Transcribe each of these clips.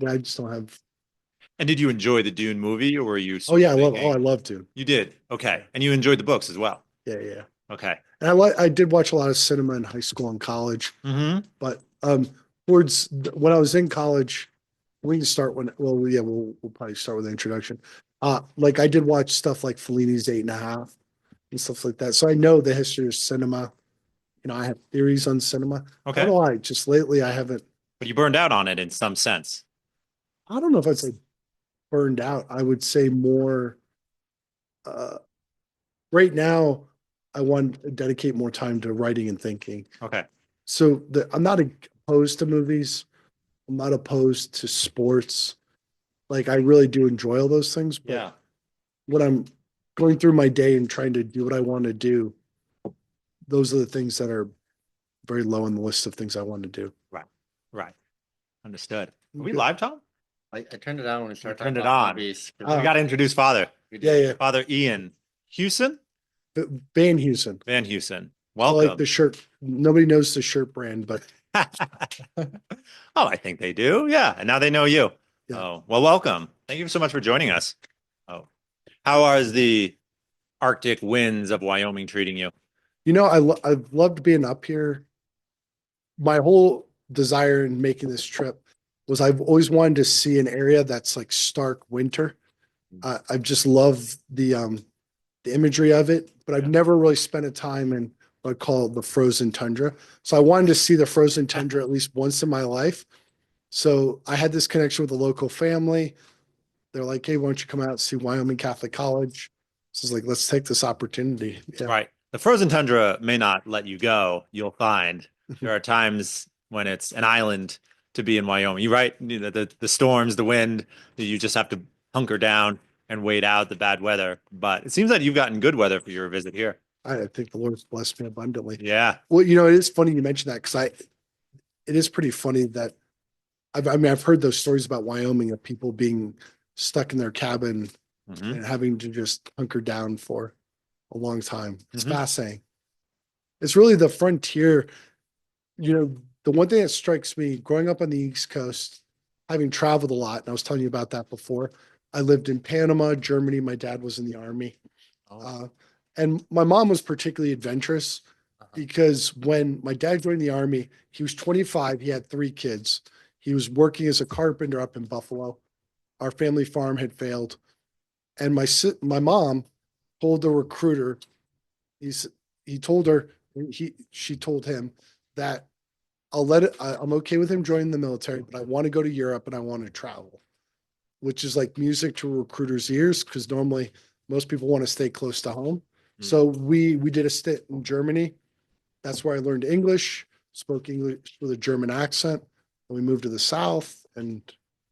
Yeah, I just don't have. And did you enjoy the Dune movie, or were you Oh sort of yeah, I love. Oh, I thinking love to. you did? Yeah, Okay. And you enjoyed the books as well. yeah, yeah. Okay. And I did watch a lot of cinema in high school and college, Hmm. but when I was in college, we can start when. Well, yeah, we'll probably start with the introduction. Like I did watch stuff like Fellini's Eight and a Half and stuff like that, so I know the history of cinema. I have theories on cinema. I don't Okay. know why. Just lately, I haven't. But you burned out on it in some sense. I don't know if I'd say burned out. I would say more. Uh, right now, I want to dedicate more time to writing and thinking. Okay. So I'm not opposed to movies. I'm not opposed to sports. Like I really do enjoy all those things, but Yeah. when I'm going through my day and trying to do what I want to do, those are the things that are very low on the list of things I want to do. Right. Right. Understood. Are we Good. live, Tom? I turned it on when we We started talking turned it about on. hobbies. We Ah, got to introduce Father. We yeah, did. yeah. Father Ian Hewson, VanHeusen. VanHeusen. So like Welcome. the shirt, nobody knows the shirt brand, but Oh, I think they do. Yeah. And now they know you. yeah. Oh, well, welcome. Thank you so much for joining us. Oh, how are the Arctic winds of Wyoming treating you? I've loved being up here. My whole desire in making this trip was I've always wanted to see an area that's like stark winter. I've just loved the imagery of it, but I've Yeah. never really spent a time in what I call the frozen tundra. So I wanted to see the frozen tundra at least once in my life. So I had this connection with a local family. They're like, "Hey, why don't you come out and see Wyoming Catholic College?" So I was like, "Let's take this opportunity." Yeah. Right. The frozen tundra may not let you go. You'll find there are times when it's an island to be in Wyoming. You're right. The storms, the wind, you just have to hunker down and wait out the bad weather. But it seems that you've gotten good weather for your visit here. I think the Lord's blessed me abundantly. Yeah. Well, it is funny you mentioned that because it is pretty funny that I've heard those stories about Wyoming of people being stuck in their cabin Hmm. and having to just hunker down for a long time. It's Hmm. fascinating. It's really the frontier. The one thing that strikes me growing up on the East Coast, having traveled a lot, and I was telling you about that before. I lived in Panama, Germany. My dad was in the army. Oh, Uh, and my mom was particularly adventurous uh-huh. because when my dad joined the army, he was 25. He had three kids. He was working as a carpenter up in Buffalo. Our family farm had failed. And my mom told the recruiter, he's, he told her, she told him that I'm okay with him joining the military, but I want to go to Europe and I want to travel, which is like music to recruiters' ears because normally most people want to stay close to home. Mm. So we did a stint in Germany. That's where I learned English, spoke English with a German accent. And we moved to the South and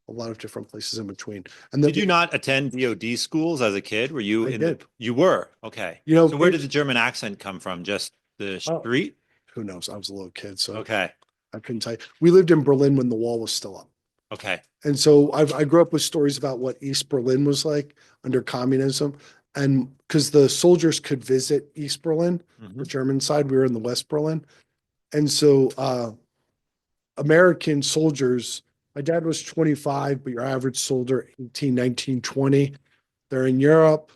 a lot of different places in between. And Did then you not attend DoD schools as a kid? Were you I in the, did. you were? Okay. You know, So where did the it's German accent come from? Just the oh, street? who knows? I was a little kid, so Okay. I couldn't tell you. We lived in Berlin when the wall was still up. Okay. And so I grew up with stories about what East Berlin was like under communism. And because the soldiers could visit East Berlin, the Hmm. German side, we were in the West Berlin. And so American soldiers, my dad was 25, but your average soldier, 18, 19, 20. They're in Europe.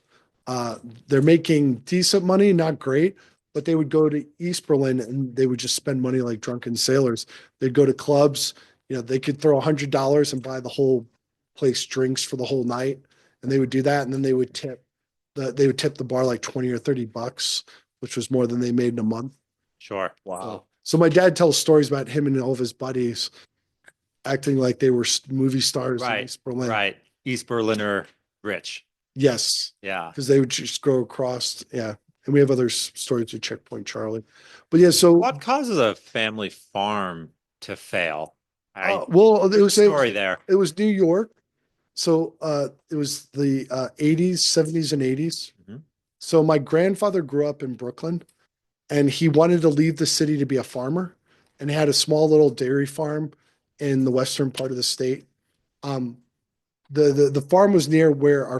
They're making decent money, not great, but they would go to East Berlin and they would just spend money like drunken sailors. They'd go to clubs. They could throw $100 and buy the whole place drinks for the whole night, and they would do that. And then they would tip the bar like 20 or $30, which was more than they made in a month. Sure. So, Wow. so my dad tells stories about him and all of his buddies acting like they were movie stars in Right. East Berlin. Right. East Berliner rich. Yes, Yeah. because they would just go across. Yeah, and we have other stories with Checkpoint Charlie, but yeah. So, What causes a family farm to fail? well, Where's the story there? it was New York. So it was the 80s, 70s, and 80s. Mhm. So my grandfather grew up in Brooklyn, and he wanted to leave the city to be a farmer, and he had a small little dairy farm in the western part of the state. Um, the farm was near where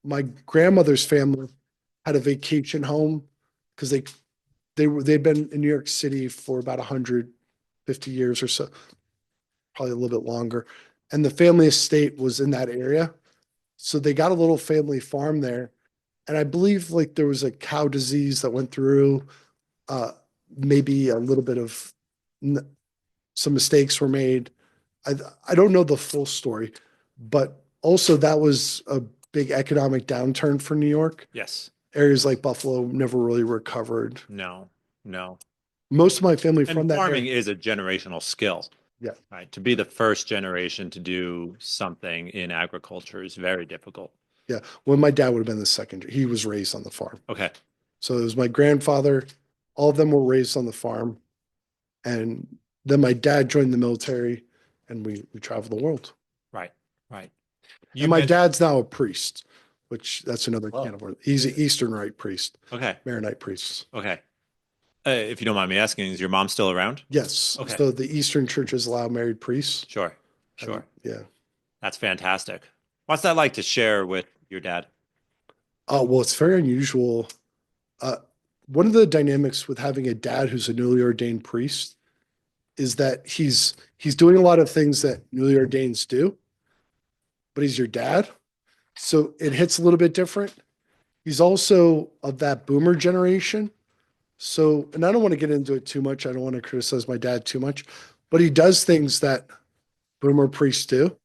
my grandmother's family had a vacation home because they'd been in New York City for about 150 years or so, probably a little bit longer. and the family estate was in that area. So they got a little family farm there. And I believe like there was a cow disease that went through, uh, maybe a little bit of some mistakes were made. I, I don't know the full story, but also that was a big economic downturn for New York. Yes. Areas like Buffalo never really recovered. No, no. Most of my family from And that farming area. is a generational skill, Yeah. right? To be the first generation to do something in agriculture is very difficult. Yeah. Well, my dad would have been the second. He was raised on the farm. Okay. So it was my grandfather. All of them were raised on the farm. And then my dad joined the military and we traveled the world. Right. Right. And my mentioned- dad's now a priest, which that's another Wow. can of worms. He's an Eastern Rite priest, Okay. Maronite priest. Okay. If you don't mind me asking, is your mom still around? Yes. Okay. So the Eastern churches allow married priests. Sure. Sure. And, yeah. That's fantastic. What's that like to share with your dad? Oh, well, it's very unusual. Uh, one of the dynamics with having a dad who's a newly ordained priest is that he's doing a lot of things that newly ordaineds do, but he's your dad. So it hits a little bit different. He's also of that boomer generation. So, and I don't want to get into it too much. I don't want to criticize my dad too much, but he does things that boomer priests do.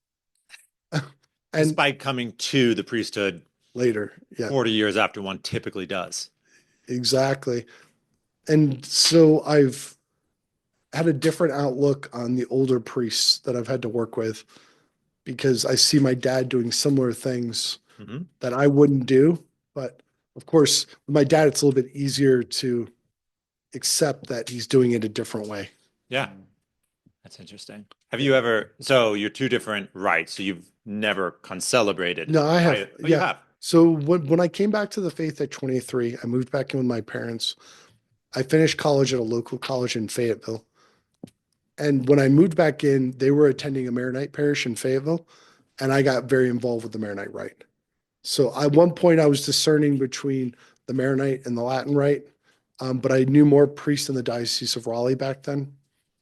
And Despite coming to the priesthood later, yeah, 40 years after one typically does. exactly. And so I've had a different outlook on the older priests that I've had to work with because I see my dad doing similar things Mhm. that I wouldn't do. But of course, with my dad, it's a little bit easier to accept that he's doing it a different way. Yeah. That's interesting. Have you ever, so you're two different rites, so you've never concelebrated. No, I have. Right? Oh, you Yeah. have. So when I came back to the faith at 23, I moved back in with my parents. I finished college at a local college in Fayetteville. And when I moved back in, they were attending a Maronite parish in Fayetteville, and I got very involved with the Maronite rite. So at one point, I was discerning between the Maronite and the Latin rite, but I knew more priests in the Diocese of Raleigh back then,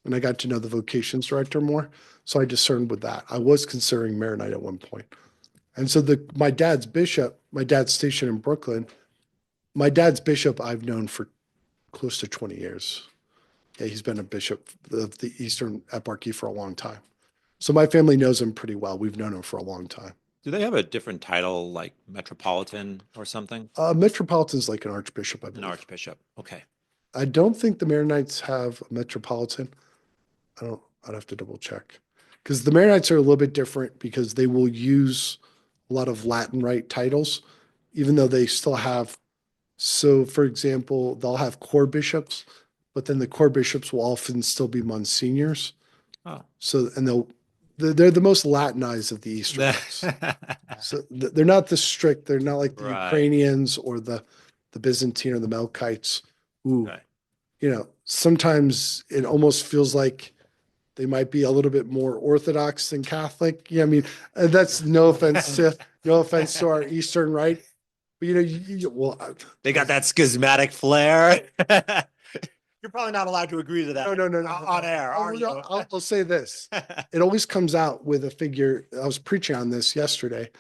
and I got to know the vocations director more. So I discerned with that. I was considering Maronite at one point. And so my dad's bishop, my dad's station in Brooklyn, my dad's bishop I've known for close to 20 years. Yeah, he's been a bishop of the Eastern Eparchy for a long time. So my family knows him pretty well. We've known him for a long time. Do they have a different title like metropolitan or something? Metropolitan's like an archbishop, I An believe. archbishop. Okay. I don't think the Maronites have a metropolitan. I'd have to double check. Because the Maronites are a little bit different because they will use a lot of Latin rite titles, even though they still have. So, for example, they'll have core bishops, but then the core bishops will often still be monsignors. Oh. So, and they're the most Latinized of the Eastern rites. So they're not the strict. They're not like the Right. Ukrainians or the Byzantine or the Melkites, who, Okay. sometimes it almost feels like they might be a little bit more Orthodox than Catholic. Yeah, I mean, that's no offense to our Eastern Rite, but They got that schismatic flair. You're probably not allowed to agree to that. No. On air, are you? I'll say this. It always comes out with a figure. I was preaching on this yesterday,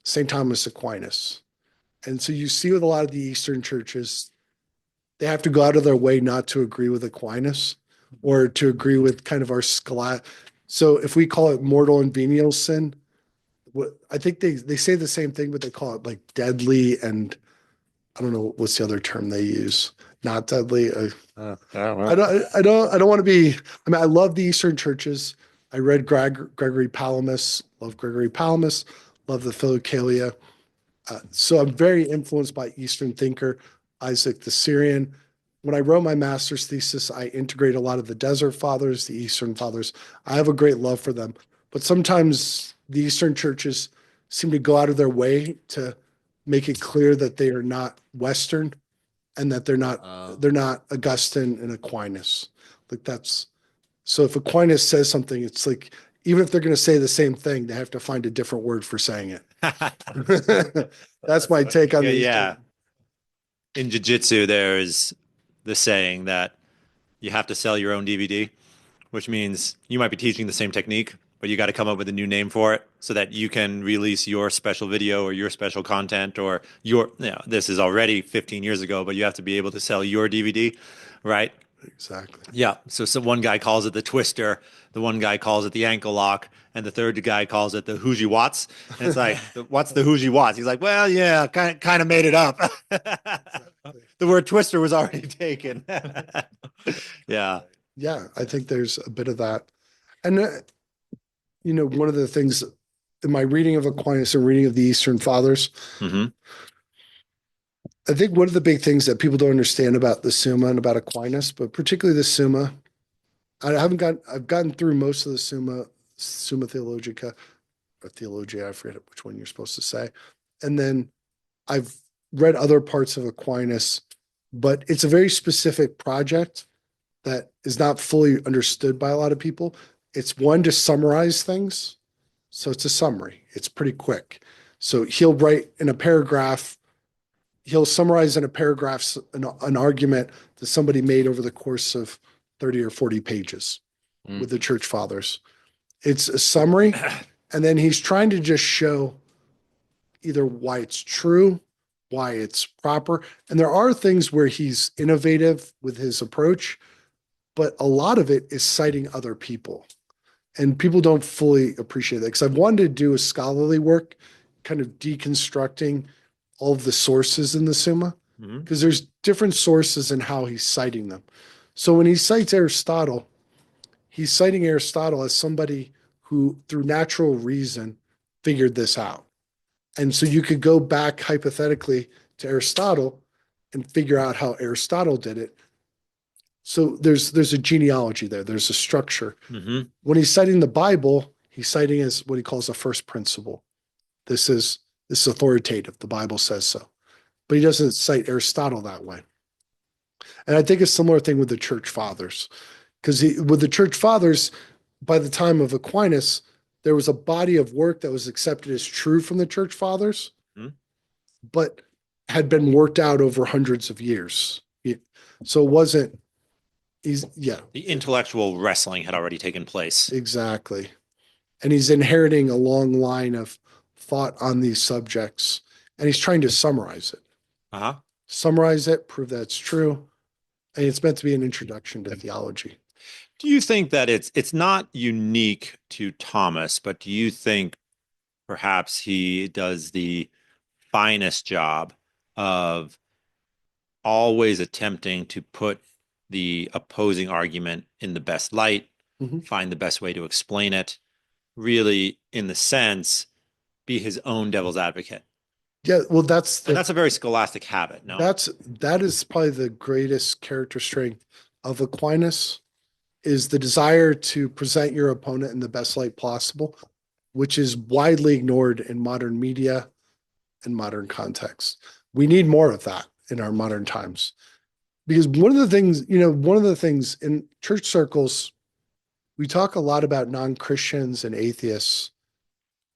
St. Thomas Aquinas. And so you see with a lot of the Eastern churches, they have to go out of their way not to agree with Aquinas or to agree with kind of our scholastic. So if we call it mortal and venial sin, I think they say the same thing, but they call it like deadly and I don't know what's the other term they use. Not deadly. I don't want to be. I mean, I love the Eastern churches. I read Gregory Palamas. Love Gregory Palamas. Love the Philokalia. So I'm very influenced by Eastern thinker Isaac the Syrian. When I wrote my master's thesis, I integrate a lot of the Desert Fathers, the Eastern Fathers. I have a great love for them, but sometimes the Eastern churches seem to go out of their way to make it clear that they are not Western and that they're not Augustine and Aquinas. Like that's so if Aquinas says something, it's like even if they're going to say the same thing, they have to find a different word for saying it. That's my take on Yeah. In jiu-jitsu, there's the saying that you have to sell your own DVD, which means you might be teaching the same technique, but you got to come up with a new name for it so that you can release your special video or your special content or this is already 15 years ago, but you have to be able to sell your DVD, right? Exactly. Yeah. So one guy calls it the twister, the one guy calls it the ankle lock, and the third guy calls it the Hoogie Watts. And it's like, what's the Hoogie Watts? He's like, well, yeah, kind of made it up. The word twister was already taken. Yeah. Yeah, I think there's a bit of that. And, one of the things in my reading of Aquinas and reading of the Eastern Fathers, Mm-hmm. I think one of the big things that people don't understand about the Summa and about Aquinas, but particularly the Summa, I've gotten through most of the Summa Theologica, or Theologia, I forget which one you're supposed to say. And then I've read other parts of Aquinas, but it's a very specific project that is not fully understood by a lot of people. It's one to summarize things. So it's a summary. It's pretty quick. So he'll write in a paragraph, he'll summarize in a paragraph an argument that somebody made over the course of 30 or 40 pages with the church fathers. It's a summary. And then he's trying to just show either why it's true, why it's proper. And there are things where he's innovative with his approach, but a lot of it is citing other people. And people don't fully appreciate that because I've wanted to do a scholarly work, kind of deconstructing all of the sources in the Summa, because there's different sources and how he's citing them. So when he cites Aristotle, he's citing Aristotle as somebody who, through natural reason, figured this out. And so you could go back hypothetically to Aristotle and figure out how Aristotle did it. So there's a genealogy there. There's a structure. When he's citing the Bible, he's citing as what he calls a first principle. This is authoritative. The Bible says so. But he doesn't cite Aristotle that way. And I think a similar thing with the church fathers. Because with the church fathers, by the time of Aquinas, there was a body of work that was accepted as true from the church fathers, but had been worked out over hundreds of years. So it wasn't, The intellectual wrestling had already taken place. Exactly. And he's inheriting a long line of thought on these subjects, and he's trying to summarize it. Summarize it, prove that it's true. And it's meant to be an introduction to theology. Do you think that it's not unique to Thomas, but do you think perhaps he does the finest job of always attempting to put the opposing argument in the best light, find the best way to explain it, really, in the sense, be his own devil's advocate? Yeah, well, that's a very scholastic habit. No, that is probably the greatest character strength of Aquinas, is the desire to present your opponent in the best light possible, which is widely ignored in modern media and modern context. We need more of that in our modern times. Because one of the things in church circles, we talk a lot about non-Christians and atheists,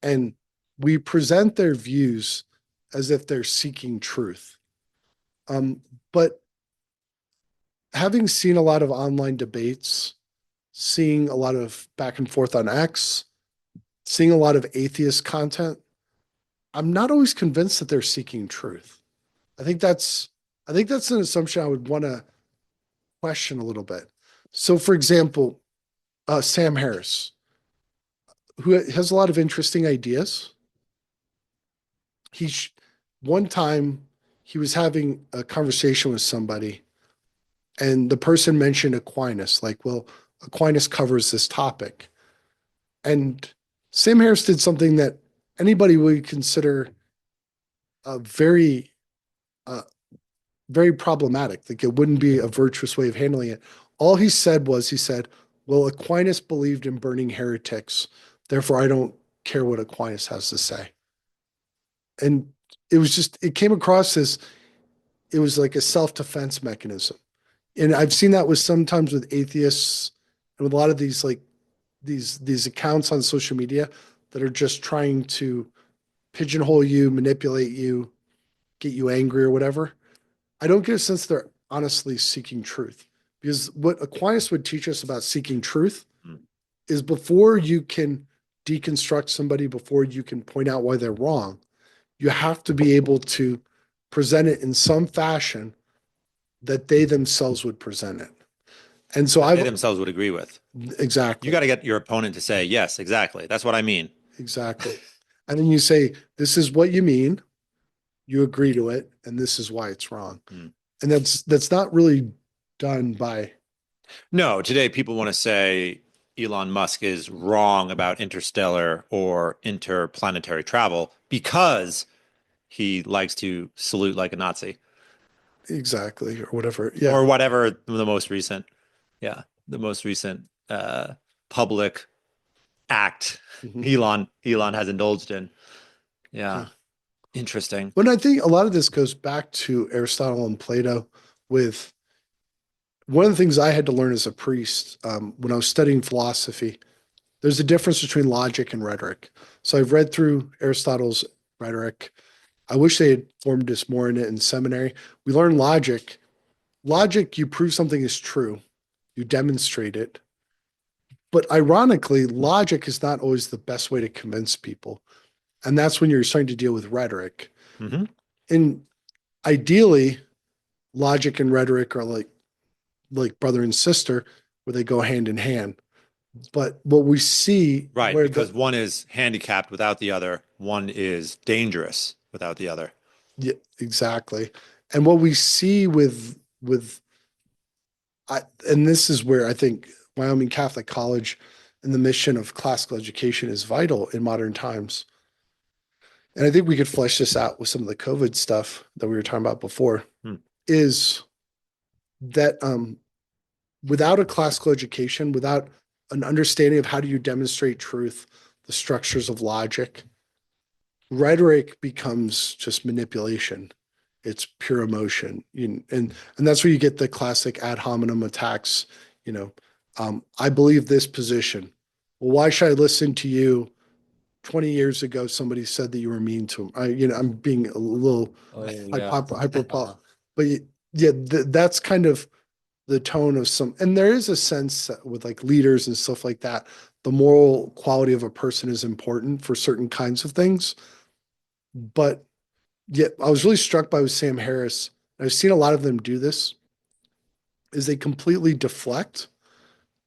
and we present their views as if they're seeking truth. But having seen a lot of online debates, seeing a lot of back and forth on X, seeing a lot of atheist content, I'm not always convinced that they're seeking truth. I think that's an assumption I would want to question a little bit. So, for example, Sam Harris, who has a lot of interesting ideas. One time he was having a conversation with somebody, and the person mentioned Aquinas, like, well, Aquinas covers this topic. And Sam Harris did something that anybody would consider very problematic. Like, it wouldn't be a virtuous way of handling it. All he said, well, Aquinas believed in burning heretics. Therefore, I don't care what Aquinas has to say. And it came across as, it was like a self-defense mechanism. And I've seen that sometimes with atheists and with a lot of these accounts on social media that are just trying to pigeonhole you, manipulate you, get you angry or whatever. I don't get a sense they're honestly seeking truth, because what Aquinas would teach us about seeking truth is before you can deconstruct somebody before you can point out why they're wrong. You have to be able to present it in some fashion that they themselves would present it. And so They themselves would agree with. exactly. You got to get your opponent to say, yes, exactly. That's what I mean. Exactly. And then you say, this is what you mean. You agree to it, and this is why it's wrong. And that's not really done by. No, today people want to say Elon Musk is wrong about interstellar or interplanetary travel because he likes to salute like a Nazi. Exactly, or whatever. Yeah. Or whatever the most recent, the most recent public act Elon has indulged in. Yeah. Interesting. But I think a lot of this goes back to Aristotle and Plato with one of the things I had to learn as a priest when I was studying philosophy. There's a difference between logic and rhetoric. So I've read through Aristotle's rhetoric. I wish they had formed us more in it in seminary. We learn logic. Logic, you prove something is true, you demonstrate it. But ironically, logic is not always the best way to convince people. And that's when you're starting to deal with rhetoric. And ideally, logic and rhetoric are like brother and sister, where they go hand in hand. But what we see, right, because one is handicapped without the other, one is dangerous without the other. Yeah, exactly. And what we see and this is where I think Wyoming Catholic College and the mission of classical education is vital in modern times. And I think we could flesh this out with some of the COVID stuff that we were talking about before, is that without a classical education, without an understanding of how do you demonstrate truth, the structures of logic, rhetoric becomes just manipulation. It's pure emotion. And that's where you get the classic ad hominem attacks. I believe this position. Well, why should I listen to you? 20 years ago, somebody said that you were mean to him. I'm being a little hyper, but yeah, that's kind of the tone of some, and there is a sense with like leaders and stuff like that, the moral quality of a person is important for certain kinds of things. But yet I was really struck by with Sam Harris. I've seen a lot of them do this, is they completely deflect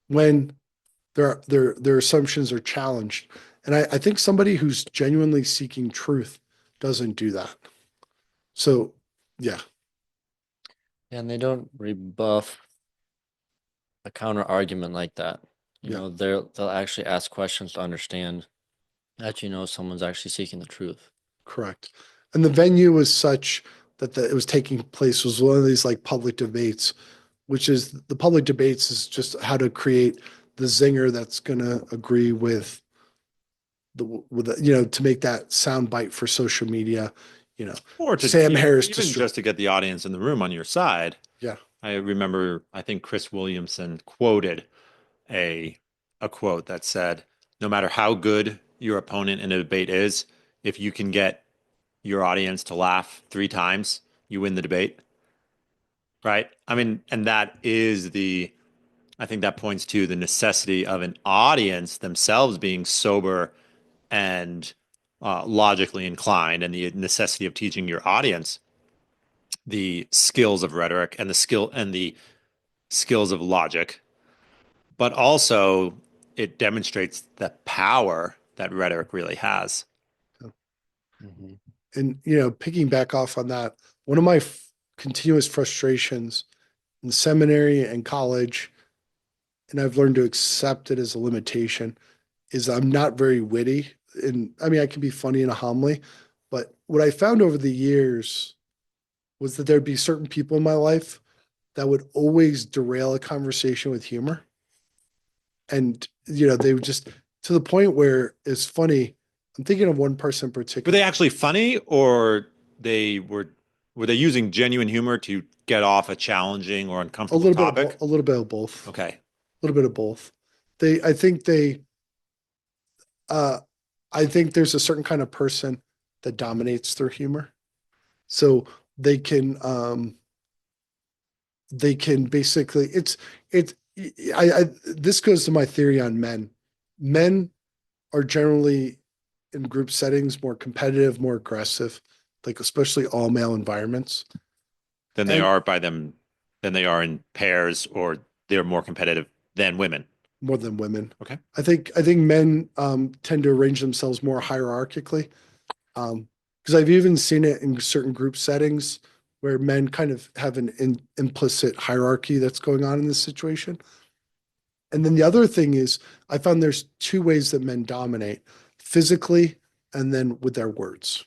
when their assumptions are challenged. And I think somebody who's genuinely seeking truth doesn't do that. So, yeah. And they don't rebuff a counter argument like that. You know, they'll actually ask questions to understand that someone's actually seeking the truth. Correct. And the venue was such that it was taking place was one of these like public debates, which is the public debates is just how to create the zinger that's going to agree with to make that soundbite for social media, or to Sam Harris even just to get the audience in the room on your side. Yeah. I remember, I think Chris Williamson quoted a quote that said, no matter how good your opponent in a debate is, if you can get your audience to laugh 3 times, you win the debate. Right? I mean, and that is I think that points to the necessity of an audience themselves being sober and logically inclined, and the necessity of teaching your audience the skills of rhetoric and the skills of logic, but also it demonstrates the power that rhetoric really has. And picking back off on that, one of my continuous frustrations in seminary and college, and I've learned to accept it as a limitation, is I'm not very witty. And I mean, I can be funny in a homily, but what I found over the years was that there'd be certain people in my life that would always derail a conversation with humor. And, they would just, to the point where it's funny. I'm thinking of one person in particular. Were they actually funny, or were they using genuine humor to get off a challenging or uncomfortable topic? A little bit of both. Okay. A little bit of both. I think there's a certain kind of person that dominates their humor. So they can basically, this goes to my theory on men. Men are generally in group settings more competitive, more aggressive, like especially all male environments. Than they And- are than they are in pairs, or they're more competitive than women. More than women. Okay. I think men tend to arrange themselves more hierarchically. Because I've even seen it in certain group settings where men kind of have an implicit hierarchy that's going on in this situation. And then the other thing is, I found there's two ways that men dominate: physically and then with their words.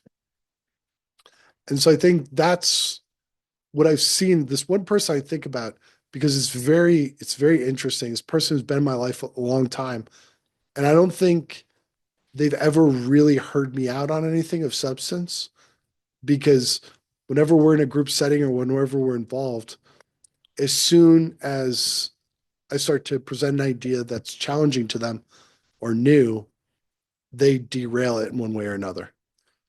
And so I think that's what I've seen. This one person I think about, because it's very interesting. This person who's been in my life a long time, and I don't think they've ever really heard me out on anything of substance, because whenever we're in a group setting or whenever we're involved, as soon as I start to present an idea that's challenging to them or new, they derail it in one way or another.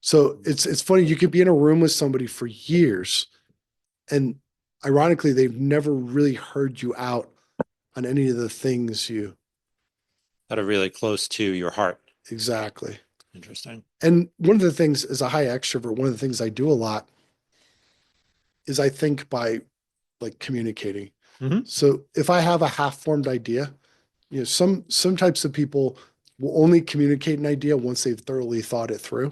So it's funny, you could be in a room with somebody for years, and ironically, they've never really heard you out on any of the things you That are really close to your heart. exactly. Interesting. And one of the things, as a high extrovert, one of the things I do a lot is I think by like communicating. Mhm. So if I have a half-formed idea, some types of people will only communicate an idea once they've thoroughly thought it through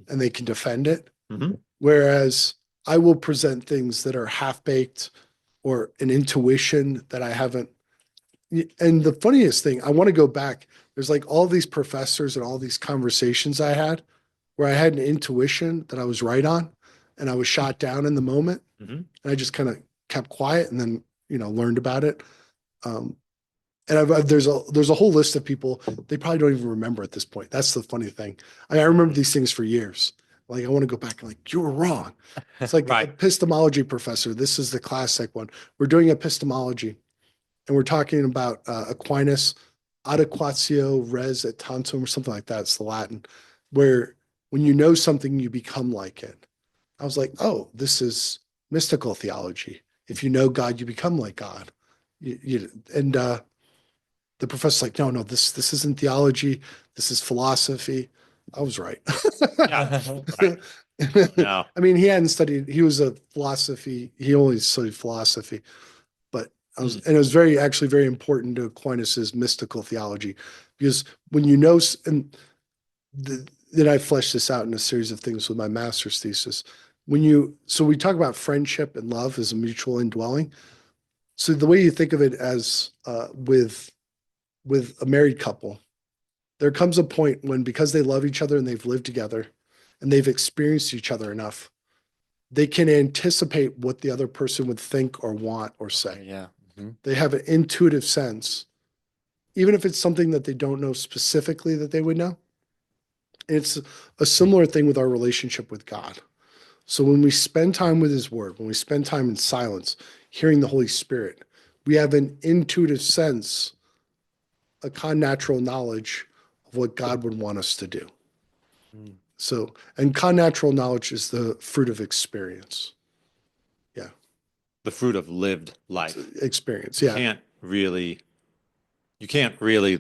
and they can defend it. Mhm. Whereas I will present things that are half-baked or an intuition that I haven't. And the funniest thing, I want to go back. There's like all these professors and all these conversations I had where I had an intuition that I was right on, and I was shot down in the moment. Mhm. And I just kind of kept quiet and then, learned about it. And there's a whole list of people, they probably don't even remember at this point. That's the funny thing. I remember these things for years. Like, I want to go back and like, you were wrong. It's like Right. epistemology professor. This is the classic one. We're doing epistemology and we're talking about Aquinas, adequatio res et tantum, or something like that. It's the Latin, where when you know something, you become like it. I was like, oh, this is mystical theology. If you know God, you become like God. And the professor's like, no, this isn't theology. This is philosophy. I was right. Yeah. Right. No. I mean, he hadn't studied, he was a philosophy, he only studied philosophy, but and it was actually very important to Aquinas's mystical theology, because when you know, and then I fleshed this out in a series of things with my master's thesis. So we talk about friendship and love as a mutual indwelling. So the way you think of it as with a married couple, there comes a point when, because they love each other and they've lived together and they've experienced each other enough, they can anticipate what the other person would think or want or say. Yeah. Mhm. They have an intuitive sense, even if it's something that they don't know specifically that they would know. It's a similar thing with our relationship with God. So when we spend time with his word, when we spend time in silence, hearing the Holy Spirit, we have an intuitive sense, a connatural knowledge of what God would want us to do. Mm. So, and connatural knowledge is the fruit of experience. Yeah. The fruit of lived life. Experience. You Yeah. can't really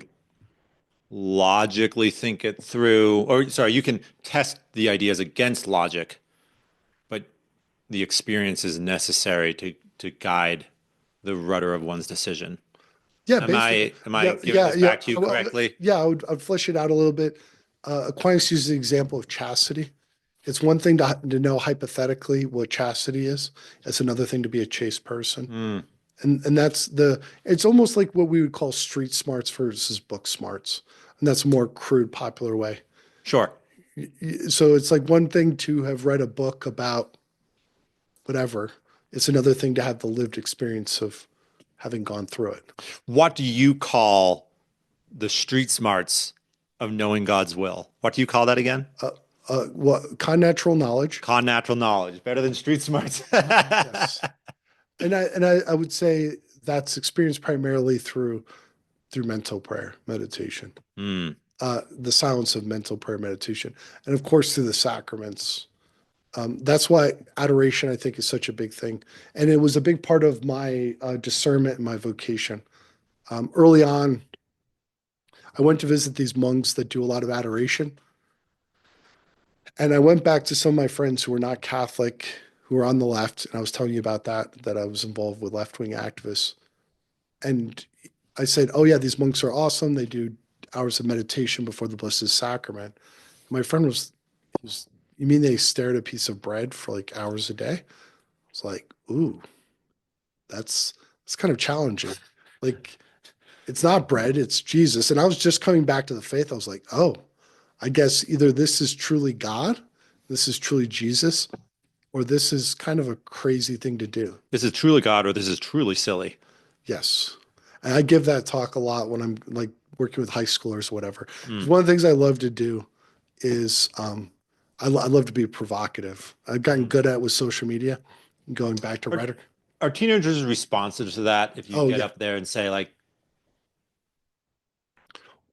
logically think it through, or sorry, you can test the ideas against logic, but the experience is necessary to guide the rudder of one's decision. Yeah. Am Basically. I giving this back to you Well, correctly? yeah. I'd flesh it out a little bit. Aquinas uses the example of chastity. It's one thing to know hypothetically what chastity is. It's another thing to be a chaste person. Mm, And it's almost like what we would call street smarts versus book smarts. And that's a more crude, popular way. sure. So it's like one thing to have read a book about whatever. It's another thing to have the lived experience of having gone through it. What do you call the street smarts of knowing God's will? What do you call that again? Connatural knowledge. Connatural knowledge. Better than street smarts. Yes. And I would say that's experienced primarily through mental prayer, meditation, Mm, the silence of mental prayer, meditation, and of course through the sacraments. That's why adoration, I think, is such a big thing. And it was a big part of my discernment and my vocation. Early on, I went to visit these monks that do a lot of adoration. And I went back to some of my friends who were not Catholic, who were on the left, and I was telling you about that I was involved with left-wing activists. And I said, oh yeah, these monks are awesome. They do hours of meditation before the Blessed Sacrament. My friend was, you mean they stare at a piece of bread for like hours a day? It's like, ooh, that's kind of challenging. Like, it's not bread, it's Jesus. And I was just coming back to the faith. I was like, oh, I guess either this is truly God, this is truly Jesus, or this is kind of a crazy thing to do. This is truly God, or this is truly silly. Yes. And I give that talk a lot when I'm like working with high schoolers or whatever. Mm. One of the things I love to do is I love to be provocative. I've gotten good at with social media, going back to rhetoric. Are teenagers responsive to that? If you get up there and say, like,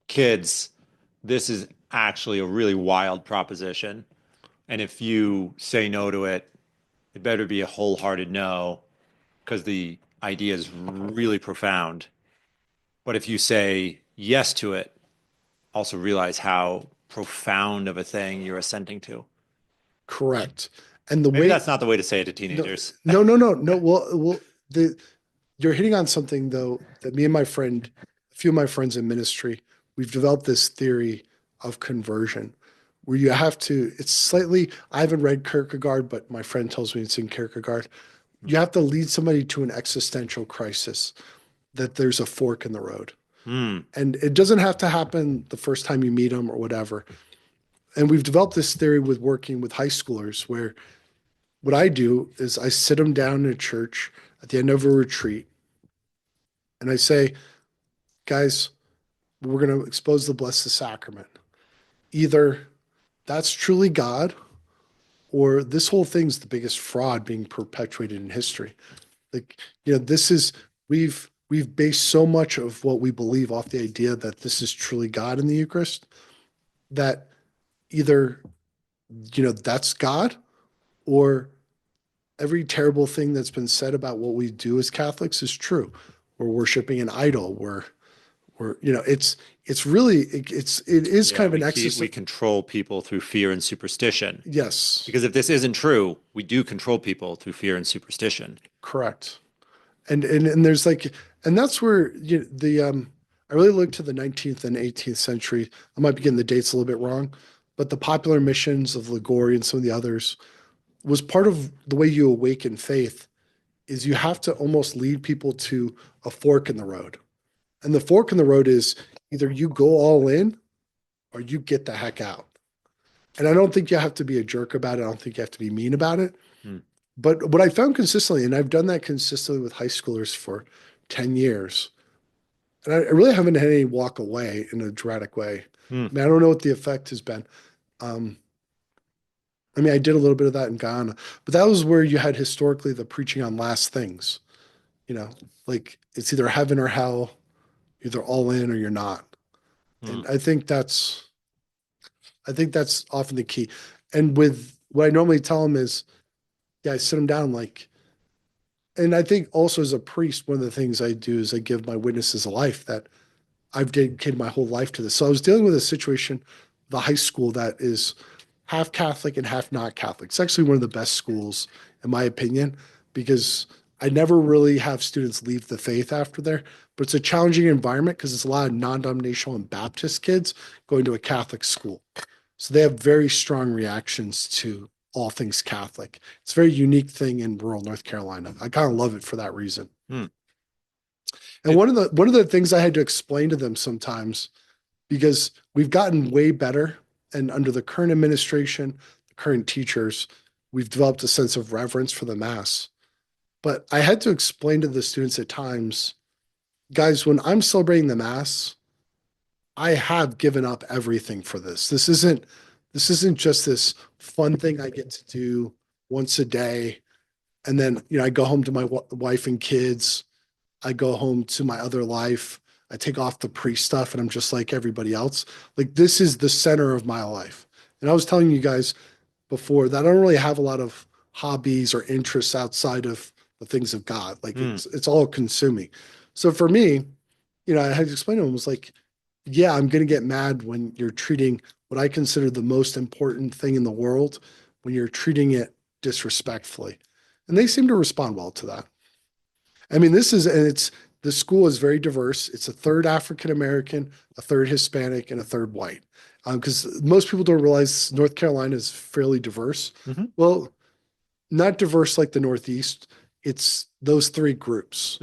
kids, this is actually a really wild proposition, and if you say no to it, it better be a wholehearted no, because the idea is really profound. But if you say yes to it, also realize how profound of a thing you're assenting to. Correct. And the Maybe way that's not the way to say it to teenagers. No. Well, you're hitting on something though that me and my friend, a few of my friends in ministry, we've developed this theory of conversion where you have to, it's slightly, I haven't read Kierkegaard, but my friend tells me it's in Kierkegaard. You have to lead somebody to an existential crisis, that there's a fork in the road. Mm. And it doesn't have to happen the first time you meet them or whatever. And we've developed this theory with working with high schoolers where what I do is I sit them down in a church at the end of a retreat and I say, guys, we're going to expose the Blessed Sacrament. Either that's truly God, or this whole thing's the biggest fraud being perpetuated in history. Like, this is, we've based so much of what we believe off the idea that this is truly God in the Eucharist, that either, that's God, or every terrible thing that's been said about what we do as Catholics is true. We're worshiping an idol. It's really, it is kind of an exercise. We control people through fear and superstition. Yes. Because if this isn't true, we do control people through fear and superstition. Correct. And there's like, and that's where I really look to the 19th and 18th century. I might be getting the dates a little bit wrong, but the popular missions of Liguori and some of the others was part of the way you awaken faith is you have to almost lead people to a fork in the road. And the fork in the road is either you go all in or you get the heck out. And I don't think you have to be a jerk about it. I don't think you have to be mean about it. But what I found consistently, and I've done that consistently with high schoolers for 10 years, and I really haven't had any walk away in a dramatic way. I mean, I don't know what the effect has been. I mean, I did a little bit of that in Ghana, but that was where you had historically the preaching on last things. Like it's either heaven or hell, either all in or you're not. And I think that's often the key. And with what I normally tell them is, I sit them down and I think also as a priest, one of the things I do is I give my witnesses a life that I've dedicated my whole life to this. So I was dealing with a situation, the high school that is half Catholic and half not Catholic. It's actually one of the best schools, in my opinion, because I never really have students leave the faith after there. But it's a challenging environment because it's a lot of non-denominational and Baptist kids going to a Catholic school. So they have very strong reactions to all things Catholic. It's a very unique thing in rural North Carolina. I kind of love it for that reason. And one of the things I had to explain to them sometimes, because we've gotten way better, and under the current administration, the current teachers, we've developed a sense of reverence for the Mass. But I had to explain to the students at times, guys, when I'm celebrating the Mass, I have given up everything for this. This isn't just this fun thing I get to do once a day. And then, I go home to my wife and kids. I go home to my other life. I take off the priest stuff and I'm just like everybody else. Like this is the center of my life. And I was telling you guys before that I don't really have a lot of hobbies or interests outside of the things of God. Like it's all consuming. So for me, I had to explain to him, it was like, yeah, I'm going to get mad when you're treating what I consider the most important thing in the world, when you're treating it disrespectfully. And they seem to respond well to that. I mean, the school is very diverse. It's a third African American, a third Hispanic, and a third white. Because most people don't realize North Carolina is fairly diverse. Mhm. Well, not diverse like the Northeast. It's those three groups.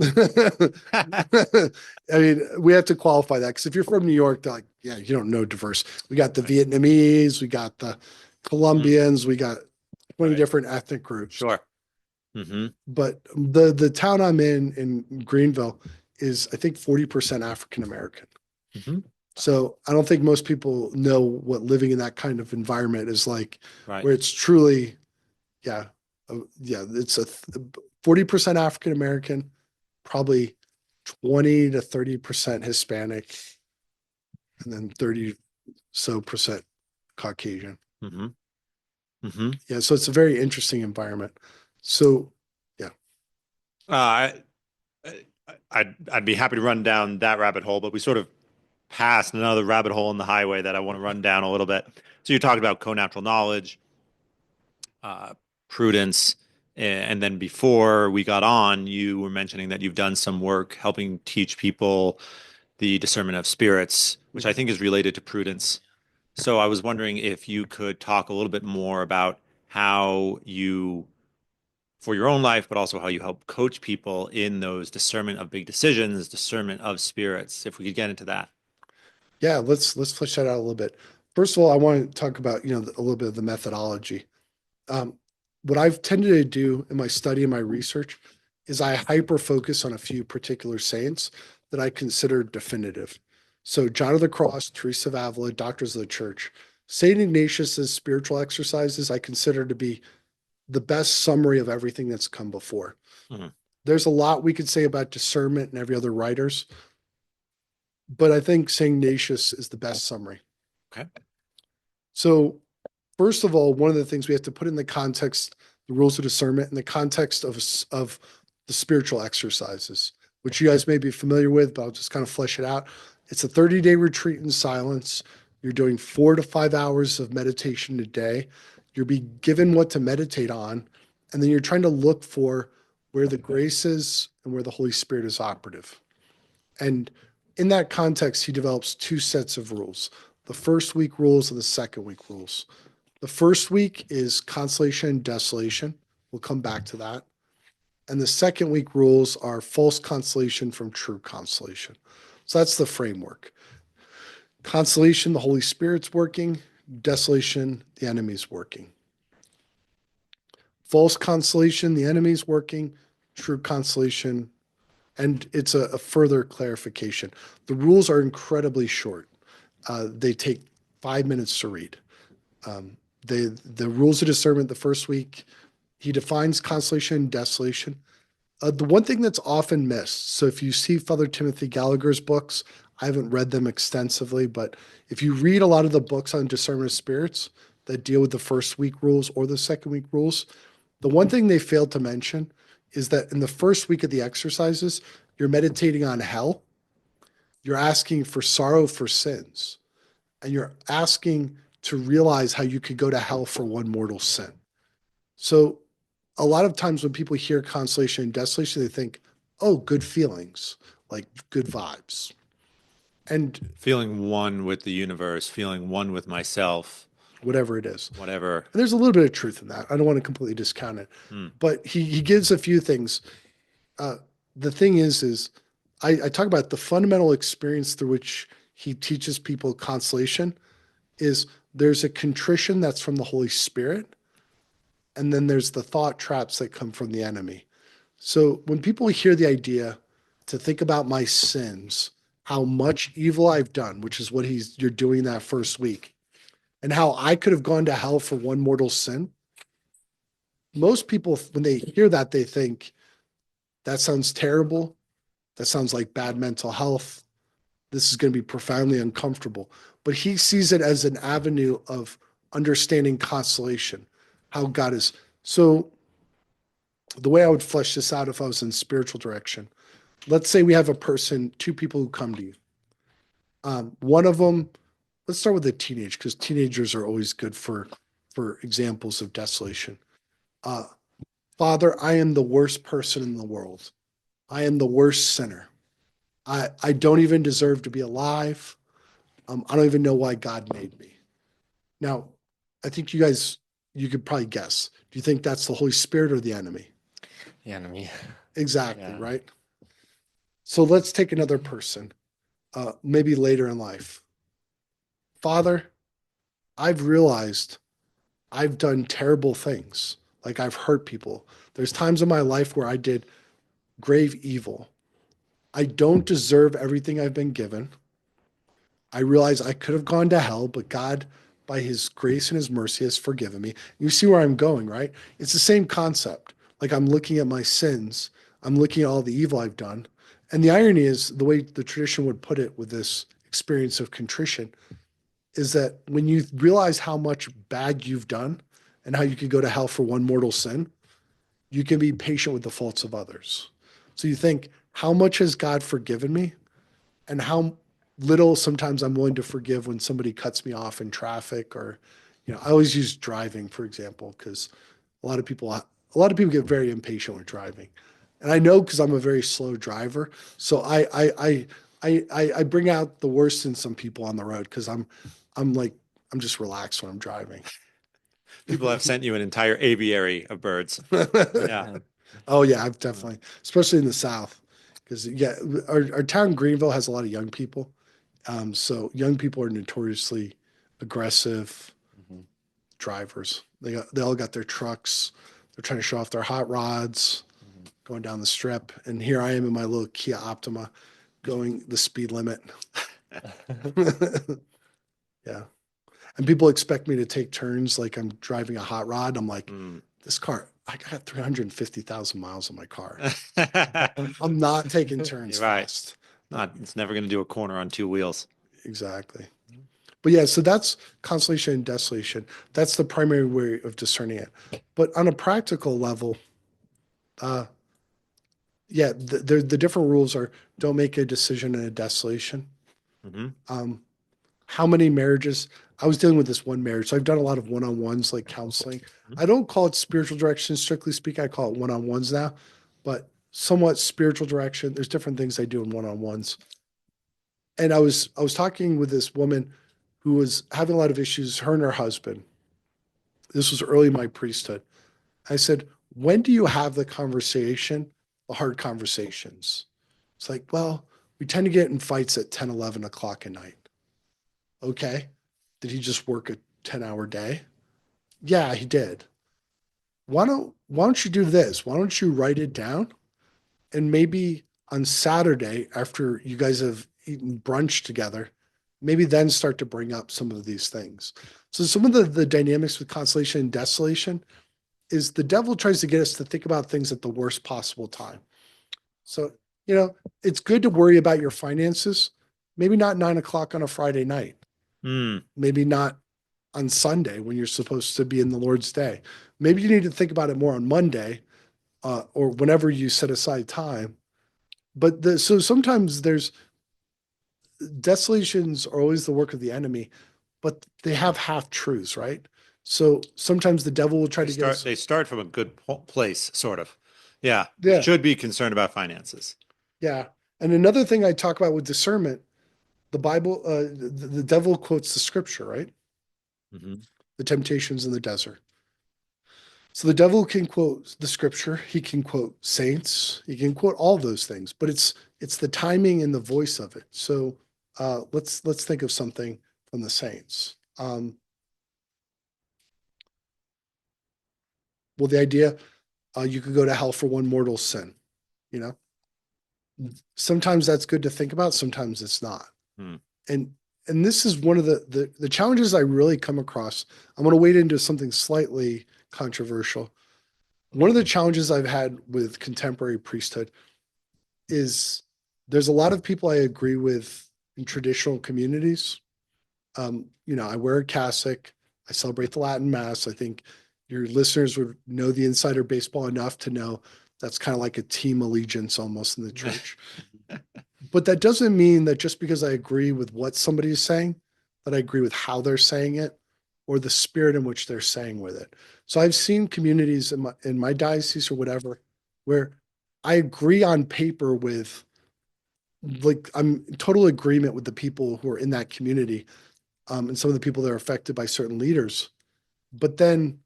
I mean, we have to qualify that because if you're from New York, they're like, yeah, you don't know diverse. We got the Vietnamese, we got the Colombians, we got 20 Right. different ethnic groups. Sure. Hmm. But the town I'm in Greenville is, I think, 40% African American. Hmm. So I don't think most people know what living in that kind of environment is like, Right. where it's truly, yeah, it's 40% African American, probably 20 to 30% Hispanic, and then 30% Caucasian. Hmm. Hmm. Yeah, so it's a very interesting environment. So yeah, Uh, I'd be happy to run down that rabbit hole, but we sort of passed another rabbit hole in the highway that I want to run down a little bit. So you talked about co-natural knowledge, uh, prudence, and then before we got on, you were mentioning that you've done some work helping teach people the discernment of spirits, which I think is related to prudence. So I was wondering if you could talk a little bit more about how you, for your own life, but also how you help coach people in those discernment of big decisions, discernment of spirits, if we could get into that. yeah, let's flesh that out a little bit. First of all, I want to talk about, a little bit of the methodology. Um, what I've tended to do in my study and my research is I hyper focus on a few particular saints that I consider definitive. So John of the Cross, Teresa of Avila, Doctors of the Church. Saint Ignatius's spiritual exercises I consider to be the best summary of everything that's come before. Mhm. There's a lot we could say about discernment and every other writers, but I think Saint Ignatius is the best summary. Okay. So first of all, one of the things we have to put in the context, the rules of discernment, in the context of the spiritual exercises, which you guys may be familiar with, but I'll just kind of flesh it out. It's a 30-day retreat in silence. You're doing 4 to 5 hours of meditation a day. You'll be given what to meditate on, and then you're trying to look for where the grace is and where the Holy Spirit is operative. And in that context, he develops two sets of rules: the first week rules and the second week rules. The first week is consolation and desolation. We'll come back to that. And the second week rules are false consolation from true consolation. So that's the framework. Consolation, the Holy Spirit's working. Desolation, the enemy's working. False consolation, the enemy's working. True consolation. And it's a further clarification. The rules are incredibly short. They take 5 minutes to read. The rules of discernment the first week, he defines consolation and desolation. The one thing that's often missed, so if you see Father Timothy Gallagher's books, I haven't read them extensively, but if you read a lot of the books on discernment of spirits that deal with the first week rules or the second week rules, the one thing they failed to mention is that in the first week of the exercises, you're meditating on hell, you're asking for sorrow for sins, and you're asking to realize how you could go to hell for one mortal sin. So a lot of times when people hear consolation and desolation, they think, oh, good feelings, like good vibes. And Feeling one with the universe, feeling one with myself, whatever it is. whatever. And there's a little bit of truth in that. I don't want to completely discount it. Hmm. But he gives a few things. The thing is I talk about the fundamental experience through which he teaches people consolation is there's a contrition that's from the Holy Spirit, and then there's the thought traps that come from the enemy. So when people hear the idea to think about my sins, how much evil I've done, which is what you're doing that first week, and how I could have gone to hell for one mortal sin, most people, when they hear that, they think that sounds terrible. That sounds like bad mental health. This is going to be profoundly uncomfortable. But he sees it as an avenue of understanding consolation, how God is. So the way I would flesh this out if I was in spiritual direction, let's say we have a person, two people who come to you. One of them, let's start with the teenage, because teenagers are always good for examples of desolation. Father, I am the worst person in the world. I am the worst sinner. I don't even deserve to be alive. I don't even know why God made me. Now, I think you could probably guess. Do you think that's the Holy Spirit or the enemy? The enemy. Exactly, Yeah. right? So let's take another person, maybe later in life. Father, I've realized I've done terrible things. Like I've hurt people. There's times in my life where I did grave evil. I don't deserve everything I've been given. I realize I could have gone to hell, but God, by his grace and his mercy, has forgiven me. You see where I'm going, right? It's the same concept. Like I'm looking at my sins, I'm looking at all the evil I've done. And the irony is, the way the tradition would put it with this experience of contrition is that when you realize how much bad you've done and how you could go to hell for one mortal sin, you can be patient with the faults of others. So you think, how much has God forgiven me? And how little sometimes I'm willing to forgive when somebody cuts me off in traffic, or, I always use driving, for example, because a lot of people get very impatient with driving. And I know because I'm a very slow driver. So I bring out the worst in some people on the road because I'm just relaxed when I'm driving. People have sent you an entire aviary of birds. Yeah. Oh yeah, I've definitely, especially in the South, because our town Greenville has a lot of young people. So young people are notoriously aggressive drivers. They all got their trucks. They're trying to show off their hot rods, going down the strip. And here I am in my little Kia Optima, going the speed limit. Yeah. And people expect me to take turns like I'm driving a hot rod. I'm like, this car, I got 350,000 miles on my car. I'm not taking turns You're right. fast. It's never going to do a corner on two wheels. Exactly. But yeah, so that's consolation and desolation. That's the primary way of discerning it. But on a practical level, the different rules are: don't make a decision in a desolation. How many marriages? I was dealing with this one marriage, so I've done a lot of one-on-ones, like counseling. I don't call it spiritual direction, strictly speaking. I call it one-on-ones now, but somewhat spiritual direction. There's different things I do in one-on-ones. And I was talking with this woman who was having a lot of issues, her and her husband. This was early in my priesthood. I said, when do you have the conversation, the hard conversations? It's like, well, we tend to get in fights at 10, 11 o'clock at night. Okay. Did he just work a 10-hour day? Yeah, he did. Why don't you do this? Why don't you write it down? And maybe on Saturday, after you guys have eaten brunch together, maybe then start to bring up some of these things. So some of the dynamics with consolation and desolation is the devil tries to get us to think about things at the worst possible time. So, it's good to worry about your finances, maybe not 9 o'clock on a Friday night, maybe not on Sunday when you're supposed to be in the Lord's day. Maybe you need to think about it more on Monday, or whenever you set aside time. But so sometimes desolations are always the work of the enemy, but they have half truths, right? So sometimes the devil will try to get us. They start from a good place, sort of. Yeah. Yeah. You should be concerned about finances. Yeah. And another thing I talk about with discernment, the Bible, the devil quotes the scripture, right? The temptations in the desert. So the devil can quote the scripture, he can quote saints, he can quote all those things, but it's the timing and the voice of it. So let's think of something from the saints. Well, the idea, you could go to hell for one mortal sin. Sometimes that's good to think about, sometimes it's not. And this is one of the challenges I really come across. I'm going to wade into something slightly controversial. One of the challenges I've had with contemporary priesthood is there's a lot of people I agree with in traditional communities. I wear a cassock. I celebrate the Latin Mass. I think your listeners would know the insider baseball enough to know that's kind of like a team allegiance almost in the church. But that doesn't mean that just because I agree with what somebody is saying, that I agree with how they're saying it or the spirit in which they're saying with it. So I've seen communities in my diocese or whatever, where I agree on paper with, like, I'm in total agreement with the people who are in that community, and some of the people that are affected by certain leaders. But then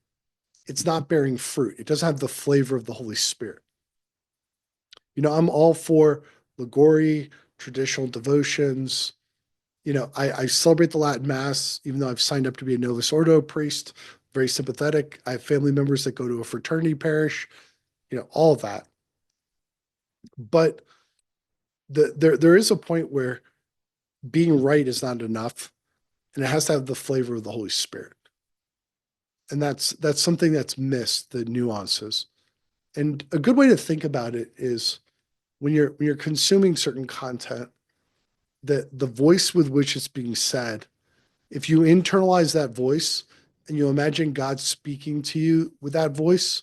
it's not bearing fruit. It doesn't have the flavor of the Holy Spirit. I'm all for Ligory, traditional devotions. I celebrate the Latin Mass, even though I've signed up to be a Novus Ordo priest, very sympathetic. I have family members that go to a fraternity parish, all of that. But there is a point where being right is not enough, and it has to have the flavor of the Holy Spirit. And that's something that's missed, the nuances. And a good way to think about it is when you're consuming certain content, that the voice with which it's being said, if you internalize that voice and you imagine God speaking to you with that voice,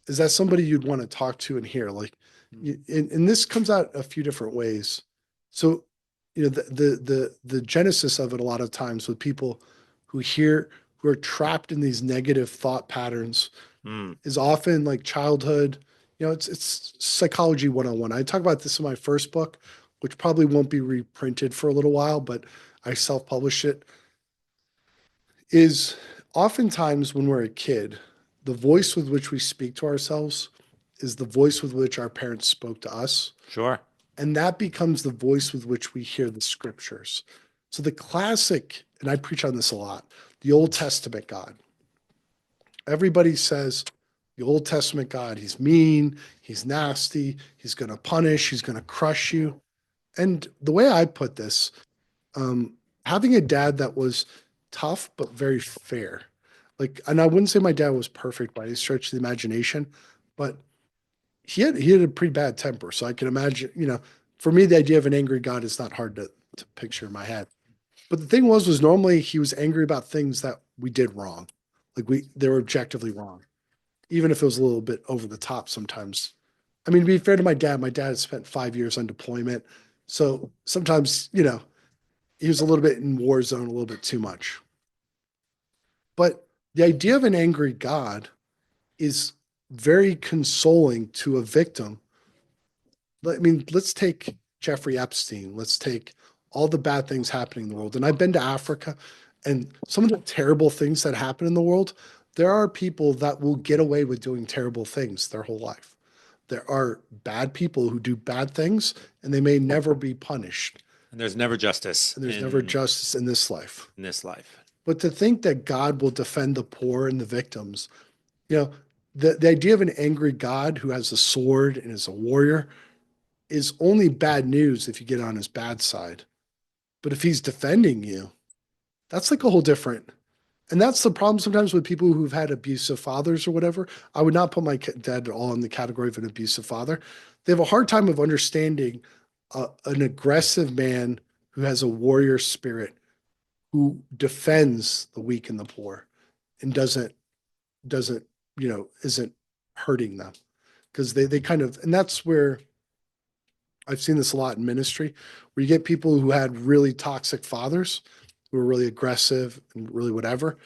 is that somebody you'd want to talk to and hear? Like, and this comes out a few different ways. So, the genesis of it a lot of times with people who are trapped in these negative thought patterns is often like childhood. It's psychology 101. I talk about this in my first book, which probably won't be reprinted for a little while, but I self-published it. Is oftentimes when we're a kid, the voice with which we speak to ourselves is the voice with which our parents spoke to us. Sure. And that becomes the voice with which we hear the scriptures. So the classic, and I preach on this a lot, the Old Testament God. Everybody says the Old Testament God, he's mean, he's nasty, he's going to punish, he's going to crush you. And the way I put this, having a dad that was tough but very fair, and I wouldn't say my dad was perfect by any stretch of the imagination, but he had a pretty bad temper. So I can imagine, for me, the idea of an angry God is not hard to picture in my head. But the thing was normally he was angry about things that we did wrong, they were objectively wrong, even if it was a little bit over the top sometimes. I mean, to be fair to my dad had spent 5 years on deployment. So sometimes, he was a little bit in war zone, a little bit too much. But the idea of an angry God is very consoling to a victim. I mean, let's take Jeffrey Epstein. Let's take all the bad things happening in the world. And I've been to Africa, and some of the terrible things that happen in the world, there are people that will get away with doing terrible things their whole life. There are bad people who do bad things, and they may never be punished. And there's never justice. And there's never justice in this life. In this life. But to think that God will defend the poor and the victims, the idea of an angry God who has a sword and is a warrior is only bad news if you get on his bad side. But if he's defending you, that's like a whole different. And that's the problem sometimes with people who've had abusive fathers or whatever. I would not put my dad at all in the category of an abusive father. They have a hard time of understanding an aggressive man who has a warrior spirit, who defends the weak and the poor, and isn't hurting them. Because they kind of, and that's where I've seen this a lot in ministry, where you get people who had really toxic fathers who are really aggressive and really whatever.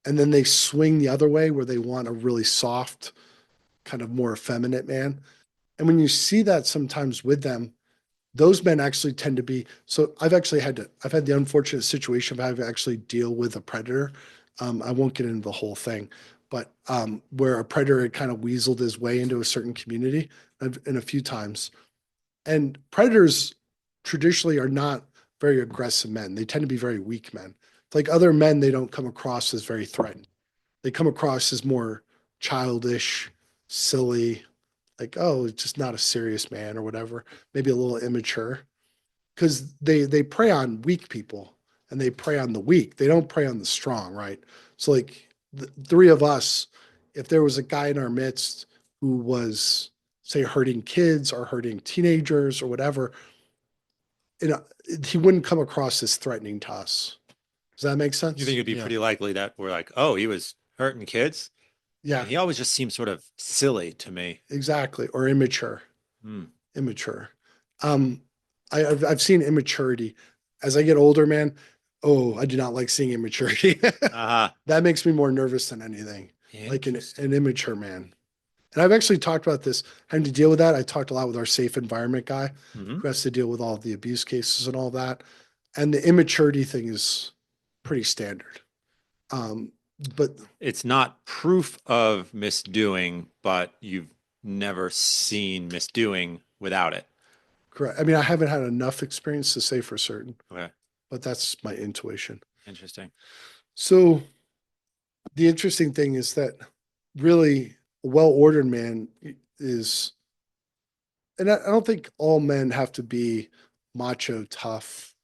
And then they swing the other way where they want a really soft, kind of more effeminate man. And when you see that sometimes with them, those men actually tend to be, so I've had the unfortunate situation of having to actually deal with a predator. I won't get into the whole thing, but where a predator had kind of weaseled his way into a certain community in a few times. And predators traditionally are not very aggressive men. They tend to be very weak men. It's like other men, they don't come across as very threatened. They come across as more childish, silly, like, oh, it's just not a serious man or whatever, maybe a little immature. Because they prey on weak people and they prey on the weak. They don't prey on the strong, right? So like the three of us, if there was a guy in our midst who was, say, hurting kids or hurting teenagers or whatever, he wouldn't come across as threatening to us. Does that make sense? You think it'd be pretty likely that we're like, oh, he was hurting kids? Yeah. He always just seems sort of silly to me. Exactly. Or immature. Immature. I've seen immaturity. As I get older, man, oh, I do not like seeing immaturity. Uh-huh. That makes me more nervous than anything. Like Interesting. an immature man. And I've actually talked about this, having to deal with that. I talked a lot with our safe environment guy Mhm. who has to deal with all the abuse cases and all that. And the immaturity thing is pretty standard. But It's not proof of misdoing, but you've never seen misdoing without it. correct. I mean, I haven't had enough experience to say for certain, Okay. but that's my intuition. Interesting. So the interesting thing is that really a well-ordered man is, and I don't think all men have to be macho, tough.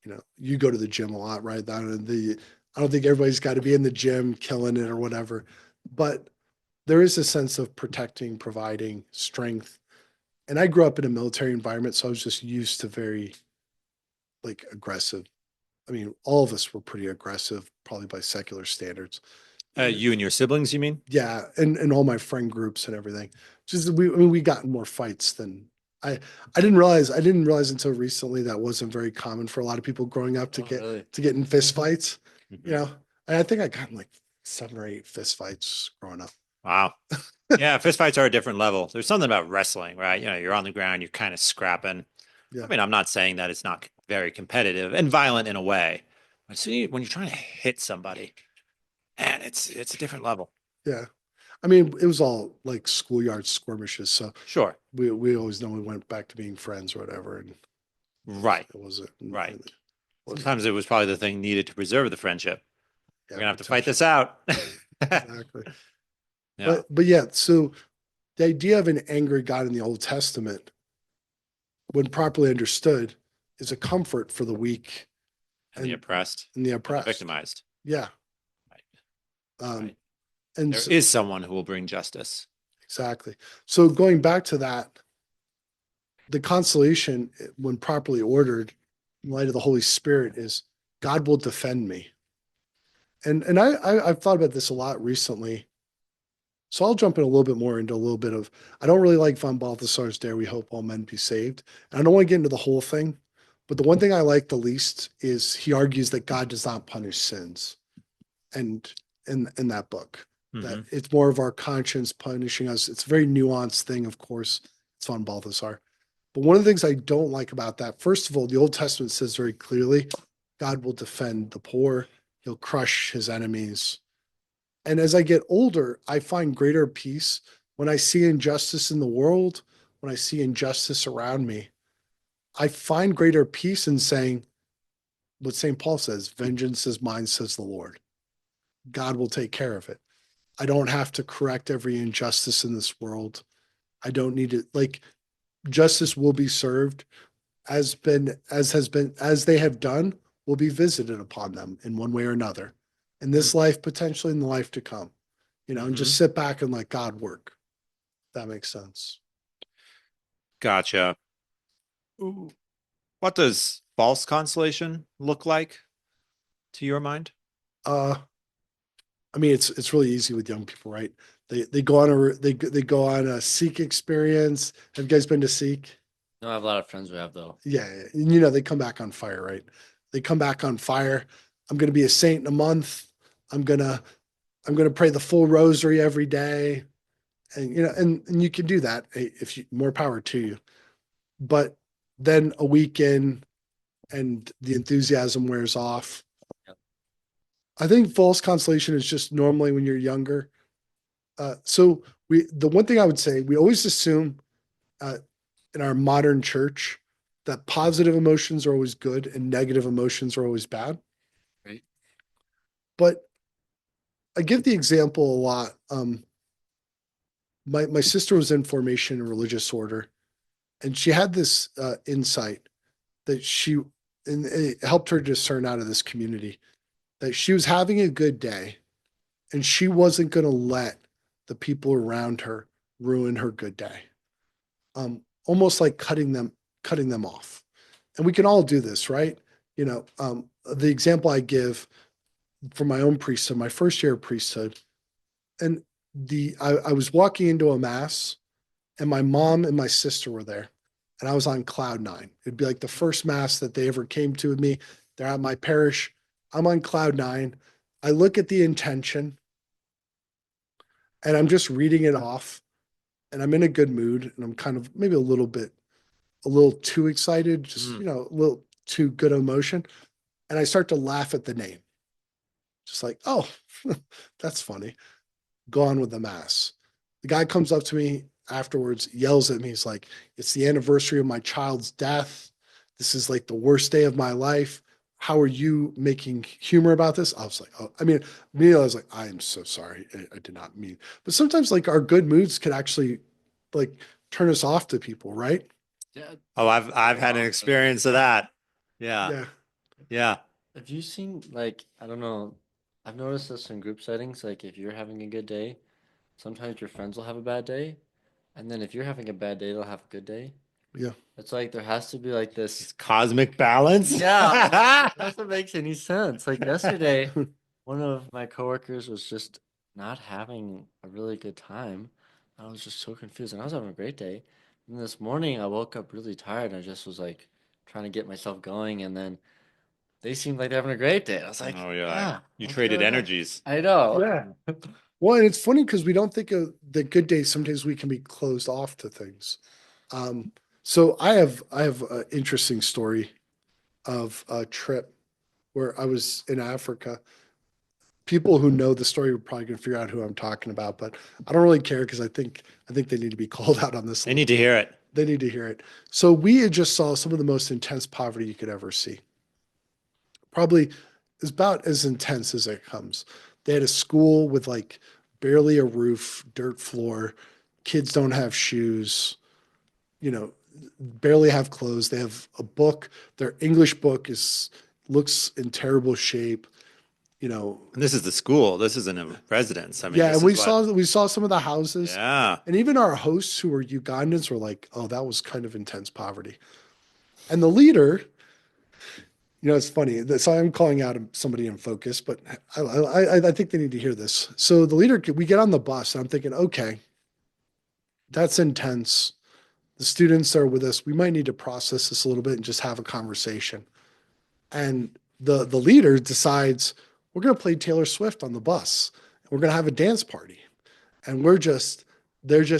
You know, you go to the gym a lot, right? I don't think everybody's got to be in the gym killing it or whatever, but there is a sense of protecting, providing, strength. And I grew up in a military environment, so I was just used to very like aggressive. I mean, all of us were pretty aggressive, probably by secular standards. You and your siblings, you mean? Yeah, and all my friend groups and everything. Just I mean, we got in more fights than I. I didn't realize until recently that wasn't very common for a lot of people growing up to Oh, really? get in fist fights. Mhm. You know, and I think I got in like 7 or 8 fist fights growing up. Wow. Yeah, fistfights are a different level. There's something about wrestling, right? You know, you're on the ground, you're kind of scrapping. Yeah, I mean, I'm not saying that it's not very competitive and violent in a way. But see, when you're trying to hit somebody, and it's a different level. yeah. I mean, it was all like schoolyard skirmishes, so Sure. we always know we went back to being friends or whatever, and Right. it wasn't Right. it wasn't Sometimes it was probably the thing needed to preserve the friendship. yeah, We're gonna have to fight this out. exactly. Yeah. But yeah, so the idea of an angry God in the Old Testament, when properly understood, is a comfort for the weak And the and, oppressed and the and the oppressed. victimized. Yeah. Right. Um, Right. and There so, is someone who will bring justice. exactly. So going back to that, the consolation, when properly ordered, in light of the Holy Spirit, is God will defend me. And I've thought about this a lot recently. So I'll jump in a little bit more into a little bit of, I don't really like von Balthasar's Dare We Hope All Men Be Saved. And I don't want to get into the whole thing, but the one thing I like the least is he argues that God does not punish sins. And in that book, that Mhm. it's more of our conscience punishing us. It's a very nuanced thing, of course. It's von Balthasar. But one of the things I don't like about that, first of all, the Old Testament says very clearly, God will defend the poor. He'll crush his enemies. And as I get older, I find greater peace when I see injustice in the world, when I see injustice around me. I find greater peace in saying what St. Paul says, vengeance is mine, says the Lord. God will take care of it. I don't have to correct every injustice in this world. I don't need it. Like justice will be served as they have done, will be visited upon them in one way or another. In this life, potentially in the life to come. And just sit back and let God work. That makes sense. Gotcha. Ooh. What does false consolation look like to your mind? Uh, I mean, it's really easy with young people, right? They go on they go on a Seek experience. Have you guys been to Seek? No, I have a lot of friends who have though. Yeah, and they come back on fire, right? They come back on fire. I'm going to be a saint in a month. I'm gonna pray the full rosary every day, and and you can do that if you more power to you. But then a weekend and the enthusiasm wears off. Yep. I think false consolation is just normally when you're younger. So the one thing I would say, we always assume uh, in our modern church that positive emotions are always good and negative emotions are always bad. Right. But I give the example a lot. My sister was in formation in religious order, and she had this insight that and it helped her discern out of this community that she was having a good day, and she wasn't going to let the people around her ruin her good day. Almost like cutting them off. And we can all do this, right? The example I give from my own priesthood, my first year of priesthood, and I was walking into a mass, and my mom and my sister were there, and I was on cloud nine. It'd be like the first mass that they ever came to with me. They're at my parish. I'm on cloud nine. I look at the intention and I'm just reading it off and I'm in a good mood and I'm kind of maybe a little too excited, just, Mm. a little too good emotion. And I start to laugh at the name. Just like, oh, that's funny. Go on with the mass. The guy comes up to me afterwards, yells at me. He's like, it's the anniversary of my child's death. This is like the worst day of my life. How are you making humor about this? I was like, oh, I mean, me, I was like, I am so sorry. I did not mean. But sometimes like our good moods could actually like turn us off to people, right? Yeah. Oh, I've had an experience of that. Yeah. Yeah. Yeah. Have you seen, like, I don't know, I've noticed this in group settings, like if you're having a good day, sometimes your friends will have a bad day, and then if you're having a bad day, they'll have a good day. Yeah. It's like there has to be like this. Cosmic balance. Yeah, doesn't make any sense. Like yesterday, one of my coworkers was just not having a really good time. I was just so confused, and I was having a great day. And this morning, I woke up really tired. I just was like trying to get myself going, and then they seemed like they're having a great day. I was like, Oh, you're like, ah, you what's traded going on? energies. I know. Yeah. Well, and it's funny because we don't think of the good days. Sometimes we can be closed off to things. So I have an interesting story of a trip where I was in Africa. People who know the story are probably going to figure out who I'm talking about, but I don't really care because I think they need to be called out on this. They need to hear it. They need to hear it. So we had just saw some of the most intense poverty you could ever see. Probably is about as intense as it comes. They had a school with like barely a roof, dirt floor. Kids don't have shoes, barely have clothes. They have a book. Their English book looks in terrible shape. And this is the school. This isn't a residence. I mean, Yeah, this and we is what, saw some of the houses, yeah. and even our hosts who were Ugandans were like, "Oh, that was kind of intense poverty." And the leader, it's funny. So I'm calling out somebody in focus, but I think they need to hear this. So the leader, we get on the bus, and I'm thinking, okay, that's intense. The students are with us. We might need to process this a little bit and just have a conversation. And the leader decides we're going to play Taylor Swift on the bus. We're going to have a dance party, and they're just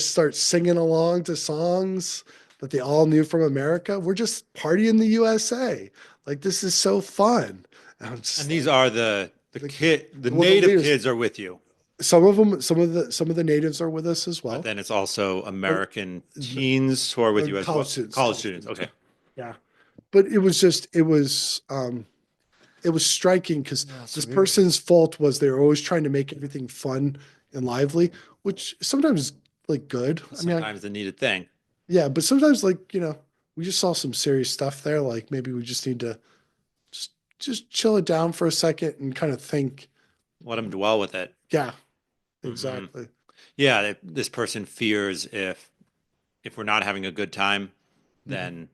start singing along to songs that they all knew from America. We're just partying the USA. Like this is so fun. And I'm just And these like, are the the well, the native leaders, kids are with you. some of them, some of the natives are with us as But well. then it's also But American teens who are with you as well. college students, College students. Okay. Yeah. But it was striking because Yeah, it's this weird. person's fault was they were always trying to make everything fun and lively, which sometimes is like good. I mean, Sometimes the needed thing. yeah, but sometimes like, we just saw some serious stuff there. Like maybe we just need to just chill it down for a second and kind of think, Let them dwell with it. yeah, Mhm. exactly. Yeah, this person fears if we're not having a good time, Mm-hmm. then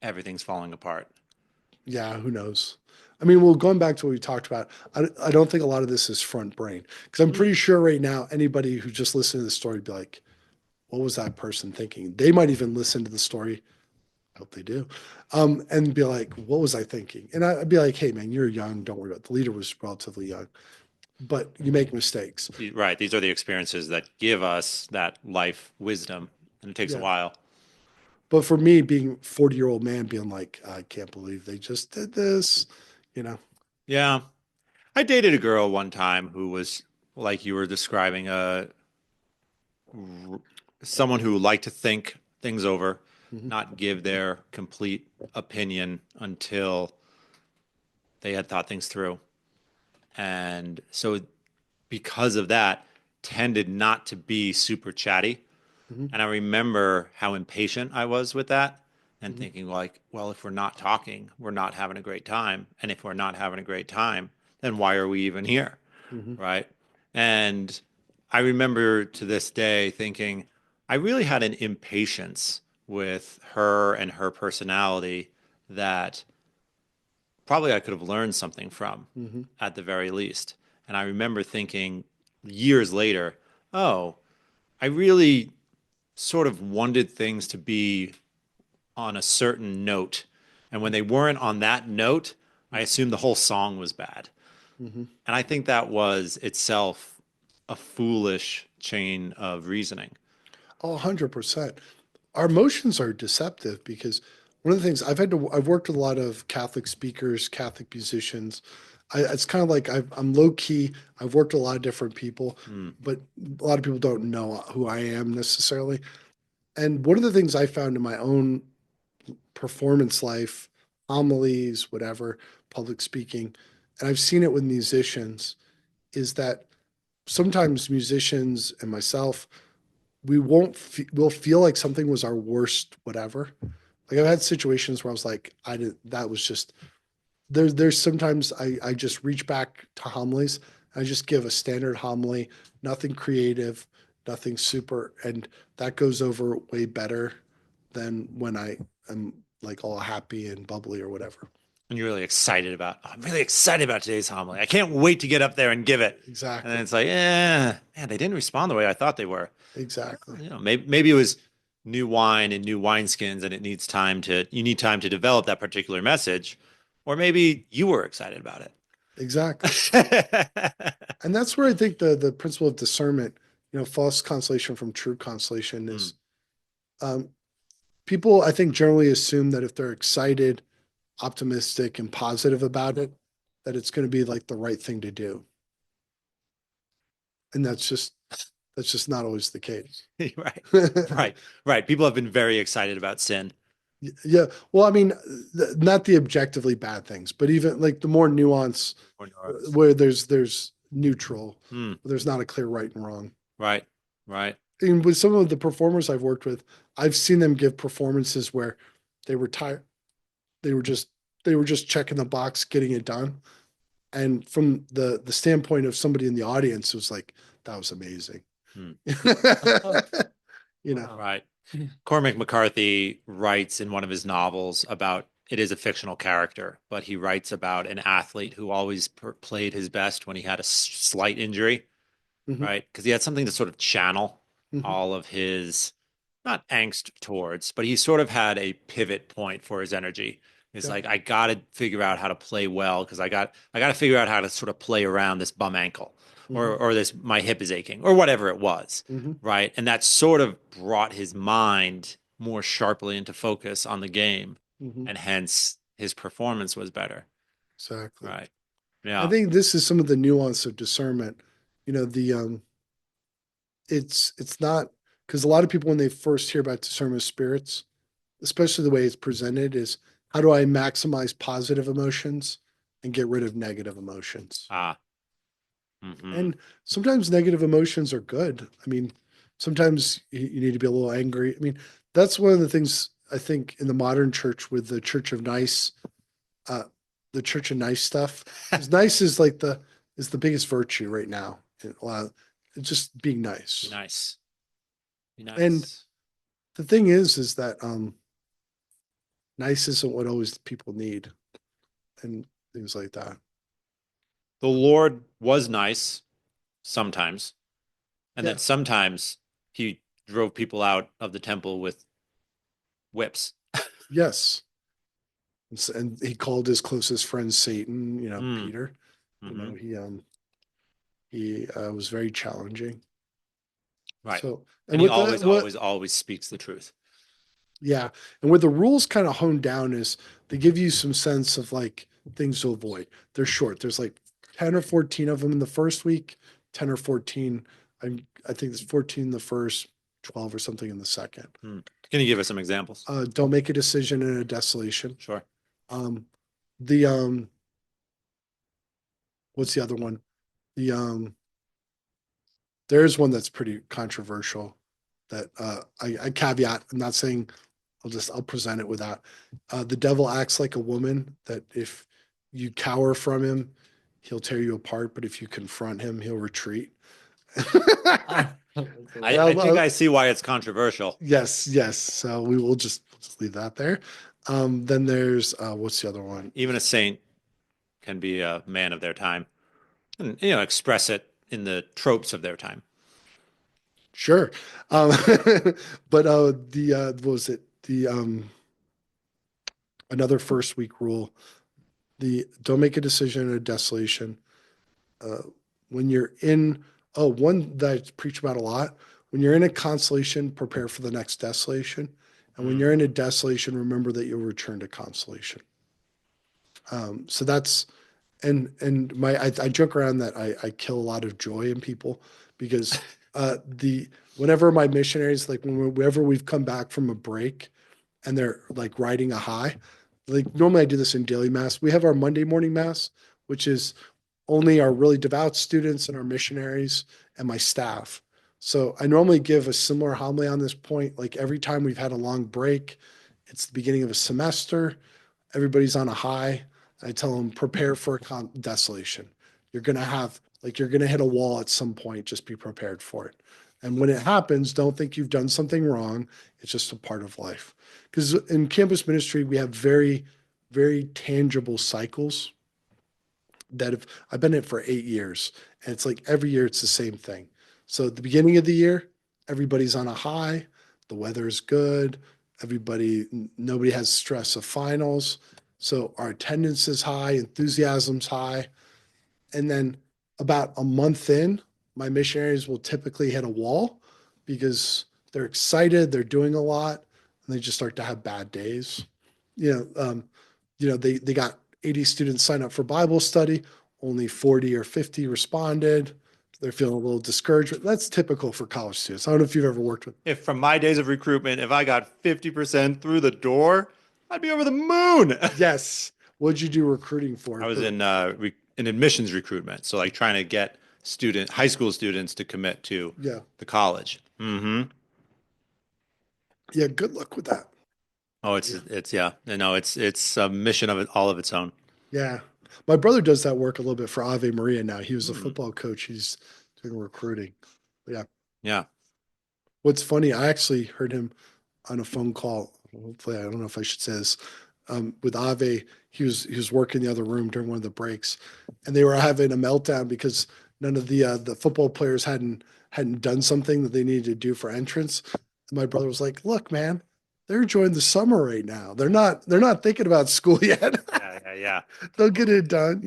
everything's falling apart. Yeah, who knows? I mean, well, going back to what we talked about, I don't think a lot of this is front brain because I'm pretty sure right now anybody who just listened to the story would be like, what was that person thinking? They might even listen to the story. I hope they do. And be like, what was I thinking? And I'd be like, hey man, you're young. Don't worry about it. The leader was relatively young, but you make mistakes. Right. These are the experiences that give us that life wisdom, and it takes a Yeah. while. But for me, being 40-year-old man, being like, I can't believe they just did this, you know? Yeah. I dated a girl one time who was like you were describing, someone who liked to think things over, Mhm. not give their complete opinion until they had thought things through. And so because of that, tended not to be super chatty. Mhm. And I remember how impatient I was with that and Mhm. thinking like, well, if we're not talking, we're not having a great time. And if we're not having a great time, then why are we even here? Mhm. Right. And I remember to this day thinking I really had an impatience with her and her personality that probably I could have learned something from Mhm. at the very least. And I remember thinking years later, oh, I really sort of wanted things to be on a certain note. And when they weren't on that note, I assumed the whole song was bad. Hmm. And I think that was itself a foolish chain of reasoning. Oh, 100%. Our emotions are deceptive because one of the things I've worked with a lot of Catholic speakers, Catholic musicians. It's kind of like I'm low key. I've worked with a lot of different people, Hmm. but a lot of people don't know who I am necessarily. And one of the things I found in my own performance life, homilies, whatever, public speaking, and I've seen it with musicians, is that sometimes musicians and myself, we'll feel like something was our worst whatever. Like I've had situations where I was like, I did that was just there's sometimes I just reach back to homilies. I just give a standard homily, nothing creative, nothing super, and that goes over way better than when I am like all happy and bubbly or whatever. And you're really excited about, oh, I'm really excited about today's homily. I can't wait to get up there and give it. And then Exactly. it's like, man, they didn't respond the way I thought they were. Exactly. Maybe it was new wine and new wineskins, and you need time to develop that particular message, or maybe you were excited about Exactly. it. And that's where I think the principle of discernment, false consolation from true consolation Hmm. is people I think generally assume that if they're excited, optimistic, and positive about it, that it's going to be like the right thing to do. And that's just not always the case. Right, right. People have been very excited about sin. Yeah. Well, I mean, not the objectively bad things, but even like the more nuance Or nuance. where there's neutral, Hmm. there's not a clear right and wrong. Right, right. And with some of the performers I've worked with, I've seen them give performances where they were tired. They were just they were just checking the box, getting it done. And from the standpoint of somebody in the audience, it was like, that was amazing. Hmm. You know, Right. Cormac McCarthy writes in one of his novels about it is a fictional character, but he writes about an athlete who always played his best when he had a slight injury, mhm, right? Because he had something to sort of channel mhm, all of his, not angst towards, but he sort of had a pivot point for his energy. It's yeah, like I got to figure out how to play well because I got to figure out how to sort of play around this bum ankle mhm, or this my hip is aching or whatever it was, mhm, right? And that sort of brought his mind more sharply into focus on the game, mhm, and hence his performance was better, exactly. right? I Yeah. think this is some of the nuance of discernment. The it's not because a lot of people when they first hear about discernment of spirits, especially the way it's presented, is how do I maximize positive emotions and get rid of negative emotions? Ah. Hmm. And sometimes negative emotions are good. I mean, sometimes you need to be a little angry. I mean, that's one of the things I think in the modern church with uh, the Church of Nice stuff. Because nice is like the biggest virtue right now. It's just being Be nice. nice. Be And nice. the thing is that nice isn't what always people need and things like that. The Lord was nice sometimes, and Yeah. then sometimes he drove people out of the temple with whips. Yes. And he called his closest friend Satan, Mm. Peter. Hmm. He was very challenging. Right. So, and And he with the always, what always, always speaks the truth. yeah, and where the rules kind of hone down is they give you some sense of like things to avoid. They're short. There's like 10 or 14 of them in the first week, 10 or 14. I think there's 14 in the first, 12 or something in the second. Mm. Can you give us some examples? Don't make a decision in a desolation. Sure. Um, the what's the other one? The there's one that's pretty controversial that I caveat. I'm not saying I'll present it with that. The devil acts like a woman that if you cower from him, he'll tear you apart, but if you confront him, he'll retreat. I think I see why it's controversial. Yes, yes. So we'll just leave that there. Then there's what's the other one? Even a saint can be a man of their time and, express it in the tropes of their time. Sure. Um, but the what was it? Another first week rule, don't make a decision in a desolation. When you're in, one that I preach about a lot, when you're in a consolation, prepare for the next desolation. And when you're in a desolation, remember that you'll return to consolation. So that's, and I joke around that I kill a lot of joy in people because whenever my missionaries, like whenever we've come back from a break and they're like riding a high, like normally I do this in daily mass. We have our Monday morning mass, which is only our really devout students and our missionaries and my staff. So I normally give a similar homily on this point. Like every time we've had a long break, it's the beginning of a semester, everybody's on a high. I tell them, prepare for a desolation. You're going to hit a wall at some point. Just be prepared for it. And when it happens, don't think you've done something wrong. It's just a part of life. Because in campus ministry, we have very, very tangible cycles that I've been in it for 8 years. And it's like every year it's the same thing. So at the beginning of the year, everybody's on a high. The weather is good. Nobody has stress of finals. So our attendance is high, enthusiasm's high. And then about a month in, my missionaries will typically hit a wall because they're excited, they're doing a lot, and they just start to have bad days. They got 80 students sign up for Bible study, only 40 or 50 responded. They're feeling a little discouraged. That's typical for college students. I don't know if you've ever worked with. If from my days of recruitment, if I got 50% through the door, I'd be over the moon. Yes. What'd you do recruiting for? I was in admissions recruitment, so like trying to get high school students to commit to the college. Mm-hmm. Yeah, good luck with that. Oh, it's a mission of it all of its own. Yeah. My brother does that work a little bit for Ave Maria now. He was a football coach. He's doing recruiting. Yeah. Yeah. What's funny, I actually heard him on a phone call. Hopefully, I don't know if I should say this. With Ave, he was working the other room during one of the breaks, and they were having a meltdown because none of the football players hadn't done something that they needed to do for entrance. And my brother was like, "Look, man, they're enjoying the summer right now. They're not thinking about school yet. Yeah. They'll get it done,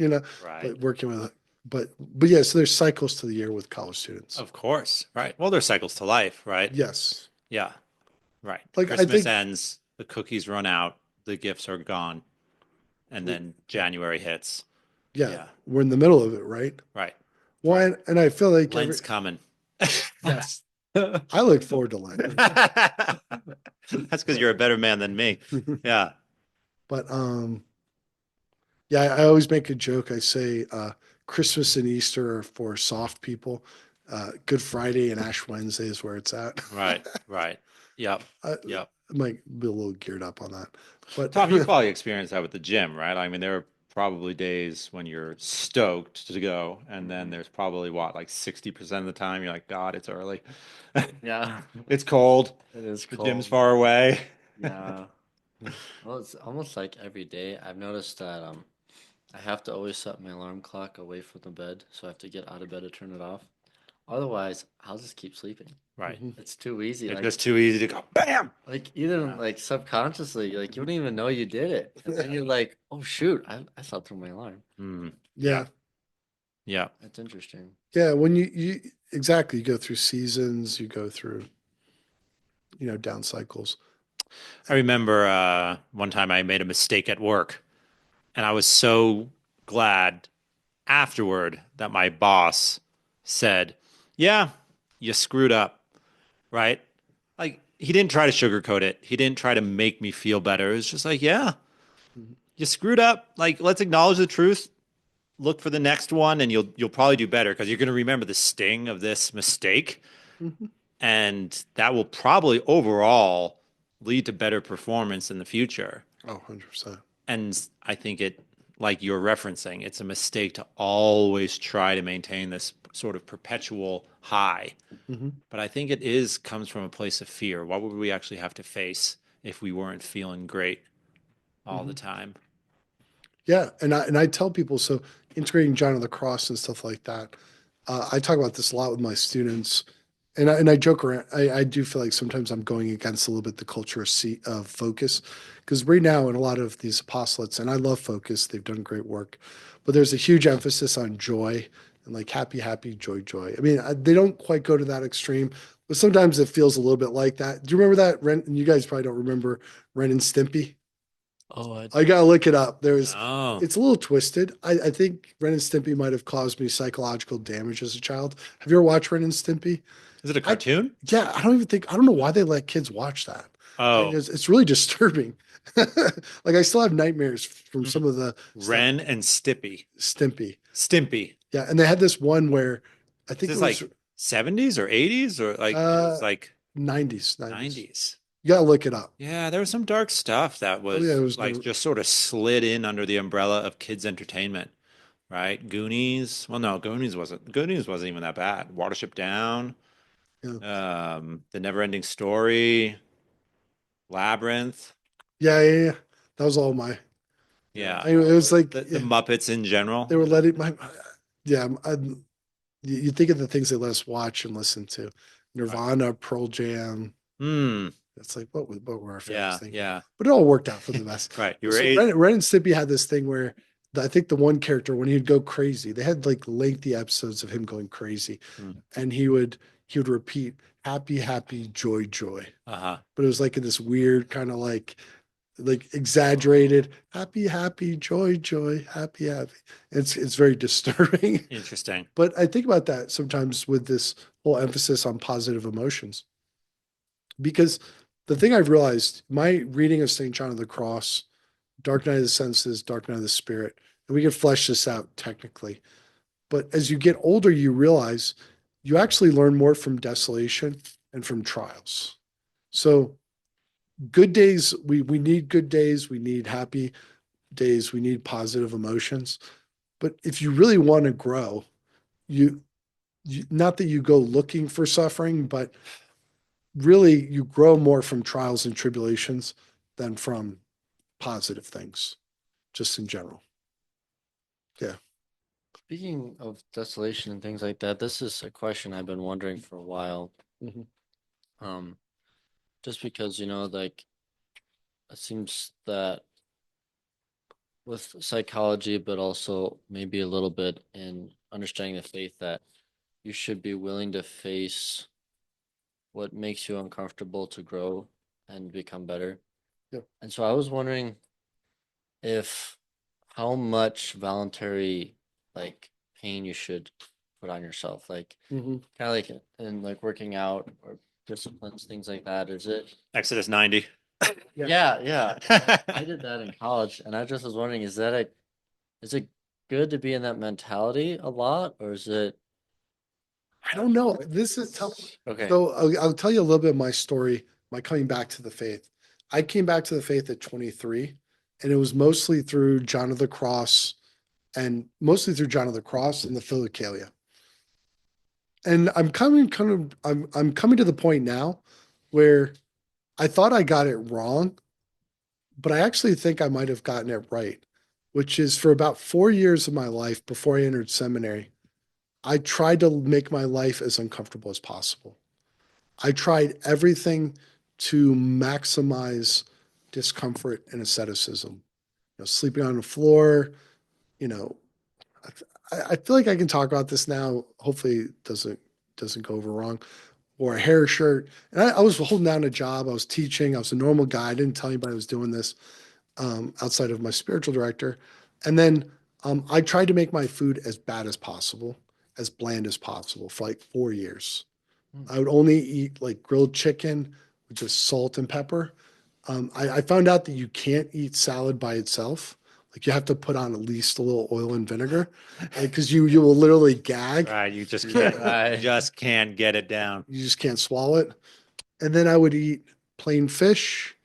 Right. But working with it. But yeah, so there's cycles to the year with college students. Of course. Right. Well, there's cycles to life, right? Yes. Yeah. Right. Like Christmas ends, the cookies run out, the gifts are gone, and then January hits. Yeah. We're in the middle of it, right? Right. Well, and I feel like Lent's coming. Yes. I look forward to Lent. That's because you're a better man than me. Yeah. But I always make a joke. I say Christmas and Easter are for soft people. Good Friday and Ash Wednesday is where it's at. Right. Yep. I might be a little geared up on that. But Tom, you probably experienced that with the gym, right? I mean, there are probably days when you're stoked to go, and then there's probably like 60% of the time you're like, God, it's early. Yeah. It's cold. It is The cold. gym's far away. Yeah. Well, it's almost like every day. I've noticed that I have to always set my alarm clock away from the bed, so I have to get out of bed to turn it off. Otherwise, I'll just keep sleeping. Right. It's too easy. It's Like, just too easy to go, bam. like even like subconsciously, like you don't even know you did it. And then you're like, oh shoot, I slept through my alarm. Yeah. That's interesting. Yeah. When you exactly, you go through seasons, you go through, down cycles. I remember one time I made a mistake at work, and I was so glad afterward that my boss said, "Yeah, you screwed up," right? Like he didn't try to sugarcoat it. He didn't try to make me feel better. It was just like, "Yeah, you screwed up. Like let's acknowledge the truth. Look for the next one, and you'll probably do better because you're going to remember the sting of this mistake, and that will probably overall lead to better performance in the future." Oh, 100%. And I think like you're referencing, it's a mistake to always try to maintain this sort of perpetual high. But I think comes from a place of fear. What would we actually have to face if we weren't feeling great all the time? Yeah. And I tell people, so integrating John of the Cross and stuff like that, I talk about this a lot with my students. And I joke around. I do feel like sometimes I'm going against a little bit the culture of focus, because right now in a lot of these apostolates, and I love focus, they've done great work, but there's a huge emphasis on joy and like happy, happy, joy, joy. I mean, they don't quite go to that extreme, but sometimes it feels a little bit like that. Do you remember that? Ren, and you guys probably don't remember Ren and Stimpy. Oh, I gotta look it up. Oh, It's a little twisted. I think Ren and Stimpy might have caused me psychological damage as a child. Have you ever watched Ren and Stimpy? is it a cartoon? Yeah, I don't know why they let kids watch that. I mean, Oh, it's really disturbing. Like I still have nightmares from some of the stuff. Ren and Stimpy. Stimpy. Stimpy. Yeah, and they had this one where I Is think it this was like 70s or 80s or like it uh was like 90s. 90s? You gotta look it up. Yeah, there was some dark stuff that Oh yeah, it was was like just sort of slid in under the umbrella of kids' entertainment, right? Goonies. Well, no, Goonies wasn't even that bad. Watership Down, yeah. The Never-Ending Story, Labyrinth. Yeah. That was all my Yeah. it was like The Muppets in they general. were letting my yeah, you think of the things they let us watch and listen to. Right. Nirvana, Pearl Jam. Hmm. It's like what were our families Yeah, thinking? yeah. But it all worked out for the best. Right. You were So eight. Ren and Stimpy had this thing where I think the one character when he'd go crazy, they had like lengthy episodes of him going crazy, Hmm. and he would repeat happy, happy, joy, joy. Uh-huh. But it was like in this weird kind of like exaggerated happy, happy, joy, joy, happy, happy. It's very disturbing. Interesting. But I think about that sometimes with this whole emphasis on positive emotions. Because the thing I've realized, my reading of St. John of the Cross, Dark Night of the Senses, Dark Night of the Spirit, and we can flesh this out technically. But as you get older, you realize you actually learn more from desolation and from trials. So good days, we need good days, we need happy days, we need positive emotions. But if you really want to grow, you, not that you go looking for suffering, but really you grow more from trials and tribulations than from positive things, just in general. Yeah. Speaking of desolation and things like that, this is a question I've been wondering for a while. Mhm. Um, just because, like it seems that with psychology, but also maybe a little bit in understanding the faith, that you should be willing to face what makes you uncomfortable to grow and become better. Yep. And so I was wondering if how much voluntary like pain you should put on yourself, like Mhm. kind of like in like working out or disciplines, things like that. Is it? Exodus 90. Yeah. I did that in college, and I just was wondering, is it good to be in that mentality a lot, or is it I don't know. This is tough. okay? So I'll tell you a little bit of my story, my coming back to the faith. I came back to the faith at 23, and it was mostly through John of the Cross and mostly through John of the Cross and the Philokalia. And I'm coming to the point now where I thought I got it wrong, but I actually think I might have gotten it right, which is for about 4 years of my life before I entered seminary, I tried to make my life as uncomfortable as possible. I tried everything to maximize discomfort and asceticism. Sleeping on the floor, you know, I feel like I can talk about this now. Hopefully it doesn't go over wrong. Or a hair shirt. And I was holding down a job. I was teaching. I was a normal guy. I didn't tell anybody I was doing this outside of my spiritual director. And then I tried to make my food as bad as possible, as bland as possible for like 4 years. I would only eat like grilled chicken with just salt and pepper. I found out that you can't eat salad by itself. Like you have to put on at least a little oil and vinegar, because you will literally gag. Right. You just Yeah, can't, right. you just can't get it down. You just can't swallow it. And then I would eat plain fish,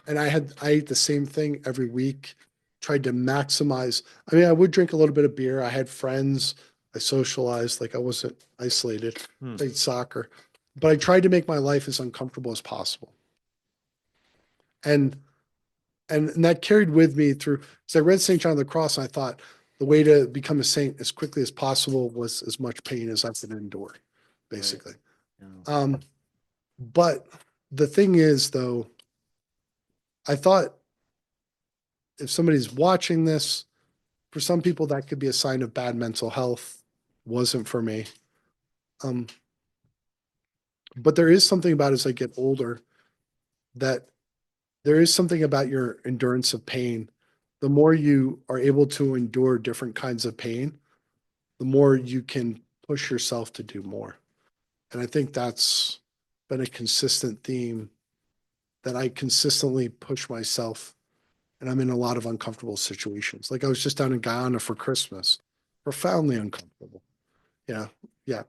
and I ate the same thing every week. Tried to maximize. I mean, I would drink a little bit of beer. I had friends. I socialized. Like I wasn't isolated. Hmm. Played soccer, but I tried to make my life as uncomfortable as possible. And and that carried with me through. So I read St. John of the Cross, and I thought the way to become a saint as quickly as possible was as much pain as I could endure, basically. Yeah. But the thing is, though, I thought if somebody's watching this, for some people that could be a sign of bad mental health. Wasn't for me. Um, but there is something about as I get older that there is something about your endurance of pain. The more you are able to endure different kinds of pain, the more you can push yourself to do more. And I think that's been a consistent theme that I consistently push myself. And I'm in a lot of uncomfortable situations. Like I was just down in Guyana for Christmas, profoundly uncomfortable. Yeah. Yeah.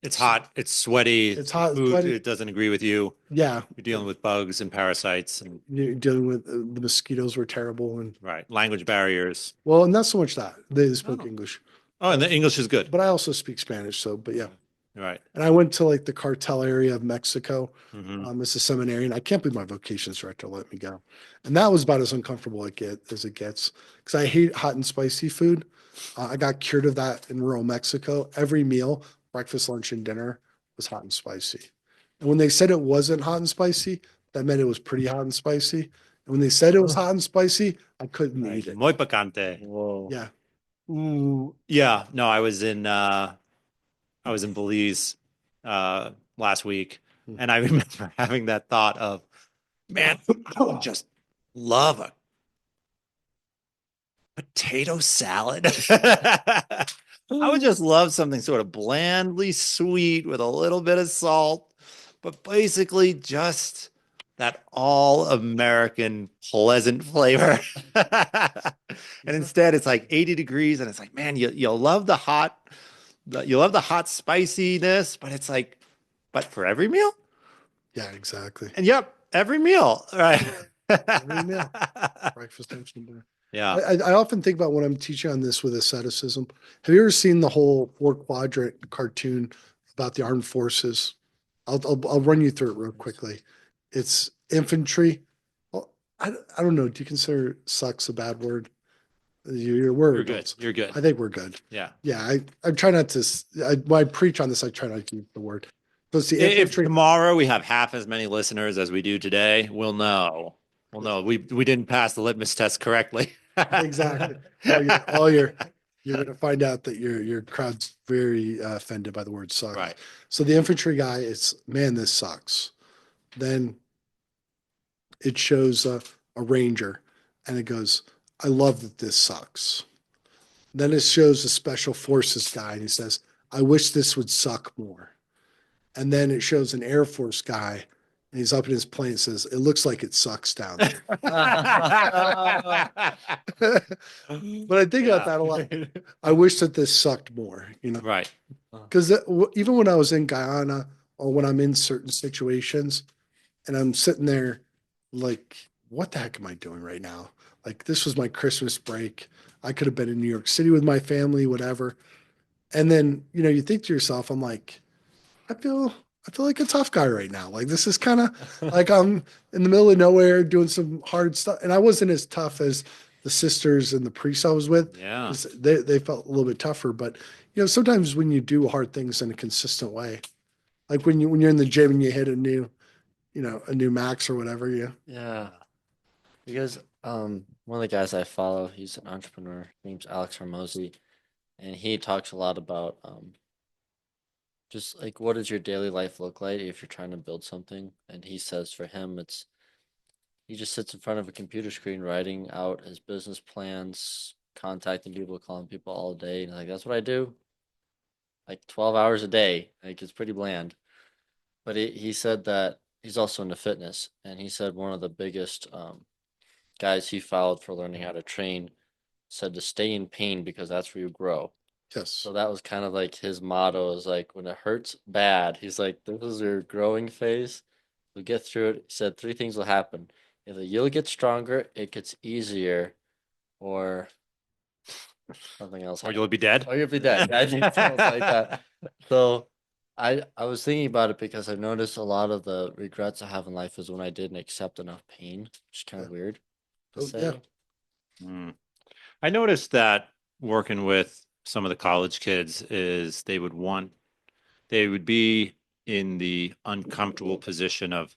It's hot. It's sweaty. It's hot. Food, Sweaty. it doesn't agree with you. Yeah. You're dealing with bugs and parasites and You're dealing with the mosquitoes were terrible. And right language barriers. well, and not so much that they spoke Oh. English, Oh, and the English is good. but I also speak Spanish. So, but yeah. Right. And I went to like the cartel area of Mexico Mhm. as a seminarian. I can't believe my vocations director let me go. And that was about as uncomfortable as it gets because I hate hot and spicy food. I got cured of that in rural Mexico. Every meal, breakfast, lunch, and dinner was hot and spicy. And when they said it wasn't hot and spicy, that meant it was pretty hot and spicy. And when they said it was hot and spicy, I couldn't Right. eat it. Muy picante. Whoa. Yeah. Ooh. Yeah. No, I was in Belize last week, and I remember having that thought of, man, I would just love a potato salad. I would just love something sort of blandly sweet with a little bit of salt, but basically just that all American pleasant flavor. And instead, it's like 80 degrees, and it's like, man, you'll love the hot, you'll love the hot spiciness, but it's like, but for every meal? Yeah, exactly. And yep, every meal, right? Every meal. Breakfast, lunch, and dinner. Yeah. I often think about when I'm teaching on this with asceticism. Have you ever seen the whole 4-quadrant cartoon about the armed forces? I'll run you through it real quickly. It's infantry. Well, I don't know. Do you consider sucks a bad word? We're You're good. adults. You're good. I think we're good. Yeah. Yeah, I try not to. When I preach on this, I try not to use the word. So it's the If infantry. tomorrow we have half as many listeners as we do today, we'll know. We'll know we didn't pass the litmus test correctly. Exactly. You're going to find out that your crowd's very offended by the word sucks. Right. So the infantry guy, it's man, this sucks. Then it shows a ranger, and it goes, I love that this sucks. Then it shows a special forces guy, and he says, I wish this would suck more. And then it shows an Air Force guy, and he's up in his plane and says, it looks like it sucks down there. But I think about that a lot. I wish that this sucked more, Right. because even when I was in Guyana or when I'm in certain situations and I'm sitting there like, what the heck am I doing right now? Like, this was my Christmas break. I could have been in New York City with my family, whatever. And then, you think to yourself, I'm like, I feel like a tough guy right now. Like this is kind of like I'm in the middle of nowhere doing some hard stuff. And I wasn't as tough as the sisters and the priests I was with. Yeah. They felt a little bit tougher. But sometimes when you do hard things in a consistent way, like when you're in the gym and you hit a new max or whatever, Yeah. Because one of the guys I follow, he's an entrepreneur, name's Alex Hormozy, and he talks a lot about just like what does your daily life look like if you're trying to build something? And he says for him he just sits in front of a computer screen writing out his business plans, contacting people, calling people all day. And like that's what I do. Like 12 hours a day. Like it's pretty bland. But he said that he's also into fitness, and he said one of the biggest guys he followed for learning how to train said to stay in pain because that's where you grow. yes. So that was kind of like his motto is like when it hurts bad, he's like, this is your growing phase. You'll get through it. He said three things will happen. Either you'll get stronger, it gets easier, or something else. Or you'll be dead. Or you'll be dead. I think something like that. So I was thinking about it because I noticed a lot of the regrets I have in life is when I didn't accept enough pain, which is kind of weird to say. Yeah. Mm. I noticed that working with some of the college kids is they would be in the uncomfortable position of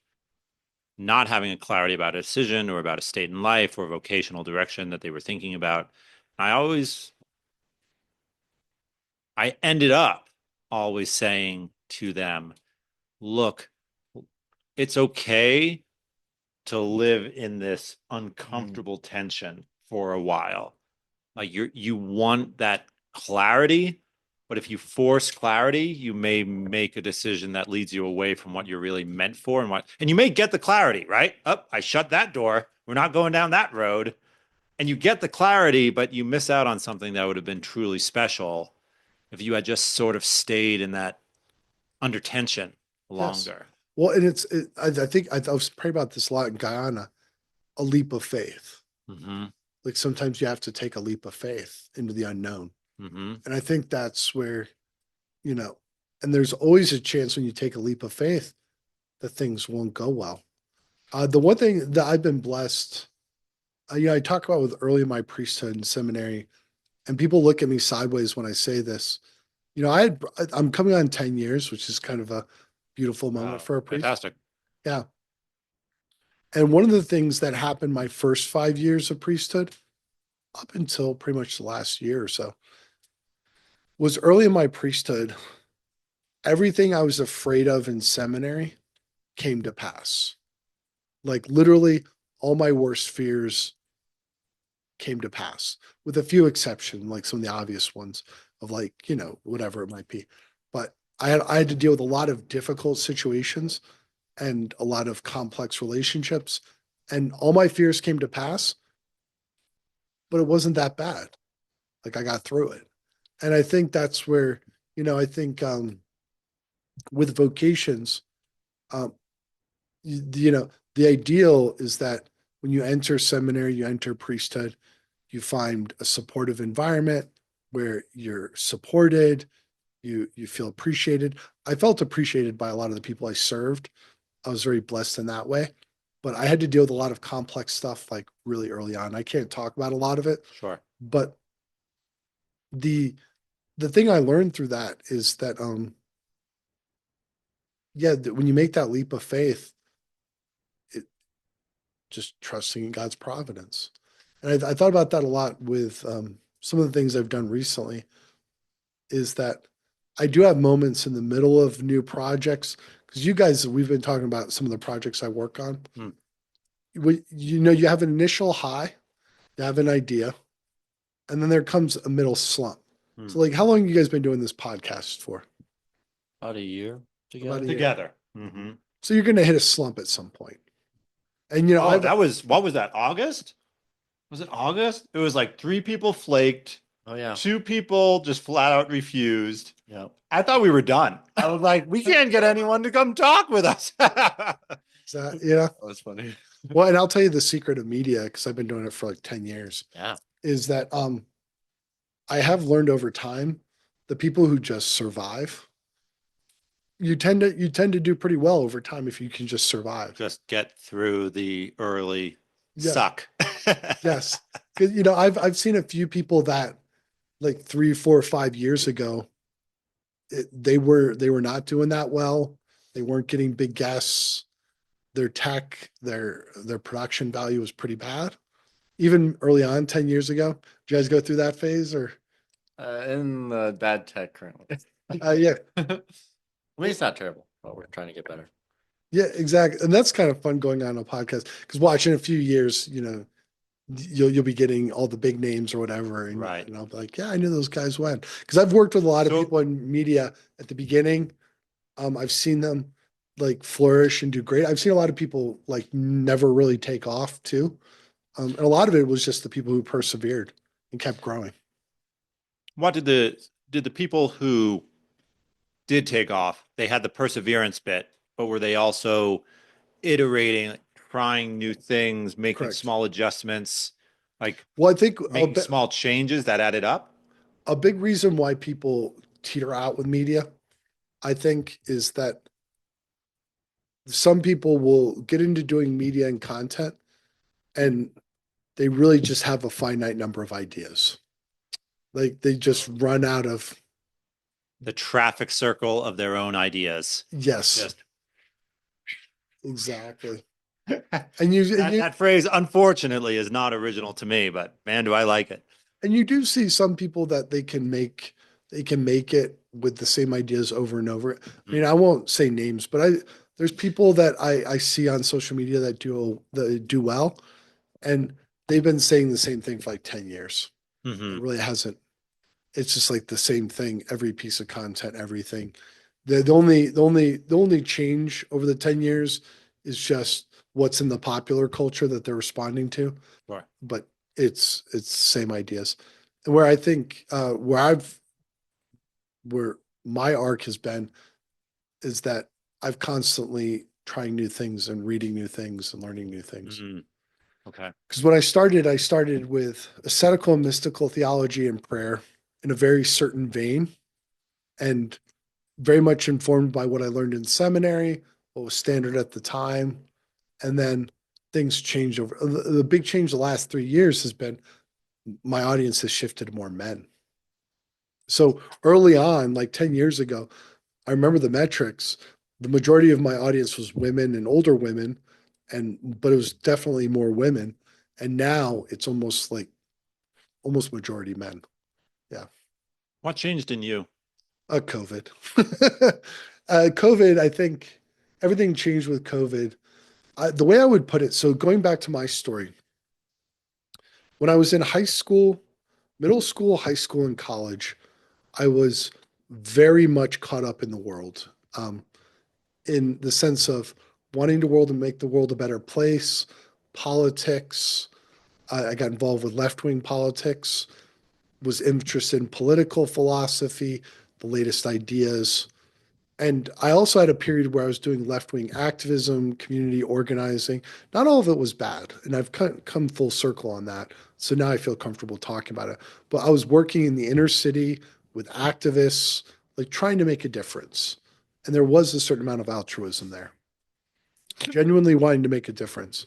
not having a clarity about a decision or about a state in life or vocational direction that they were thinking about. I ended up always saying to them, look, it's okay to live in this uncomfortable tension for a while. Like you want that clarity, but if you force clarity, you may make a decision that leads you away from what you're really meant for, and you may get the clarity, right? I shut that door. We're not going down that road. And you get the clarity, but you miss out on something that would have been truly special if you had just sort of stayed in that under tension Yes. longer. Well, and I think I was praying about this a lot in Guyana, a leap of faith. Mm-hmm. Like sometimes you have to take a leap of faith into the unknown. Mm-hmm. And I think that's where, and there's always a chance when you take a leap of faith that things won't go well. The one thing that I've been blessed, I talk about with early in my priesthood and seminary, and people look at me sideways when I say this. I'm coming on 10 years, which is kind of a beautiful moment for a priest. Fantastic. Yeah. And one of the things that happened my first 5 years of priesthood, up until pretty much the last year or so, was early in my priesthood, everything I was afraid of in seminary came to pass. Like literally all my worst fears came to pass, with a few exceptions, like some of the obvious ones of like, whatever it might be. But I had to deal with a lot of difficult situations and a lot of complex relationships, and all my fears came to pass, but it wasn't that bad. Like I got through it. And I think that's where, I think with vocations, um, the ideal is that when you enter seminary, you enter priesthood, you find a supportive environment where you're supported, you feel appreciated. I felt appreciated by a lot of the people I served. I was very blessed in that way, but I had to deal with a lot of complex stuff like really early on. I can't talk about a lot of it, Sure. but the thing I learned through that is that when you make that leap of faith, it just trusting in God's providence. And I thought about that a lot with some of the things I've done recently, is that I do have moments in the middle of new projects, because you guys, we've been talking about some of the projects I work on. You have an initial high, you have an idea, and then there comes a middle slump. So like, how long have you guys been doing this podcast for? About a year together. About a year. Together. Mm-hmm. So you're going to hit a slump at some point. And what was that? August? Was it August? It was like 3 people flaked. Oh yeah. 2 people just flat out refused. Yeah. I thought we were done. I was like, we can't get anyone to come talk with us. That was funny. Well, and I'll tell you the secret of media, because I've been doing it for like 10 years. Yeah. Is that I have learned over time, the people who just survive, you tend to do pretty well over time if you can just survive. Just get through the early suck. Yes. Because I've seen a few people that like 3, 4, 5 years ago, they were not doing that well. They weren't getting big guests. Their tech, their production value was pretty bad. Even early on, 10 years ago. Did you guys go through that phase or? In the bad tech currently. Yeah. I mean, it's not terrible, but we're trying to get better. Yeah, exactly. And that's kind of fun going on a podcast, because watch in a few years, you'll be getting all the big names or whatever. And, Right. And I'll be like, yeah, I knew those guys went. Because I've worked with a lot of people in media at the beginning. I've seen them like flourish and do great. I've seen a lot of people like never really take off too. And a lot of it was just the people who persevered and kept growing. What did the people who did take off, they had the perseverance bit, but were they also iterating, trying new things, making Correct. small adjustments, like I think making small changes that added up? A big reason why people teeter out with media, I think, is that some people will get into doing media and content, and they really just have a finite number of ideas. Like they just run out of the traffic circle of their own ideas. Yes, Just exactly. And you, that phrase, unfortunately, is not original to me, but man, do I like it. and you do see some people that they can make it with the same ideas over and over. I mean, I won't say names, but there's people that I see on social media that do well, and they've been saying the same thing for like 10 years. Mhm. It really hasn't. It's just like the same thing, every piece of content, everything. The only change over the 10 years is just what's in the popular culture that they're responding to. Right. But it's the same ideas. And where I think where my arc has been is that I've constantly trying new things and reading new things and learning new things. Mhm. Okay. Because when I started with ascetical and mystical theology and prayer in a very certain vein, and very much informed by what I learned in seminary, what was standard at the time. And then things changed over. The big change the last 3 years has been my audience has shifted to more men. So early on, like 10 years ago, I remember the metrics. The majority of my audience was women and older women, but it was definitely more women. And now it's almost majority men. Yeah. What changed in you? COVID. COVID, I think everything changed with COVID. The way I would put it, so going back to my story, when I was in high school, middle school, high school, and college, I was very much caught up in the world, in the sense of wanting the world to make the world a better place, politics. I got involved with left-wing politics, was interested in political philosophy, the latest ideas. And I also had a period where I was doing left-wing activism, community organizing. Not all of it was bad, and I've come full circle on that. So now I feel comfortable talking about it. But I was working in the inner city with activists, like trying to make a difference. And there was a certain amount of altruism there, genuinely wanting to make a difference.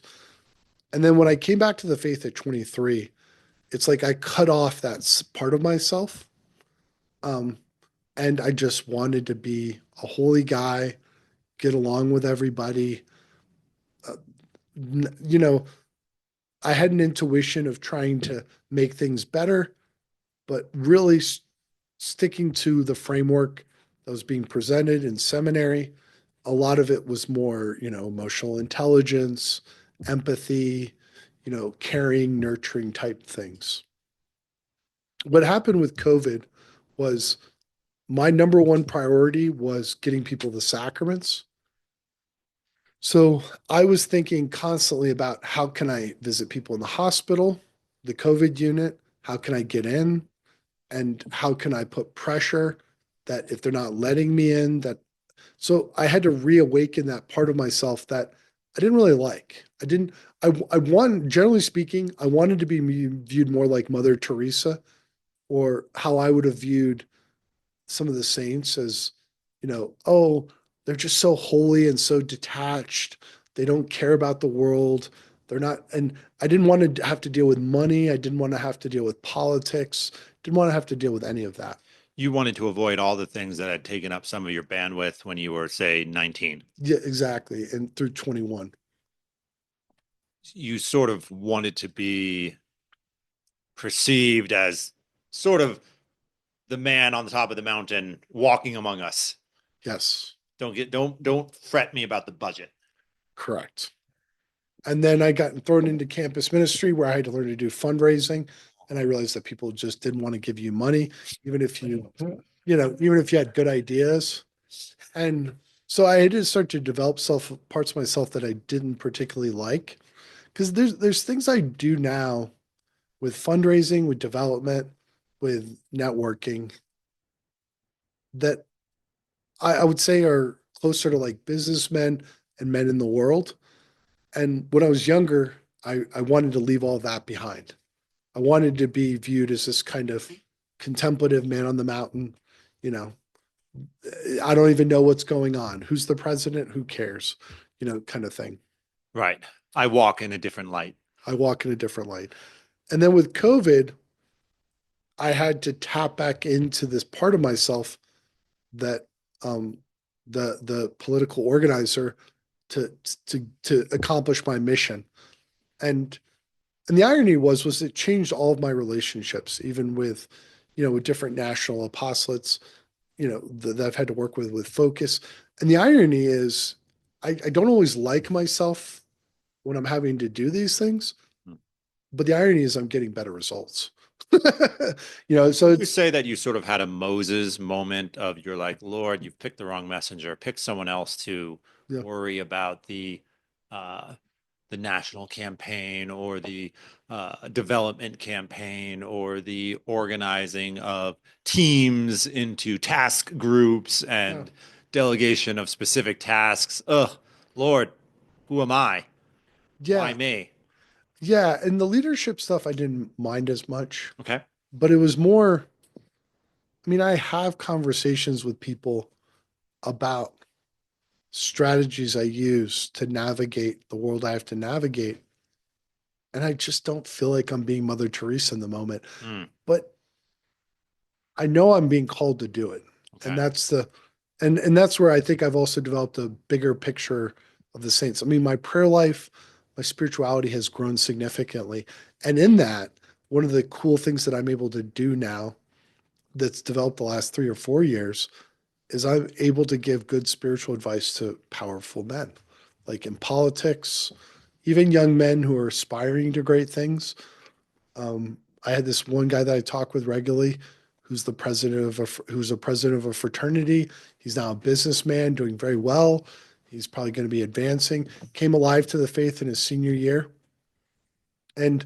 And then when I came back to the faith at 23, it's like I cut off that part of myself. And I just wanted to be a holy guy, get along with everybody. Uh, you know, I had an intuition of trying to make things better, but really sticking to the framework that was being presented in seminary. A lot of it was more, emotional intelligence, empathy, caring, nurturing type things. What happened with COVID was my number one priority was getting people the sacraments. So I was thinking constantly about how can I visit people in the hospital, the COVID unit, how can I get in, and how can I put pressure that if they're not letting me in, that so I had to reawaken that part of myself that I didn't really like. I want, generally speaking, I wanted to be viewed more like Mother Teresa, or how I would have viewed some of the saints as, oh, they're just so holy and so detached. They don't care about the world. They're not, and I didn't want to have to deal with money. I didn't want to have to deal with politics. Didn't want to have to deal with any of that. You wanted to avoid all the things that had taken up some of your bandwidth when you were, say, 19. Yeah, exactly. And through 21. You sort of wanted to be perceived as sort of the man on the top of the mountain walking among us. Yes. Don't fret me about the budget. Correct. And then I got thrown into campus ministry where I had to learn to do fundraising. And I realized that people just didn't want to give you money, even if even if you had good ideas. And so I had to start to develop parts of myself that I didn't particularly like. Because there's things I do now with fundraising, with development, with networking that I would say are closer to like businessmen and men in the world. And when I was younger, I wanted to leave all that behind. I wanted to be viewed as this kind of contemplative man on the mountain. You know, I don't even know what's going on. Who's the president? Who cares? Kind of thing. Right. I walk in a different light. I walk in a different light. And then with COVID, I had to tap back into this part of myself that the political organizer to accomplish my mission. And the irony was it changed all of my relationships, even with, with different national apostolates, that I've had to work with Focus. And the irony is I don't always like myself when I'm having to do these things, but the irony is I'm getting better results. So You say that you sort of had a Moses moment of you're like, Lord, you've picked the wrong messenger. Pick someone else to Yeah. worry about the national campaign or the development campaign or the organizing of teams into task groups and delegation of specific tasks. Ugh, Lord, who am I? Why Yeah. me? Yeah. And the leadership stuff I didn't mind as much, Okay. but it was more, I have conversations with people about strategies I use to navigate the world I have to navigate. And I just don't feel like I'm being Mother Teresa in the moment. But I know I'm being called to do it. Okay. And that's where I think I've also developed a bigger picture of the saints. My prayer life, my spirituality has grown significantly. And in that, one of the cool things that I'm able to do now that's developed the last 3 or 4 years is I'm able to give good spiritual advice to powerful men, like in politics, even young men who are aspiring to great things. I had this one guy that I talk with regularly, who's a president of a fraternity. He's now a businessman, doing very well. He's probably going to be advancing. Came alive to the faith in his senior year, and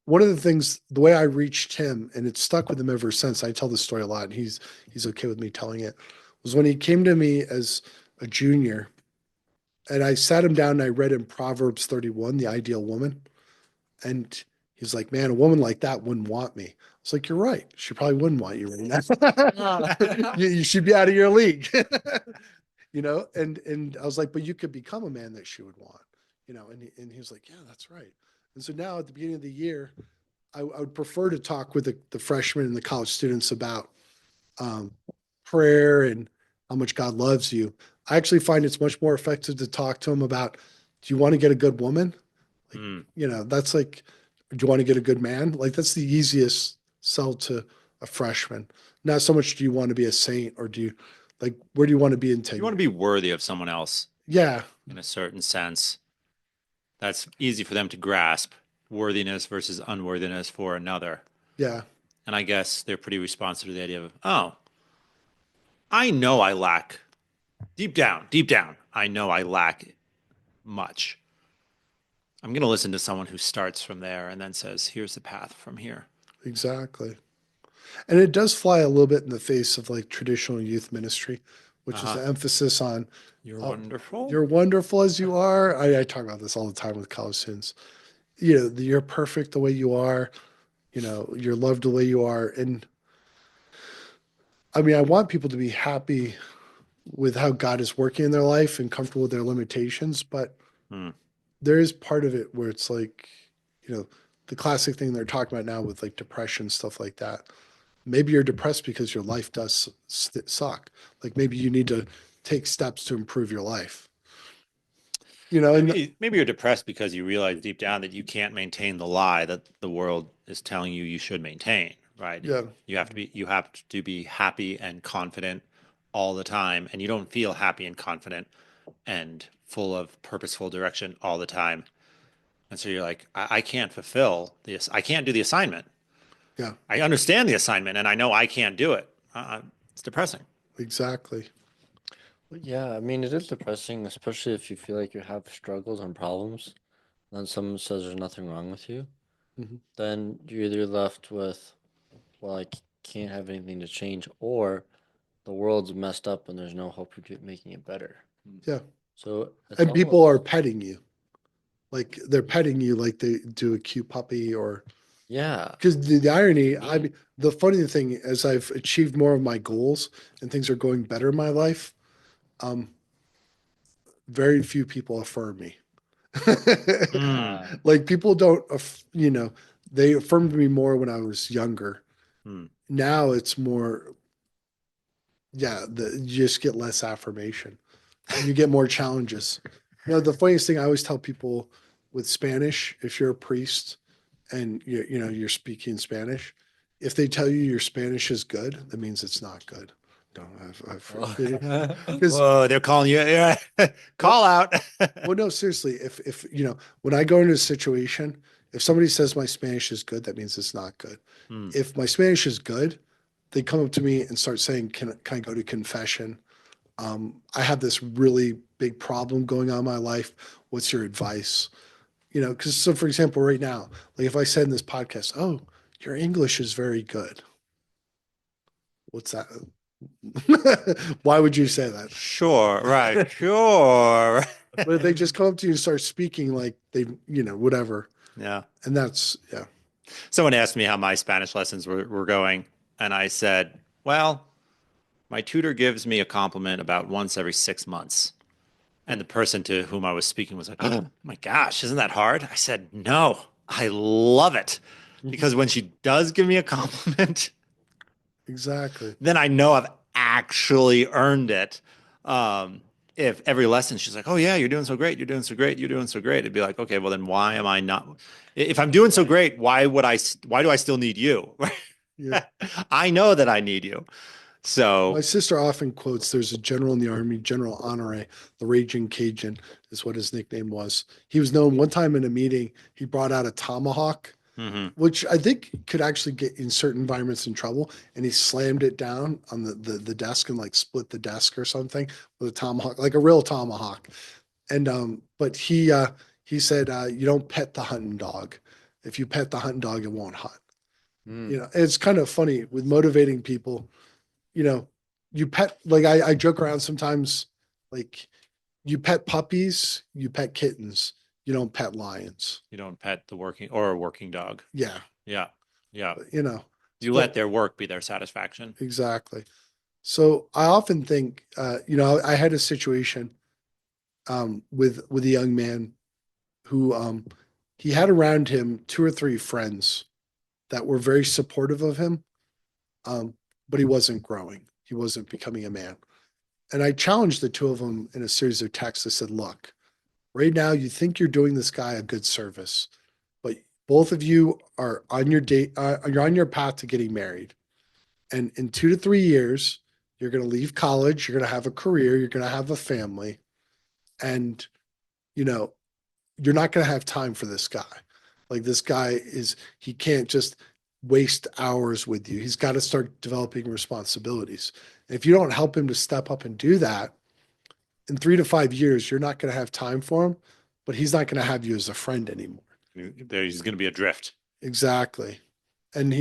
one of the things, the way I reached him, and it's stuck with him ever since. I tell this story a lot, and he's okay with me telling it. Was when he came to me as a junior, and I sat him down and I read him Proverbs 31, the ideal woman, and he's like, "Man, a woman like that wouldn't want me." I was like, "You're right. She probably wouldn't want you right now. You should be out of your league." And I was like, "But you could become a man that she would want." And he was like, "Yeah, that's right." And so now at the beginning of the year, I would prefer to talk with the freshmen and the college students about prayer and how much God loves you. I actually find it's much more effective to talk to them about, do you want to get a good woman? That's like, do you want to get a good man? Like, that's the easiest sell to a freshman. Not so much, do you want to be a saint, or where do you want to be in 10 You want to years? be worthy of someone else Yeah. in a certain sense. That's easy for them to grasp, worthiness versus unworthiness for another. Yeah. And I guess they're pretty responsive to the idea of, oh, I know I lack deep down, I know I lack much. I'm going to listen to someone who starts from there and then says, here's the path from here. Exactly. And it does fly a little bit in the face of like traditional youth ministry, which is the emphasis on You're wonderful. you're wonderful as you are. I talk about this all the time with college students. You're perfect the way you are. You're loved the way you are. And I want people to be happy with how God is working in their life and comfortable with their limitations. But there is part of it where it's like, the classic thing they're talking about now with like depression, stuff like that. Maybe you're depressed because your life does suck. Like maybe you need to take steps to improve your life. Maybe you're depressed because you realize deep down that you can't maintain the lie that the world is telling you should maintain, right? Yeah. You have to be happy and confident all the time, and you don't feel happy and confident and full of purposeful direction all the time. And so you're like, I can't fulfill this. I can't do the assignment. Yeah, I understand the assignment and I know I can't do it. It's depressing. exactly. Yeah, it is depressing, especially if you feel like you have struggles and problems. Then someone says there's nothing wrong with you. Mhm. Then you're either left with, well, can't have anything to change, or the world's messed up and there's no hope of making it better. Yeah. So it's And people almost, are petting you. Like they're petting you like they do a cute puppy, or yeah, because the irony, the funny thing, as I've achieved more of my goals and things are going better in my life, very few people affirm me. Like people don't, they affirmed me more when I was younger. Hmm. Now it's more, yeah, you just get less affirmation and you get more challenges. The funniest thing I always tell people with Spanish, if you're a priest and you're speaking Spanish, if they tell you your Spanish is good, that means it's not good. No, because Whoa, they're calling you. Yeah. Call out. well, no, seriously, if when I go into a situation, if somebody says my Spanish is good, that means it's not good. Hmm. If my Spanish is good, they come up to me and start saying, can I go to confession? I have this really big problem going on in my life. What's your advice? Because so for example, right now, like if I said in this podcast, oh, your English is very good. What's that? Why would you say that? Sure, right, sure. But if they just come up to you and start speaking like they, whatever. Yeah. And that's, yeah. Someone asked me how my Spanish lessons were going, and I said, well, my tutor gives me a compliment about once every 6 months. And the person to whom I was speaking was like, oh my gosh, isn't that hard? I said, no, I love it. Because when she does give me a compliment, Exactly. then I know I've actually earned it. If every lesson she's like, oh yeah, you're doing so great, you're doing so great, you're doing so great, it'd be like, okay, well then why am I not? If I'm doing so great, why do I still need you? Yeah. I know that I need you. So My sister often quotes, there's a general in the army, General Honore, the Raging Cajun is what his nickname was. He was known one time in a meeting, he brought out a tomahawk, which I think could actually get in certain environments in trouble. And he slammed it down on the desk and like split the desk or something with a tomahawk, like a real tomahawk. And but he said, you don't pet the hunting dog. If you pet the hunting dog, it won't hunt. It's kind of funny with motivating people, you pet, like I joke around sometimes, like you pet puppies, you pet kittens, you don't pet lions. you don't pet the working dog. Yeah. Yeah. Yeah. You but let their work be their satisfaction. exactly. So I often think, I had a situation with a young man who he had around him two or three friends that were very supportive of him, but he wasn't growing. He wasn't becoming a man. And I challenged the two of them in a series of texts. I said, look, right now you think you're doing this guy a good service, but both of you are on your date, you're on your path to getting married. And in 2 to 3 years, you're going to leave college, you're going to have a career, you're going to have a family. And, you're not going to have time for this guy. Like this guy he can't just waste hours with you. He's got to start developing responsibilities. And if you don't help him to step up and do that, in 3 to 5 years, you're not going to have time for him, but he's not going to have you as a friend anymore. He's going to be adrift. Exactly. And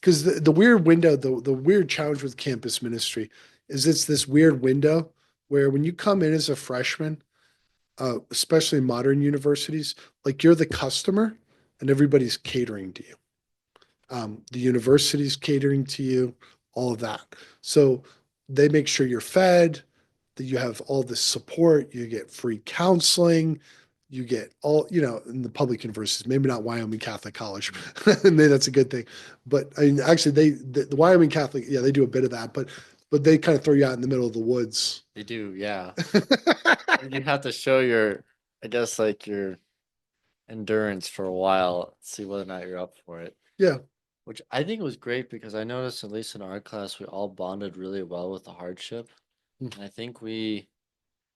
because the weird window, the weird challenge with campus ministry is it's this weird window where when you come in as a freshman, especially modern universities, like you're the customer and everybody's catering to you. The university's catering to you, all of that. So they make sure you're fed, that you have all this support, you get free counseling, you get all, in the public universities, maybe not Wyoming Catholic College, maybe that's a good thing. But I mean, actually the Wyoming Catholic, yeah, they do a bit of that, but they kind of throw you out in the middle of the woods. They do, yeah. You have to show I guess, like your endurance for a while, see whether or not you're up for it. Yeah. Which I think was great because I noticed, at least in our class, we all bonded really well with the hardship. And I think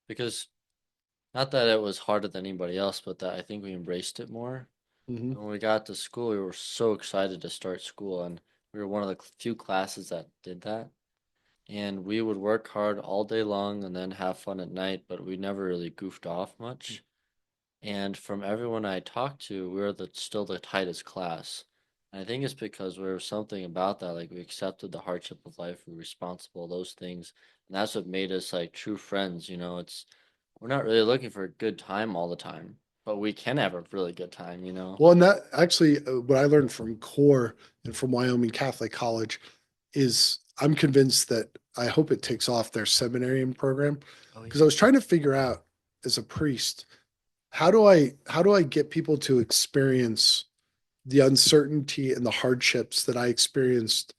because not that it was harder than anybody else, but that I think we embraced it more. Mm-hmm. When we got to school, we were so excited to start school, and we were one of the few classes that did that. And we would work hard all day long and then have fun at night, but we never really goofed off much. And from everyone I talked to, we were still the tightest class. And I think it's because there was something about that, like we accepted the hardship of life, we were responsible, those things, and that's what made us like true friends. We're not really looking for a good time all the time, but we can have a really good time. Well, and that actually, what I learned from CORE and from Wyoming Catholic College is I'm convinced that I hope it takes off their seminarian program, because I was trying to figure out as a priest, how do I get people to experience the uncertainty and the hardships that I experienced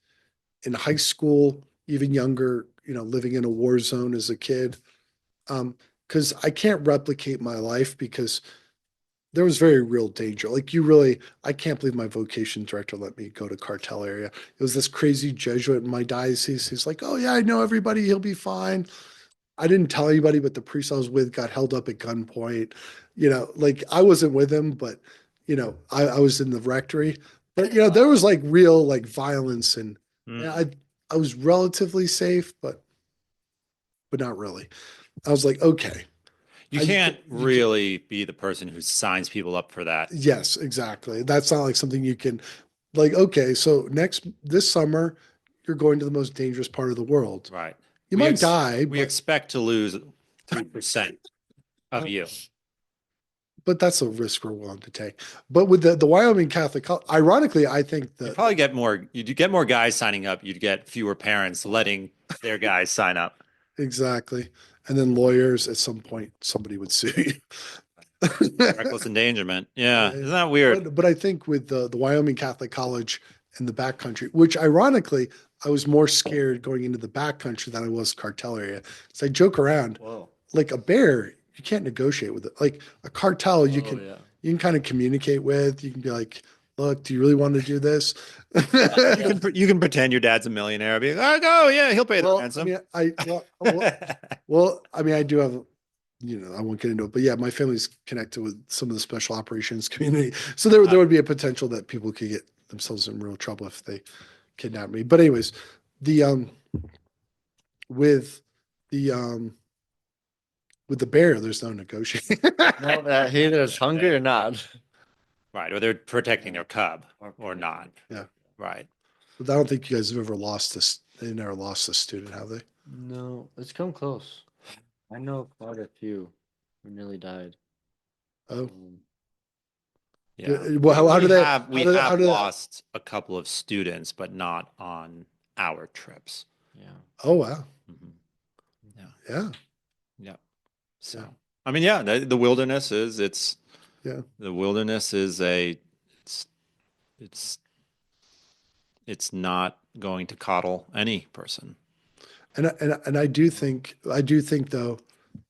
in high school, even younger, living in a war zone as a kid. Because I can't replicate my life because there was very real danger. Like I can't believe my vocation director let me go to cartel area. It was this crazy Jesuit in my diocese. He's like, oh yeah, I know everybody. He'll be fine. I didn't tell anybody, but the priest I was with got held up at gunpoint. Like I wasn't with him, but I was in the rectory. But there was like real like violence and I was relatively safe, but not really. I was like, okay. You can't really be the person who signs people up for that. Yes, exactly. That's not like something you can like, okay, so this summer, you're going to the most dangerous part of the world. Right. You might die, we expect to lose 3% of you. But that's a risk we're willing to take. But with the Wyoming Catholic, ironically, I think that you'd probably get more guys signing up. You'd get fewer parents letting their guys sign up. Exactly. And then lawyers at some point, somebody would sue you. Reckless endangerment. Yeah. Isn't that weird? But I think with the Wyoming Catholic College in the backcountry, which ironically, I was more scared going into the backcountry than I was cartel area. So I joke around. Whoa. Like a bear, you can't negotiate with it. Like a cartel, you can kind of communicate with. You can be like, look, do you really want to do this? You can pretend your dad's a millionaire. Be like, oh yeah, he'll pay the ransom. I mean, I do have, I won't get into it, but yeah, my family's connected with some of the special operations community. So there would be a potential that people could get themselves in real trouble if they kidnap me. But anyways, with the bear, there's no negotiating. No, there's hunger or not. Right. Or they're protecting their cub or not. Yeah. Right. But I don't think you guys have ever lost this. They never lost a student, have they? No, it's come close. I know quite a few who nearly died. Oh. Yeah. Well, how do they? We have lost a couple of students, but not on our trips. Yeah. Oh wow. Mm-hmm. Yeah. Yeah. Yeah. So, yeah. I mean, yeah, the wilderness is the wilderness is it's not going to coddle any person. And I do think though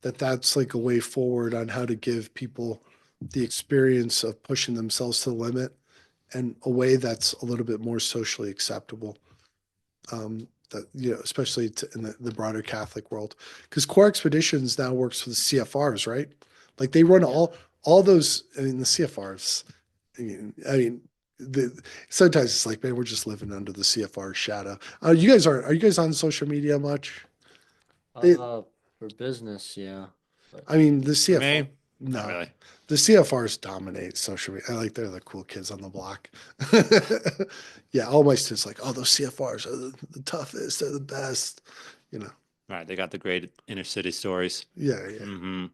that that's like a way forward on how to give people the experience of pushing themselves to the limit and a way that's a little bit more socially acceptable. That especially in the broader Catholic world, because Core Expeditions now works for the CFRs, right? Like they run all those. I mean, the CFRs. Sometimes it's like, man, we're just living under the CFR shadow. Are you guys on social media much? For business, yeah. But, I mean, the CFR. No, not really. The CFRs dominate social media. They're the cool kids on the block. Yeah, all my students like, oh, those CFRs are the toughest. They're the best. Right. They got the great inner city stories. Yeah. Mm-hmm.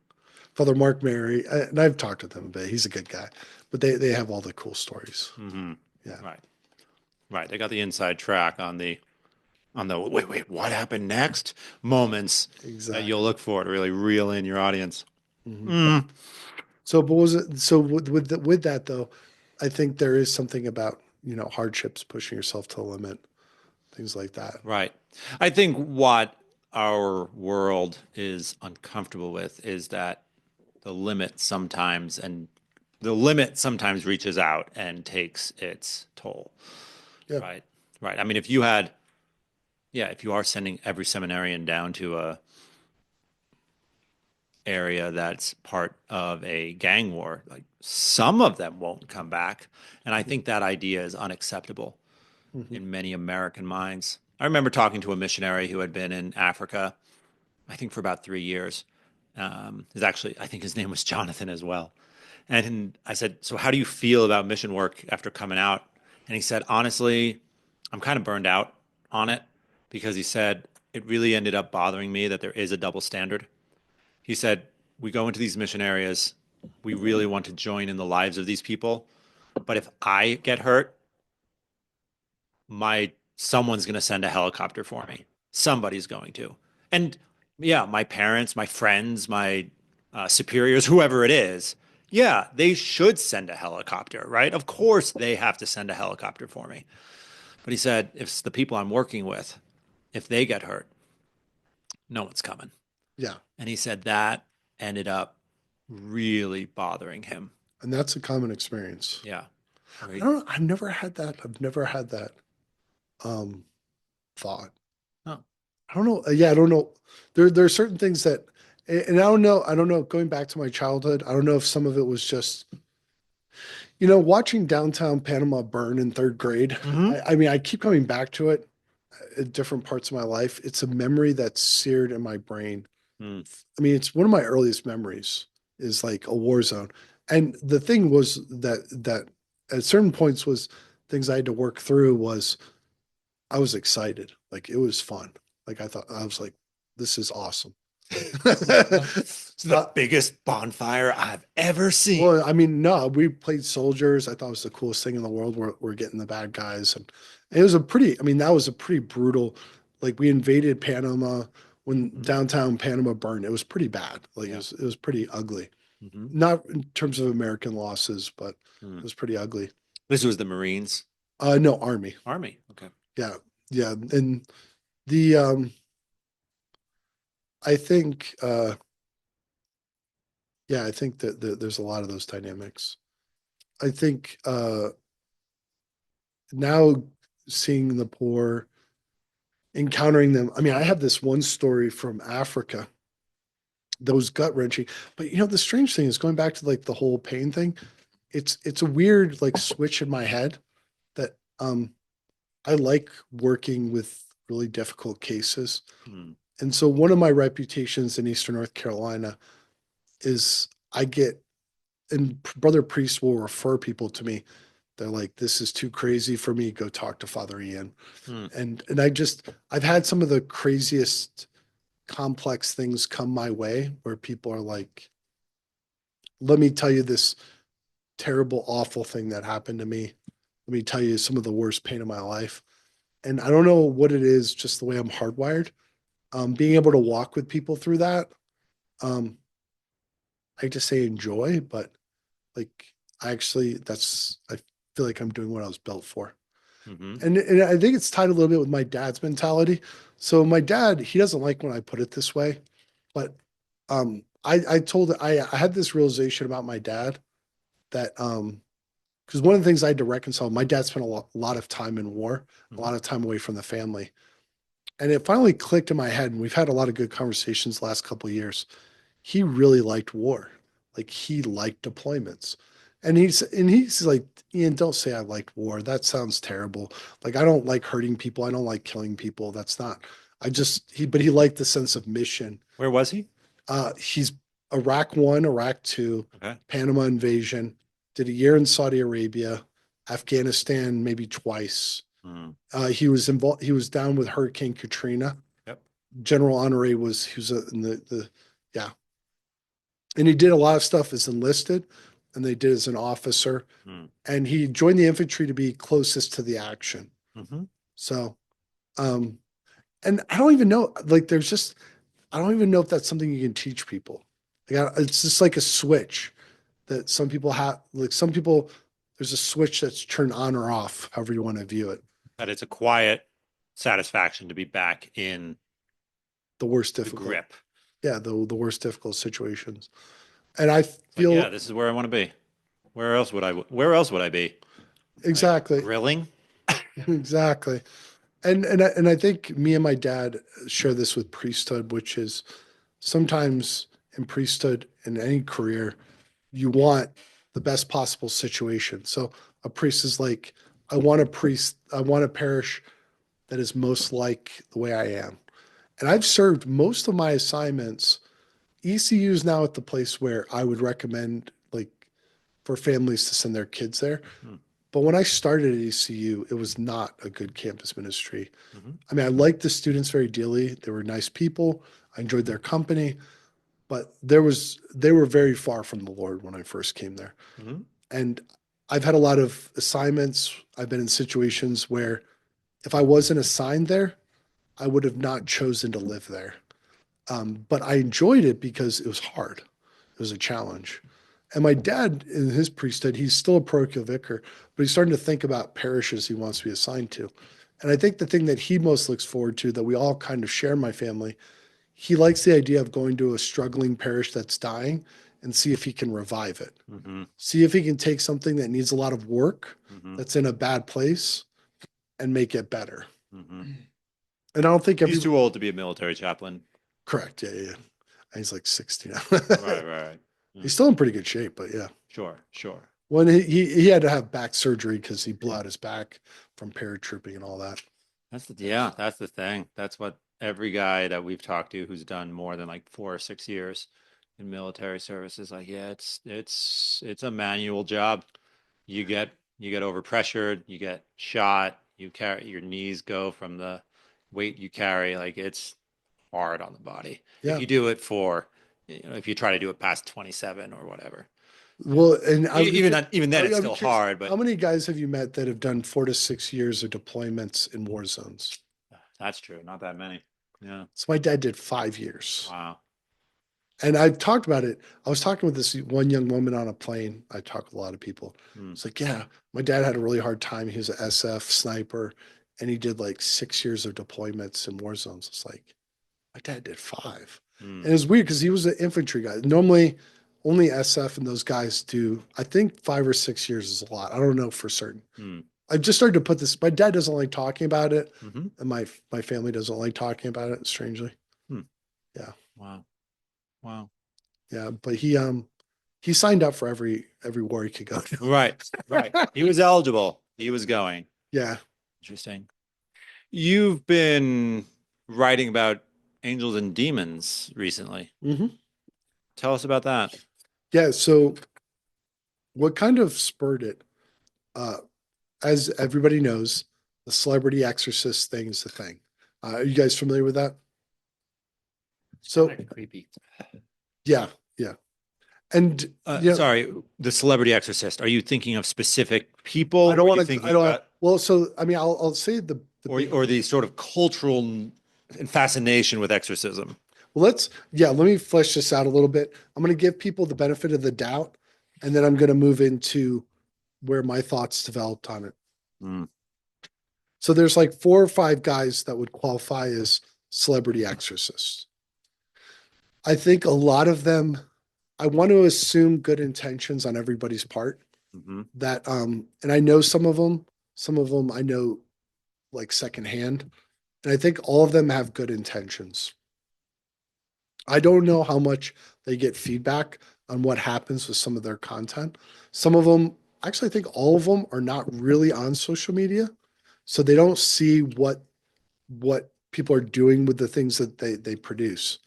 Father Mark Mary, and I've talked with him a bit. He's a good guy, but they have all the cool stories. Mm-hmm. Yeah. Right. They got the inside track on the wait, what happened next moments that you'll look for to really reel in your audience. Mm-hmm. So, but with that though, I think there is something about hardships, pushing yourself to the limit, things like that. Right. I think what our world is uncomfortable with is that the limit sometimes reaches out and takes its toll. Yeah. Right. Right. I mean, if you are sending every seminarian down to a area that's part of a gang war, like some of them won't come back. And I think that idea is unacceptable in many American minds. I remember talking to a missionary who had been in Africa, I think for about 3 years. I think his name was Jonathan as well. And I said, so how do you feel about mission work after coming out? And he said, honestly, I'm kind of burned out on it, because he said, it really ended up bothering me that there is a double standard. He said, we go into these mission areas, we really want to join in the lives of these people, but if I get hurt, someone's going to send a helicopter for me. Somebody's going to. And yeah, my parents, my friends, my superiors, whoever it is, yeah, they should send a helicopter, right? Of course they have to send a helicopter for me. But he said, if it's the people I'm working with, if they get hurt, no one's coming. Yeah. And he said that ended up really bothering him. And that's a common experience. Yeah. I've never had that thought. Oh. I don't know. Yeah, I don't know. There are certain things that, and I don't know, going back to my childhood, I don't know if some of it was just, watching downtown Panama burn in third grade. Mhm. I mean, I keep coming back to it at different parts of my life. It's a memory that's seared in my brain. Mm. I mean, it's one of my earliest memories is like a war zone. And the thing was that at certain points was things I had to work through was I was excited. Like it was fun. Like I was like, this is awesome. It's the biggest bonfire I've ever seen. Well, I mean, no, we played soldiers. I thought it was the coolest thing in the world. We're getting the bad guys. And it was that was a pretty brutal, like we invaded Panama when downtown Panama burned. It was pretty bad. Like Yeah. it was pretty ugly. Mhm. Not in terms of American losses, but Mm. it was pretty ugly. This was the Marines. No, Army. Army. Okay. Yeah. Yeah. And the I think I think that there's a lot of those dynamics. I think now seeing the poor, encountering them. I mean, I have this one story from Africa that was gut wrenching. But the strange thing is going back to like the whole pain thing. It's a weird like switch in my head that I like working with really difficult cases. Mm. And so one of my reputations in Eastern North Carolina is and brother priests will refer people to me. They're like, this is too crazy for me. Go talk to Father Ian. Mm. And I've had some of the craziest complex things come my way where people are like, let me tell you this terrible, awful thing that happened to me. Let me tell you some of the worst pain of my life. And I don't know what it is, just the way I'm hardwired. Being able to walk with people through that. I hate to say enjoy, but like I feel like I'm doing what I was built for. Mhm. And I think it's tied a little bit with my dad's mentality. So my dad, he doesn't like when I put it this way, but I had this realization about my dad that because one of the things I had to reconcile, my dad spent a lot of time in war, a lot of time away from the family. And it finally clicked in my head, and we've had a lot of good conversations the last couple of years. He really liked war. Like he liked deployments. And he's like, Ian, don't say I liked war. That sounds terrible. Like I don't like hurting people. I don't like killing people. That's not but he liked the sense of mission. Where was he? He's Iraq 1, Iraq 2, Okay. Panama invasion, did a year in Saudi Arabia, Afghanistan maybe twice. Mm. He was involved. He was down with Hurricane Katrina. Yep. General Honore he was in yeah, and he did a lot of stuff as enlisted, and they did as an officer, Mm. and he joined the infantry to be closest to the action. Mm-hmm. So, and I don't even know. Like, I don't even know if that's something you can teach people. Like, it's just like a switch that some people have. Like some people, there's a switch that's turned on or off, however you want to view it. That it's a quiet satisfaction to be back in The worst the difficult, grip. yeah, the worst difficult situations. And I feel yeah, this is where I want to be. Where else would I be? exactly, Like grilling? exactly. And I think me and my dad share this with priesthood, which is sometimes in priesthood in any career, you want the best possible situation. So a priest is like, I want a parish that is most like the way I am. And I've served most of my assignments. ECU is now at the place where I would recommend like for families to send their kids there. Hmm. But when I started at ECU, it was not a good campus ministry. Mm-hmm. I mean, I liked the students very dearly. They were nice people. I enjoyed their company, but they were very far from the Lord when I first came there. Mm-hmm. And I've had a lot of assignments. I've been in situations where if I wasn't assigned there, I would have not chosen to live there. But I enjoyed it because it was hard. It was a challenge. And my dad, in his priesthood, he's still a parochial vicar, but he's starting to think about parishes he wants to be assigned to. And I think the thing that he most looks forward to, that we all kind of share in my family, he likes the idea of going to a struggling parish that's dying and see if he can revive it. Mm-hmm. See if he can take something that needs a lot of work, Mm-hmm. that's in a bad place, and make it better. Mm-hmm. And I don't think He's too old to be a military chaplain. Correct. Yeah. He's like 60 now. Right. He's still in pretty good shape, but yeah. Sure. When he had to have back surgery because he blew out his back from paratrooping and all that. That's the thing. That's what every guy that we've talked to who's done more than like 4 or 6 years in military service is like, yeah, it's a manual job. You get overpressured, you get shot, your knees go from the weight you carry. Like it's hard on the body. Yeah. If you do it if you try to do it past 27 or whatever. Well, and Even then, it's still curious, hard. But how many guys have you met that have done 4 to 6 years of deployments in war zones? That's true. Not that many. Yeah. So my dad did 5 years. Wow. And I've talked about it. I was talking with this one young woman on a plane. I talk with a lot of people. It's like, yeah, my dad had a really hard time. He was an SF sniper, and he did like 6 years of deployments in war zones. It's like, my dad did 5. And it was weird because he was an infantry guy. Normally, only SF and those guys do, I think 5 or 6 years is a lot. I don't know for certain. I've just started to put this, my dad doesn't like talking about it, and my family doesn't like talking about it, strangely. Yeah. Wow. Yeah, but he signed up for every war he could go to. Right. He was eligible. He was going. Yeah. Interesting. You've been writing about angels and demons recently. Tell us about that. Yeah. So what kind of spurred it? As everybody knows, the celebrity exorcist thing is the thing. Are you guys familiar with that? So creepy. Yeah. And sorry, the celebrity exorcist. Are you thinking of specific people? I don't want to. Well, so I mean, I'll say the or the sort of cultural fascination with exorcism. Well, let me flesh this out a little bit. I'm going to give people the benefit of the doubt, and then I'm going to move into where my thoughts developed on it. So there's like 4 or 5 guys that would qualify as celebrity exorcists. I think a lot of them, I want to assume good intentions on everybody's part. That and I know some of them I know like secondhand, and I think all of them have good intentions. I don't know how much they get feedback on what happens with some of their content. Some of them, actually, I think all of them are not really on social media, so they don't see what people are doing with the things that they produce,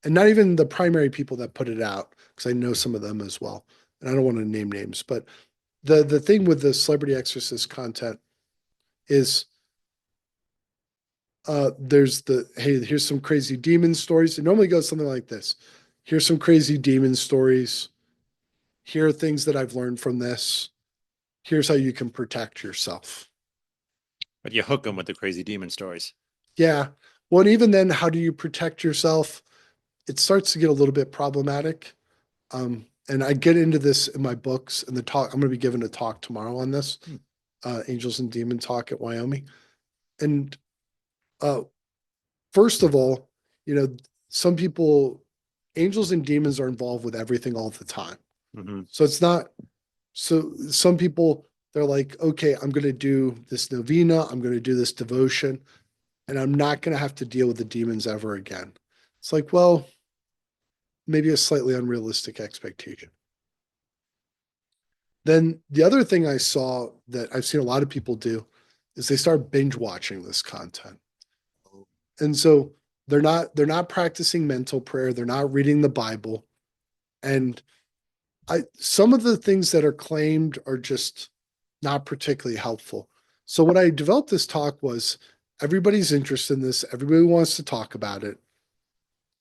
and not even the primary people that put it out, because I know some of them as well. And I don't want to name names, but the thing with the celebrity exorcist content is there's hey, here's some crazy demon stories. It normally goes something like this. Here's some crazy demon stories. Here are things that I've learned from this. Here's how you can protect yourself. But you hook them with the crazy demon stories. Yeah. Well, and even then, how do you protect yourself? It starts to get a little bit problematic. And I get into this in my books and the talk. I'm going to be giving a talk tomorrow on this, Angels and Demon Talk at Wyoming. And first of all, some people, angels and demons are involved with everything all the time. So it's not, so some people, they're like, okay, I'm going to do this novena. I'm going to do this devotion, and I'm not going to have to deal with the demons ever again. It's like, well, maybe a slightly unrealistic expectation. Then the other thing I saw that I've seen a lot of people do is they start binge watching this content. And so they're not practicing mental prayer. They're not reading the Bible. And some of the things that are claimed are just not particularly helpful. So when I developed this talk was everybody's interested in this. Everybody wants to talk about it.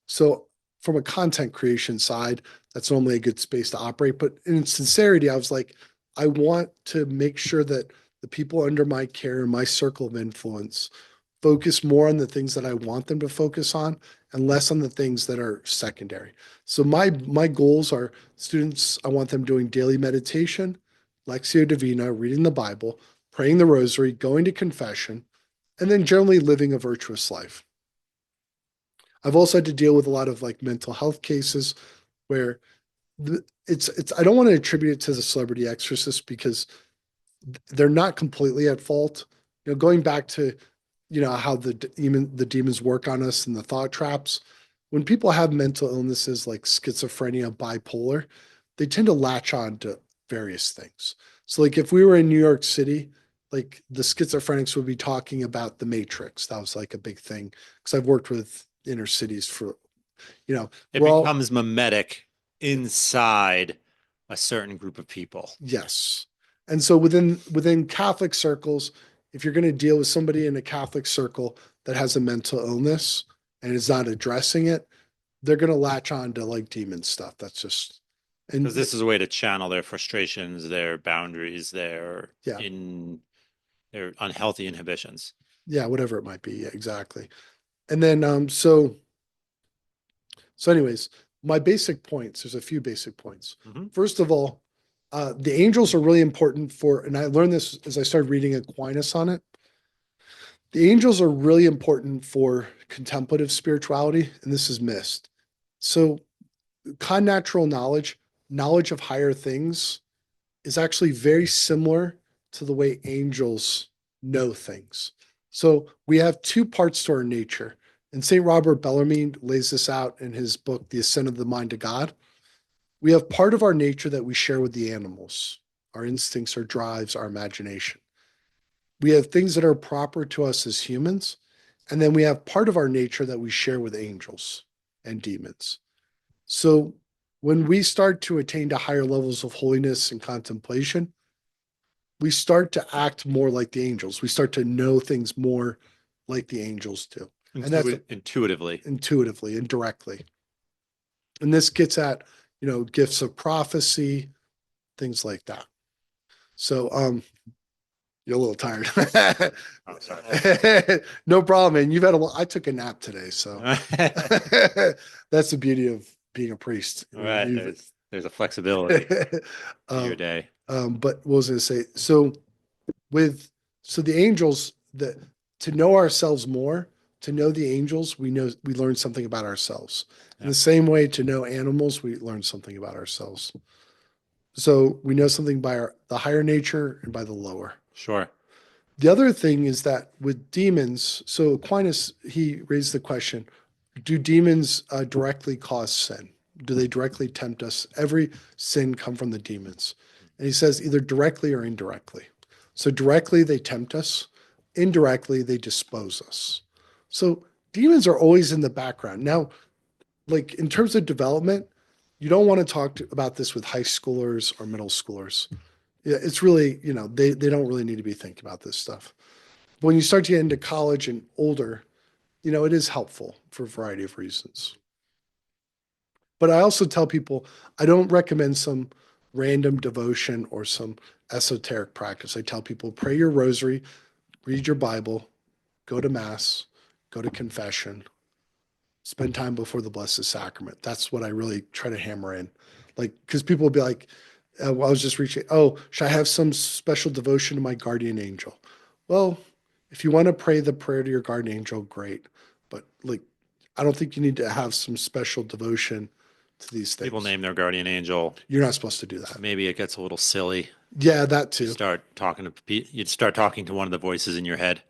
So from a content creation side, that's normally a good space to operate. But in sincerity, I was like, I want to make sure that the people under my care and my circle of influence focus more on the things that I want them to focus on and less on the things that are secondary. So my goals are students, I want them doing daily meditation, Lectio Divina, reading the Bible, praying the rosary, going to confession, and then generally living a virtuous life. I've also had to deal with a lot of like mental health cases where it's I don't want to attribute it to the celebrity exorcist because they're not completely at fault. Going back to, how the demons work on us and the thought traps. When people have mental illnesses like schizophrenia, bipolar, they tend to latch on to various things. So like if we were in New York City, like the schizophrenics would be talking about the Matrix. That was like a big thing because I've worked with inner cities for, It becomes mimetic inside a certain group of people. Yes. And so within Catholic circles, if you're going to deal with somebody in a Catholic circle that has a mental illness and is not addressing it, they're going to latch on to like demon stuff. That's just because this is a way to channel their frustrations, their boundaries, their unhealthy inhibitions. Yeah, whatever it might be. Yeah, exactly. And then so anyways, my basic points, there's a few basic points. First of all, the angels are really important and I learned this as I started reading Aquinas on it. The angels are really important for contemplative spirituality, and this is missed. So connatural knowledge of higher things, is actually very similar to the way angels know things. So we have two parts to our nature. And St. Robert Bellarmine lays this out in his book, The Ascent of the Mind to God. We have part of our nature that we share with the animals, our instincts, our drives, our imagination. We have things that are proper to us as humans. And then we have part of our nature that we share with angels and demons. So when we start to attain to higher levels of holiness and contemplation, we start to act more like the angels. We start to know things more like the angels do. And that's intuitively and directly. And this gets at, gifts of prophecy, things like that. So, you're a little tired. Oh, sorry. No problem, man. I took a nap today, so that's the beauty of being a priest. All right. There's a flexibility to your day. But what was I going to say? So the angels, to know ourselves more, to know the angels, we learn something about ourselves. In the same way, to know animals, we learn something about ourselves. So we know something by the higher nature and by the lower. Sure. The other thing is that with demons, so Aquinas, he raised the question, do demons directly cause sin? Do they directly tempt us? Every sin come from the demons. And he says either directly or indirectly. So directly, they tempt us. Indirectly, they dispose us. So demons are always in the background. Now, like in terms of development, you don't want to talk about this with high schoolers or middle schoolers. Yeah, it's really, they don't really need to be thinking about this stuff. But when you start to get into college and older, it is helpful for a variety of reasons. But I also tell people, I don't recommend some random devotion or some esoteric practice. I tell people, pray your rosary, read your Bible, go to mass, go to confession, spend time before the Blessed Sacrament. That's what I really try to hammer in. Like, because people will be like, I was just reaching, should I have some special devotion to my guardian angel? Well, if you want to pray the prayer to your guardian angel, great. But like, I don't think you need to have some special devotion to these things. People name their guardian angel. You're not supposed to do that. Maybe it gets a little silly. Yeah, that too. You'd start talking to one of the voices in your head,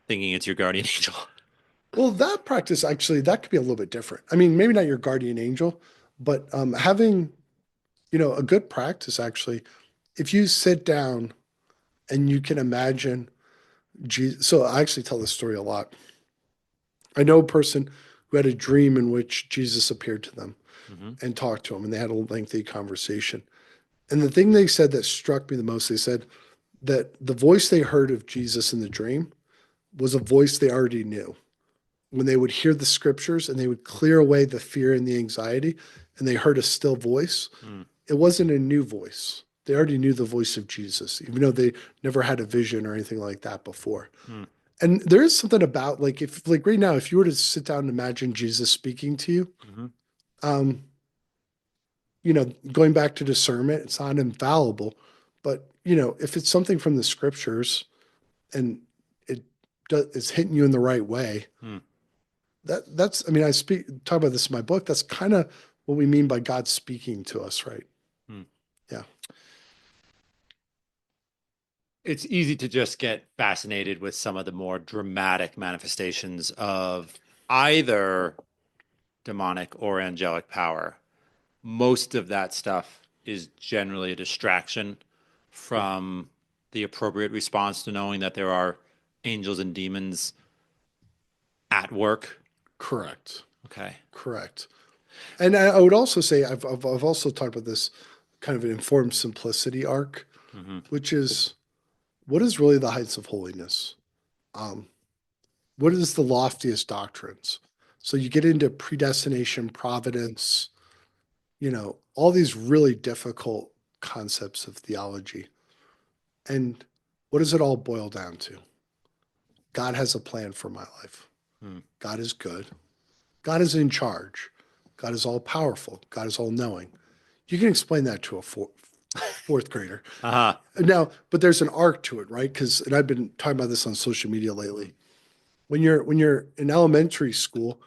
thinking it's your guardian angel. Well, that practice actually, that could be a little bit different. I mean, maybe not your guardian angel, but having, a good practice actually, if you sit down and you can imagine Jesus. So I actually tell this story a lot. I know a person who had a dream in which Jesus appeared to them and talked to them, and they had a lengthy conversation. And the thing they said that struck me the most, they said that the voice they heard of Jesus in the dream was a voice they already knew. When they would hear the scriptures and they would clear away the fear and the anxiety, and they heard a still voice, it wasn't a new voice. They already knew the voice of Jesus, even though they never had a vision or anything like that before. And there is something about like right now, if you were to sit down and imagine Jesus speaking to you, going back to discernment, it's not infallible, but if it's something from the scriptures and it's hitting you in the right way, that's, I mean, talk about this in my book. That's kind of what we mean by God speaking to us, right? Hmm. Yeah. It's easy to just get fascinated with some of the more dramatic manifestations of either demonic or angelic power. Most of that stuff is generally a distraction from the appropriate response to knowing that there are angels and demons at work. Correct. Okay. Correct. And I would also say I've also talked about this kind of an informed simplicity arc, Mm-hmm. which is what is really the heights of holiness? Um, what is the loftiest doctrines? So you get into predestination, providence, all these really difficult concepts of theology. And what does it all boil down to? God has a plan for my life. Hmm. God is good. God is in charge. God is all powerful. God is all knowing. You can explain that to a fourth grader. Uh-huh. Now, but there's an arc to it, right? And I've been talking about this on social media lately. When you're in elementary school,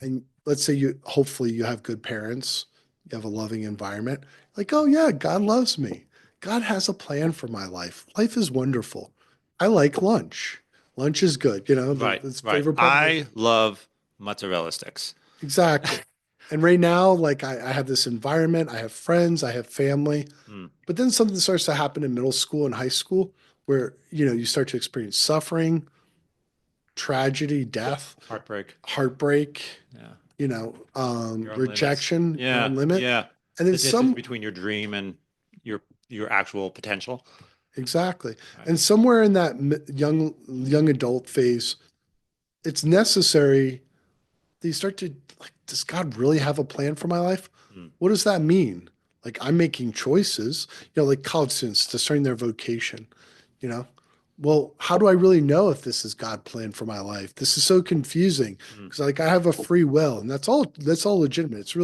and let's say hopefully you have good parents, you have a loving environment, like, oh yeah, God loves me. God has a plan for my life. Life is wonderful. I like lunch. Lunch is good, Right, it's right. favorite part. I love mozzarella sticks. Exactly. And right now, like I have this environment, I have friends, I have family. Hmm. But then something starts to happen in middle school and high school where, you start to experience suffering, tragedy, death, Heartbreak. heartbreak, Yeah. Your own limits. rejection, your Yeah, own limit. yeah. And then The distance between your dream and your actual potential. exactly. Right. And somewhere in that young adult phase, it's necessary that you start to like, does God really have a plan for my life? Hmm. What does that mean? Like I'm making choices, like college students discerning their vocation, you know? Well, how do I really know if this is God plan for my life? This is so confusing Hmm. because like I have a free will and that's all legitimate. It's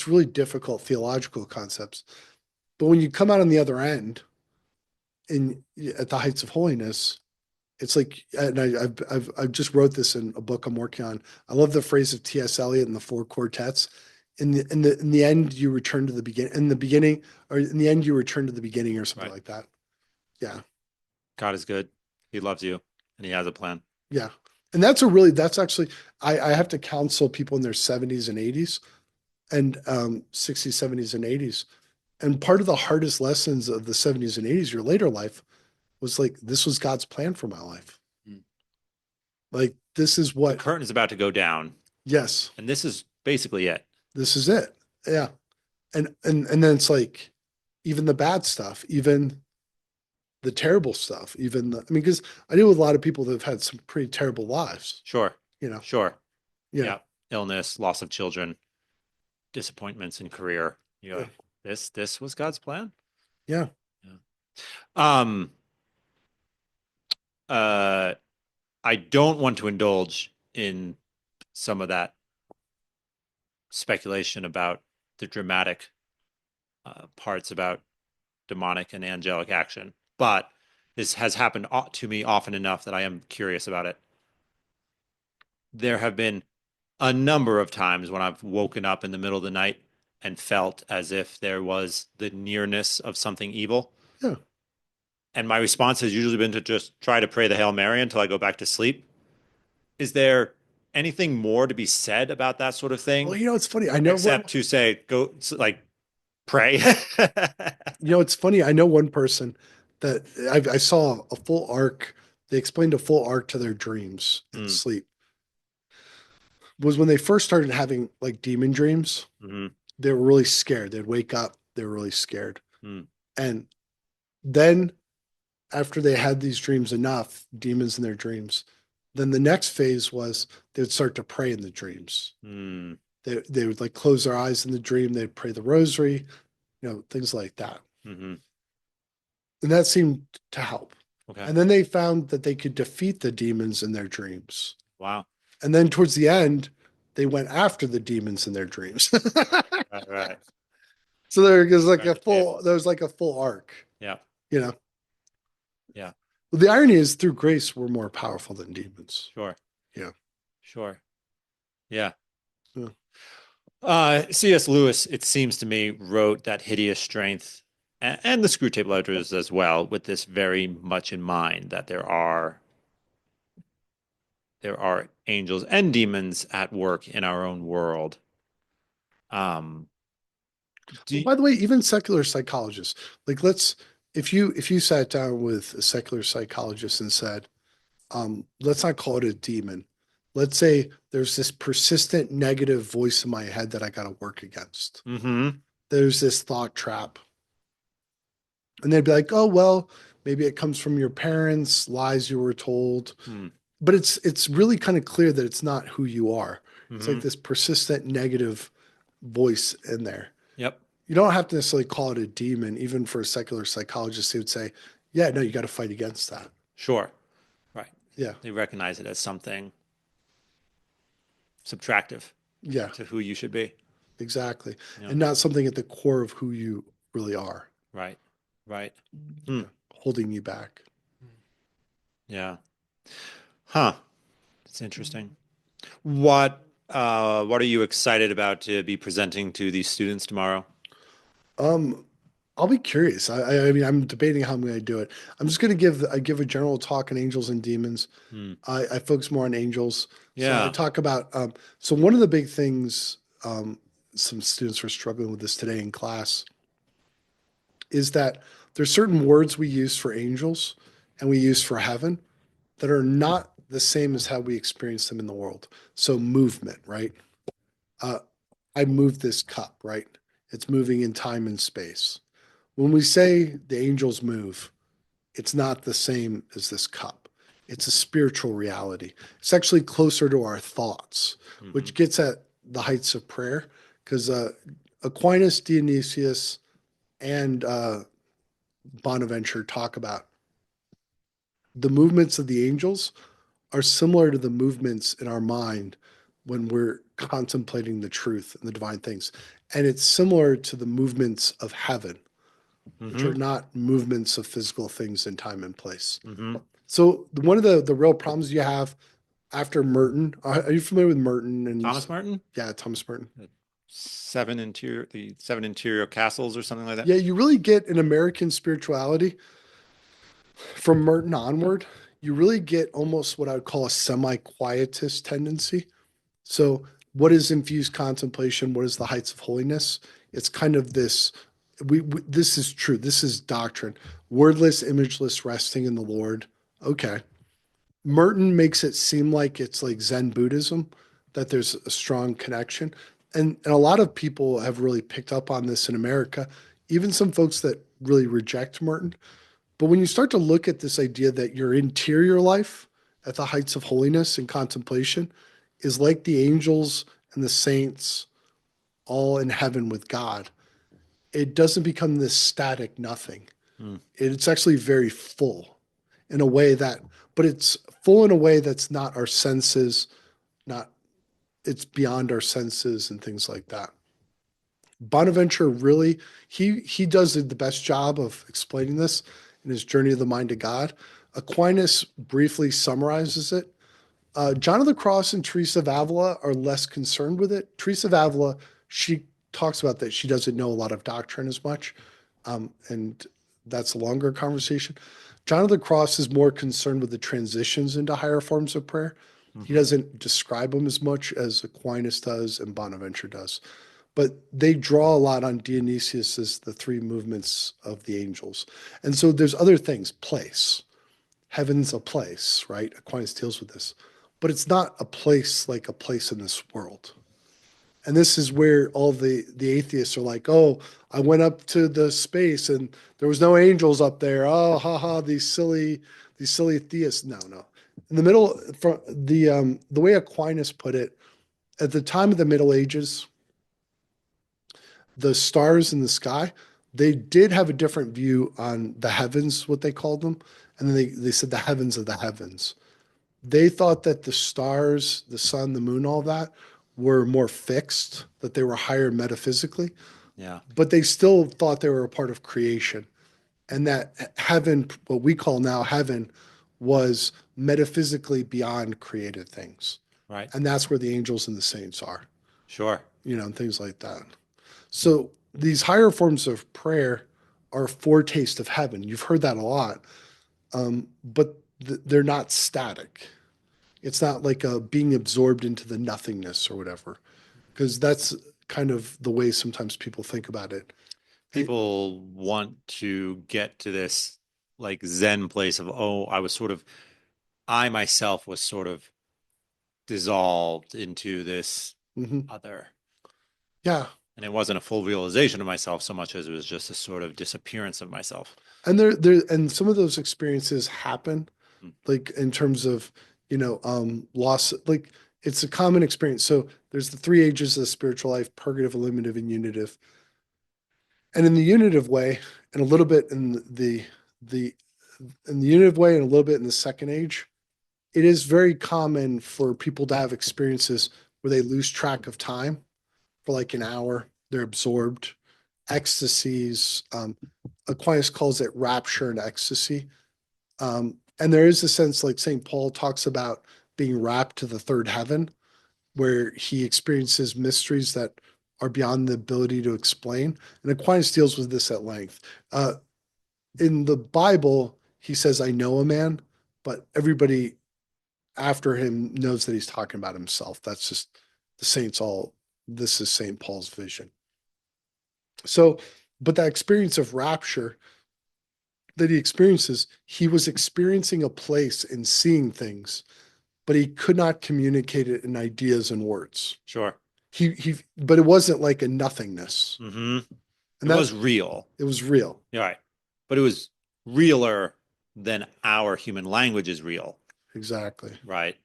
really difficult theological concepts. But when you come out on the other end in at the heights of holiness, it's like, and I've just wrote this in a book I'm working on. I love the phrase of T.S. Eliot in the Four Quartets. In the end, you return to the beginning. In the beginning, or in the end, you return to the beginning, or something Right. like that. Yeah, God is good. He loves you, and he has a plan. yeah. And that's actually I have to counsel people in their 70s and 80s and 60s, 70s, and 80s. And part of the hardest lessons of the 70s and 80s, your later life, was like this was God's plan for my life. Hmm. Like this is The what. curtain is about to go down, Yes, and this is basically it. this is it. Yeah. And then it's like even the bad stuff, even the terrible stuff, I mean, because I deal with a lot of people that have had some pretty terrible lives, Sure, you know. sure. Yeah. Yeah. Illness, loss of children, disappointments in career. You're Yeah. like, this was God's plan. Yeah. Yeah. Um. Uh. I don't want to indulge in some of that speculation about the dramatic parts about demonic and angelic action, but this has happened to me often enough that I am curious about it. There have been a number of times when I've woken up in the middle of the night and felt as if there was the nearness of something evil. Yeah. And my response has usually been to just try to pray the Hail Mary until I go back to sleep. Is there anything more to be said about that sort of Well, thing? it's funny. I know Except to say, go like pray. it's funny. I know one person that I saw a full arc. They explained a full arc to their dreams in Mm, sleep. Was when they first started having like demon dreams, hmm they were really scared. They'd wake up, they were really scared. mm, And then after they had these dreams enough, demons in their dreams, then the next phase was they would start to pray in the dreams. mm, They would like close their eyes in the dream, they'd pray the rosary, things like that. hmm And that seemed to help. Okay. And then they found that they could defeat the demons in their dreams. Wow. And then towards the end, they went after the demons in their dreams. Right, right. So there was like Turned the tables. there was like a full arc, Yeah. you know. Yeah. Well, the irony is through grace, we're more powerful than demons. Sure. Yeah. Sure. Yeah. Yeah. C.S. Lewis, it seems to me, wrote that hideous strength and the Screw Tape Letters as well, with this very much in mind that there are angels and demons at work in our own world. Um, do By the way, even secular psychologists, like if you sat down with a secular psychologist and said, let's not call it a demon. Let's say there's this persistent negative voice in my head that I got to work against. mhm. There's this thought trap. And they'd be like, oh, well, maybe it comes from your parents, lies you were told. Hmm. But it's really kind of clear that it's not who you are. It's like Mhm. this persistent negative voice in there. Yep. You don't have to necessarily call it a demon. Even for a secular psychologist, they would say, yeah, no, you got to fight against that. Sure. Right. Yeah. They recognize it as something subtractive Yeah, to who you should be. exactly. Yeah. And not something at the core of who you really are. Right. Right. Yeah, holding you back. Yeah. Huh. It's interesting. What are you excited about to be presenting to these students tomorrow? Um, I'll be curious. I mean, I'm debating how I'm going to do it. I'm just going to give a general talk on angels and demons. Hmm. I focus more on angels. So I Yeah. talk about so one of the big things some students are struggling with this today in class is that there's certain words we use for angels and we use for heaven that are not the same as how we experience them in the world. So movement, right? Uh, I move this cup, right? It's moving in time and space. When we say the angels move, it's not the same as this cup. It's a spiritual reality. It's actually closer to our thoughts, which Mhm. gets at the heights of prayer. Because Aquinas, Dionysius, and Bonaventure talk about the movements of the angels are similar to the movements in our mind when we're contemplating the truth and the divine things. And it's similar to the movements of heaven, which are Mhm. not movements of physical things in time and place. Mhm. So one of the real problems you have after Merton, are you familiar with Merton and Thomas Martin? yeah, Thomas Merton? The seven interior castles or something like that. Yeah, you really get an American spirituality from Merton onward. You really get almost what I would call a semi-quietist tendency. So, what is infused contemplation? What is the heights of holiness? It's kind of this. This is true. This is doctrine. Wordless, imageless, resting in the Lord. Okay. Merton makes it seem like it's like Zen Buddhism, that there's a strong connection. And a lot of people have really picked up on this in America, even some folks that really reject Merton. But when you start to look at this idea that your interior life at the heights of holiness and contemplation is like the angels and the saints all in heaven with God, it doesn't become this static nothing. Hmm. It's actually very full in a way that, but it's full in a way that's not our senses, not, it's beyond our senses and things like that. Bonaventure really, he does the best job of explaining this in his Journey of the Mind to God. Aquinas briefly summarizes it. John of the Cross and Teresa of Avila are less concerned with it. Teresa of Avila, she talks about that she doesn't know a lot of doctrine as much, and that's a longer conversation. John of the Cross is more concerned with the transitions into higher forms of prayer. He Mhm. doesn't describe them as much as Aquinas does and Bonaventure does, but they draw a lot on Dionysius as the three movements of the angels. And so there's other things, place. Heaven's a place, right? Aquinas deals with this, but it's not a place like a place in this world. And this is where all the atheists are like, oh, I went up to the space and there was no angels up there. Oh, ha ha, these silly theists. No, no. In the middle, from the way Aquinas put it, at the time of the Middle Ages, the stars in the sky, they did have a different view on the heavens, what they called them. And then they said the heavens of the heavens. They thought that the stars, the sun, the moon, all that were more fixed, that they were higher metaphysically, Yeah. but they still thought they were a part of creation. And that heaven, what we call now heaven, was metaphysically beyond created things. Right. And that's where the angels and the saints are, Sure. and things like that. So these higher forms of prayer are a foretaste of heaven. You've heard that a lot, but they're not static. It's not like being absorbed into the nothingness or whatever, because that's kind of the way sometimes people think about it. People want to get to this like Zen place of, oh, I myself was sort of dissolved into this Mhm. other. Yeah. And it wasn't a full realization of myself so much as it was just a sort of disappearance of myself. And and some of those experiences happen, like in terms of, loss, like it's a common experience. So there's the three ages of the spiritual life: purgative, illuminative, and unitive. And in the unitive way, and a little bit in the unitive way, and a little bit in the second age, it is very common for people to have experiences where they lose track of time for like an hour. They're absorbed. Ecstasies. Aquinas calls it rapture and ecstasy. And there is a sense, like St. Paul talks about being rapt to the third heaven, where he experiences mysteries that are beyond the ability to explain. And Aquinas deals with this at length. In the Bible, he says, I know a man, but everybody after him knows that he's talking about himself. That's just the saints all, this is St. Paul's vision. So, but that experience of rapture that he experiences, he was experiencing a place and seeing things, but he could not communicate it in ideas and words. Sure. But it wasn't like a nothingness. Mm-hmm. And it was real. It was real. Yeah, right. But it was realer than our human language is real. Exactly. Right.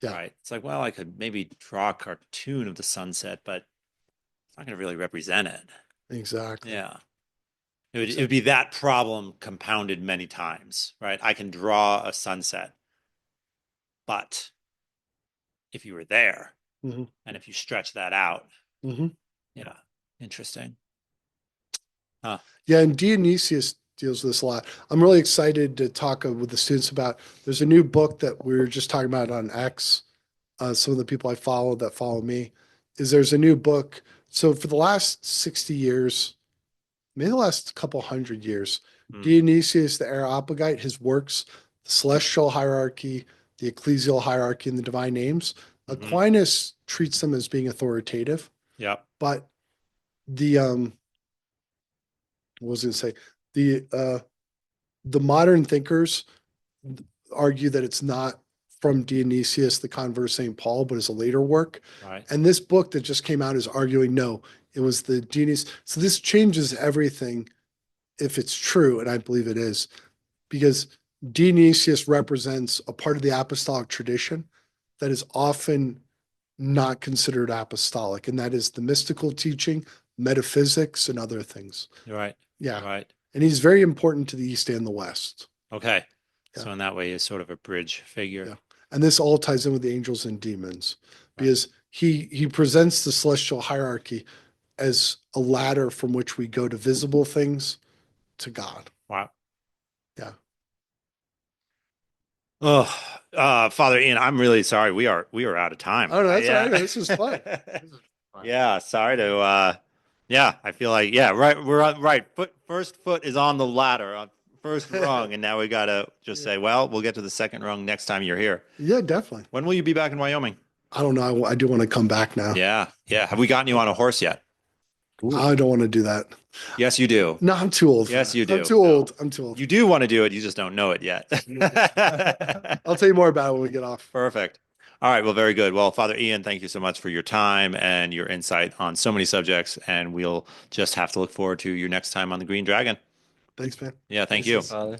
Yeah. Right. It's like, well, I could maybe draw a cartoon of the sunset, but it's not going to really represent it. Exactly. Yeah. It would be that problem compounded many times, right? I can draw a sunset, but if you were there Mhm. and if you stretch that out, Mhm. yeah, interesting. Yeah, and Dionysius deals with this a lot. I'm really excited to talk with the students about. There's a new book that we were just talking about on X. Some of the people I follow that follow me, there's a new book. So for the last 60 years, maybe the last couple hundred years, Dionysius the Areopagite, his works, the celestial hierarchy, the ecclesial hierarchy, and the divine names, Aquinas treats them as being authoritative. Yeah. But the what was I going to say? The modern thinkers argue that it's not from Dionysius, the convert St. Paul, but is a later work. Right. And this book that just came out is arguing, no, it was the Dionysius. So this changes everything if it's true, and I believe it is, because Dionysius represents a part of the apostolic tradition that is often not considered apostolic, and that is the mystical teaching, metaphysics, and other things. Right. Yeah. Right. And he's very important to the East and the West. Okay. Yeah. So in that way, he's sort of a bridge figure. Yeah. And this all ties in with the angels and demons, because he presents the celestial hierarchy as a ladder from which we go to visible things to God. Wow. Yeah. Oh, Father Ian, I'm really sorry. We are out of time. Oh, no, that's all right. This is fun. Yeah, sorry to yeah, I feel like right, we're on right. First foot is on the ladder, on first rung, and now we gotta just say, well, we'll get to the second rung next time you're here. Yeah, definitely. When will you be back in Wyoming? I don't know. I do want to come back now. Yeah. Have we gotten you on a horse yet? I don't want to do that. Yes, you do. No, I'm too old. Yes, you do. I'm too old. I'm too old. You do want to do it. You just don't know it yet. I'll tell you more about it when we get off. Perfect. All right. Well, very good. Well, Father Ian, thank you so much for your time and your insight on so many subjects. And we'll just have to look forward to your next time on the Green Dragon. Thanks, man. Yeah. Thank you. Father.